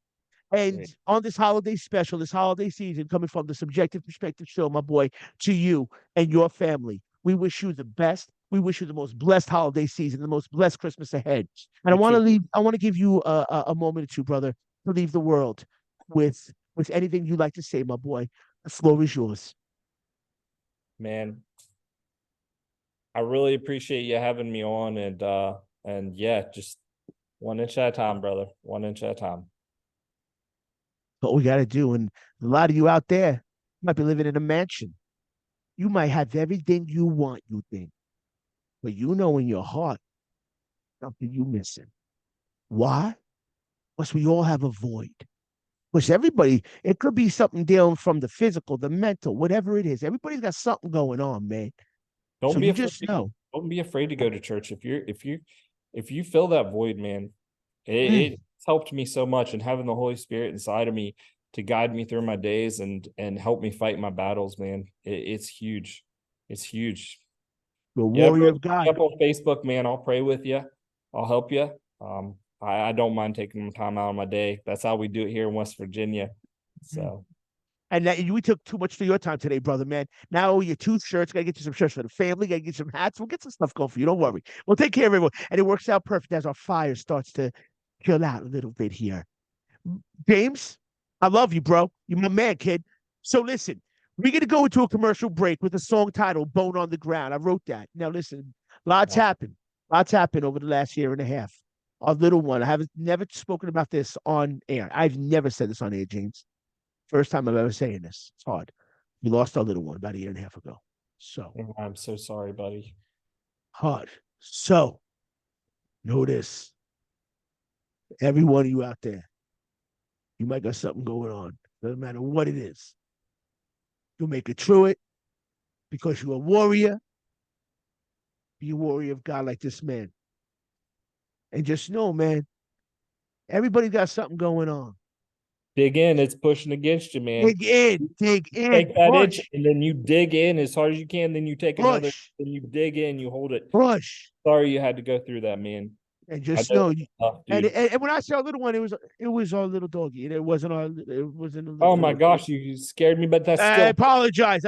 Speaker 2: And on this holiday special, this holiday season, coming from the Subjective Perspective Show, my boy, to you and your family, we wish you the best. We wish you the most blessed holiday season, the most blessed Christmas ahead. And I want to give you a moment or two, brother, to leave the world with anything you'd like to say, my boy. The floor is yours.
Speaker 3: Man, I really appreciate you having me on, and yeah, just 1 inch at a time, brother. 1 inch at a time.
Speaker 2: What we got to do. And a lot of you out there might be living in a mansion. You might have everything you want, you think. But you know in your heart, something you missing. Why? Because we all have a void. Because everybody, it could be something dealing from the physical, the mental, whatever it is. Everybody's got something going on, man.
Speaker 3: Don't
Speaker 2: So
Speaker 3: be
Speaker 2: you
Speaker 3: afraid.
Speaker 2: just know.
Speaker 3: Don't be afraid to go to church. If you fill that void, man, it's helped me so much. And having the Holy Spirit inside of me to guide me through my days and help me fight my battles, man, it's huge. It's huge.
Speaker 2: The warrior of God.
Speaker 3: Up on Facebook, man. I'll pray with you. I'll help you. I don't mind taking time out of my day. That's how we do it here in West Virginia. So.
Speaker 2: And we took too much of your time today, brother, man. Now your 2 shirts, gotta get you some shirts for the family, gotta get you some hats. We'll get some stuff going for you. Don't worry. We'll take care of everyone. And it works out perfect as our fire starts to chill out a little bit here. James, I love you, bro. You're my man, kid. So listen, we're gonna go into a commercial break with a song titled Bone on the Ground. I wrote that. Now listen, lots happened. Lots happened over the last year and a half. Our little one, I have never spoken about this on air. I've never said this on air, James. First time I'm ever saying this. It's hard. We lost our little one about a year and a half ago. So
Speaker 3: I'm so sorry, buddy.
Speaker 2: hard. So know this. Every one of you out there, you might got something going on. Doesn't matter what it is. You'll make it through it because you're a warrior. Be a warrior of God like this man. And just know, man, everybody got something going on.
Speaker 3: Dig in. It's pushing against you, man.
Speaker 2: Dig in.
Speaker 3: Take that inch, and then you dig in as hard as you can. Then you take another, then you dig in, you hold it.
Speaker 2: Push.
Speaker 3: Sorry you had to go through that, man.
Speaker 2: And just know, and when I say our little one, it was our little doggy. It wasn't our. It wasn't.
Speaker 3: Oh my gosh, you scared me, but that's
Speaker 2: I apologize.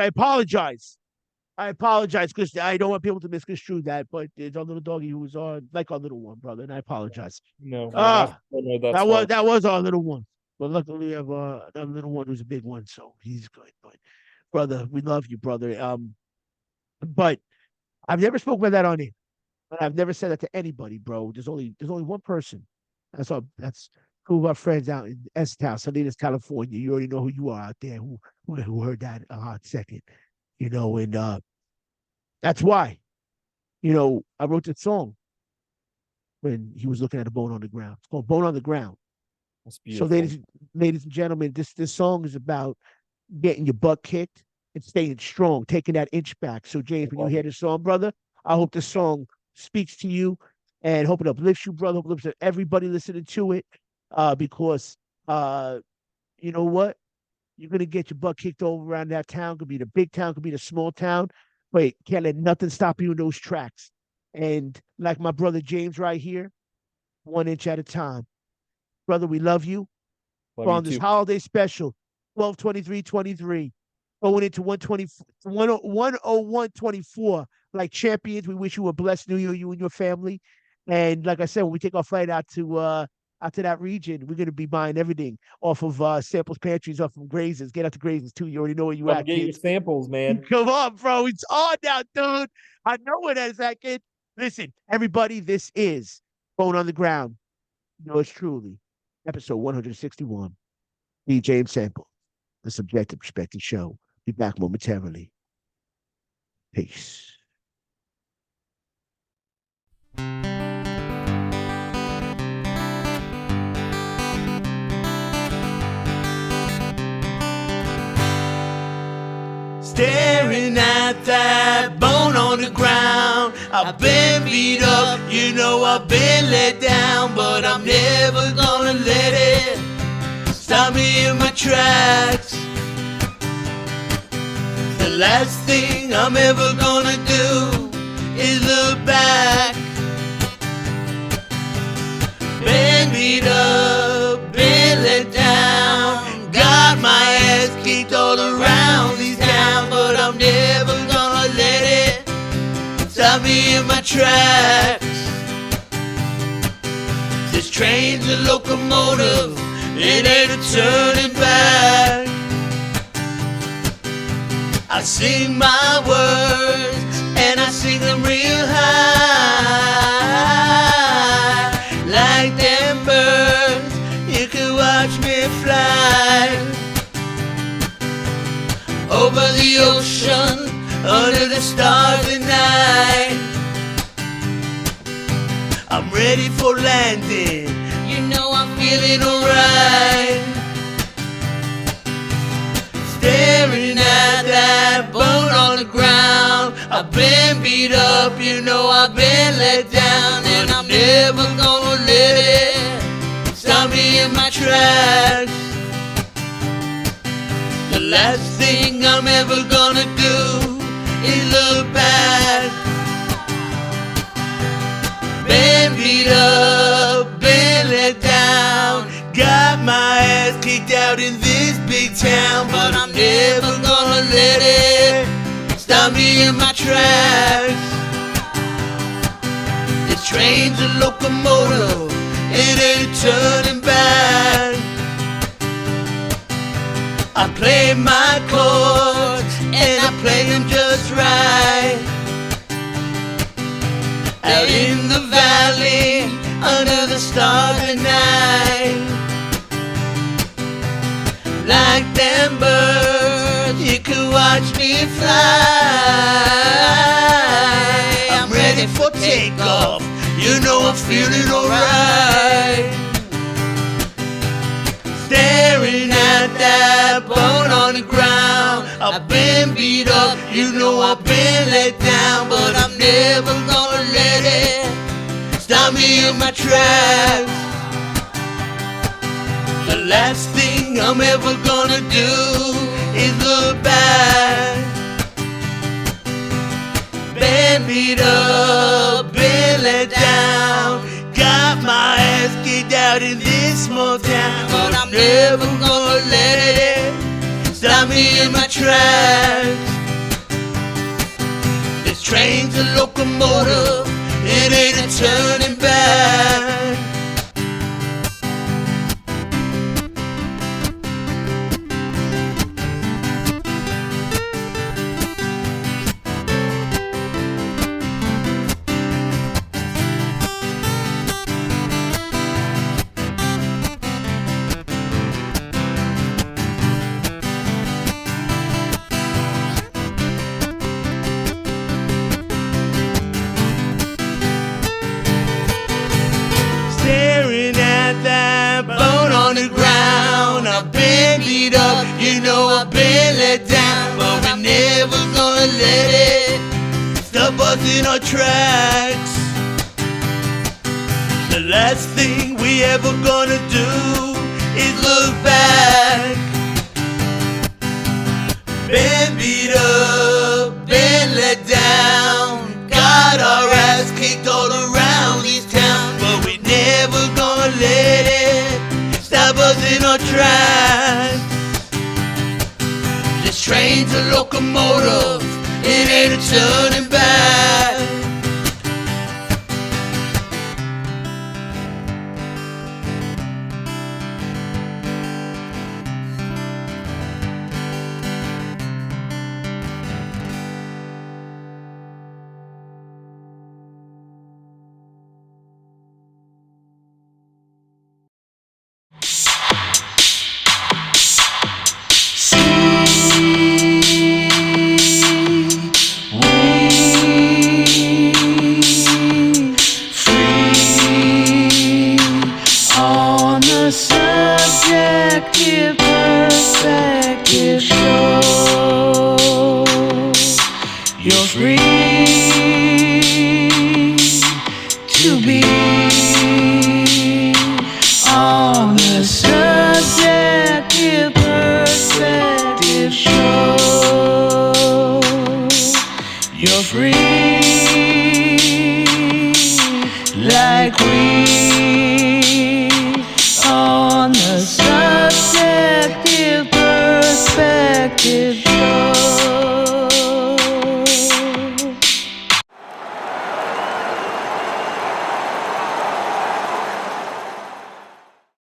Speaker 2: I apologize because I don't want people to misconstrue that, but it's our little doggy who was on, like our little one, brother, and I apologize.
Speaker 3: No, man, I
Speaker 2: Ah,
Speaker 3: know that's
Speaker 2: that was
Speaker 3: hard.
Speaker 2: that was our little one, but luckily we have another little one who's a big one, so he's good. But brother, we love you, brother. But I've never spoken about that on here. But I've never said that to anybody, bro. There's only one person. That's two of our friends out in S-Town, Salinas, California. You already know who you are out there who heard that a hot second. And that's why. I wrote that song when he was looking at a bone on the ground. It's called Bone on the Ground.
Speaker 3: That's
Speaker 2: So
Speaker 3: beautiful.
Speaker 2: ladies and gentlemen, this song is about getting your butt kicked and staying strong, taking that inch back. So James, when you hear this song, brother, I hope this song speaks to you and hope it uplifts you, brother. Hope it uplifts everybody listening to it. Because you know what? You're gonna get your butt kicked over around that town. Could be the big town, could be the small town. But can't let nothing stop you in those tracks. And like my brother James right here, 1 inch at a time. Brother, we love you.
Speaker 3: Love you
Speaker 2: On this
Speaker 3: too.
Speaker 2: holiday special, 12/23/23, going into 101/24. Like champions, we wish you a blessed new year, you and your family. And like I said, when we take our flight out to that region, we're gonna be buying everything off of Samples Pantries, off from Grazers. Get out to Grazers too. You already know where you
Speaker 3: Come
Speaker 2: at,
Speaker 3: get your
Speaker 2: kids.
Speaker 3: samples, man.
Speaker 2: Come on, bro. It's on now, dude. I know where that is at, kid. Listen, everybody, this is Bone on the Ground. Yours truly, episode 161. Me, James Sample, the Subjective Perspective Show. Be back momentarily. Peace.
Speaker 1: Staring at that bone on the ground. I've been beat up, I've been let down, but I'm never gonna let it stop me in my tracks. The last thing I'm ever gonna do is look back. Been beat up, been let down, got my ass kicked all around these towns, but I'm never gonna let it stop me in my tracks. This train's a locomotive, it ain't a turning back. I sing my words and I sing them real high. Like them birds, you can watch me fly over the ocean, under the stars at night. I'm ready for landing, I'm feeling alright. Staring at that bone on the ground. I've been beat up, I've been let down, and I'm never gonna let it stop me in my tracks. The last thing I'm ever gonna do is look back. Been beat up, been let down, got my ass kicked out in this big town, but I'm never gonna let it stop me in my tracks. This train's a locomotive, it ain't turning back. I play my chords and I play them just right. Out in the valley, under the stars at night. Like them birds, you can watch me fly. I'm ready for takeoff, I'm feeling alright. Staring at that bone on the ground. I've been beat up, I've been let down, but I'm never gonna let it stop me in my tracks. The last thing I'm ever gonna do is look back. Been beat up, been let down, got my ass kicked out in this small town, but I'm never gonna let it stop me in my tracks. train's a locomotive, it ain't a turning back. Staring at that bone on the ground, I've been beat up, you know I've been let down, but we're never gonna let it stop us in our tracks. The last thing we ever gonna do is look back. Been beat up, been let down, got our ass kicked all around this town, but we never gonna let it stop us in our tracks. This train's a locomotive, it ain't a turning back.
Speaker 4: On the subjective perspective show, you're free to be. On the subjective perspective show, you're free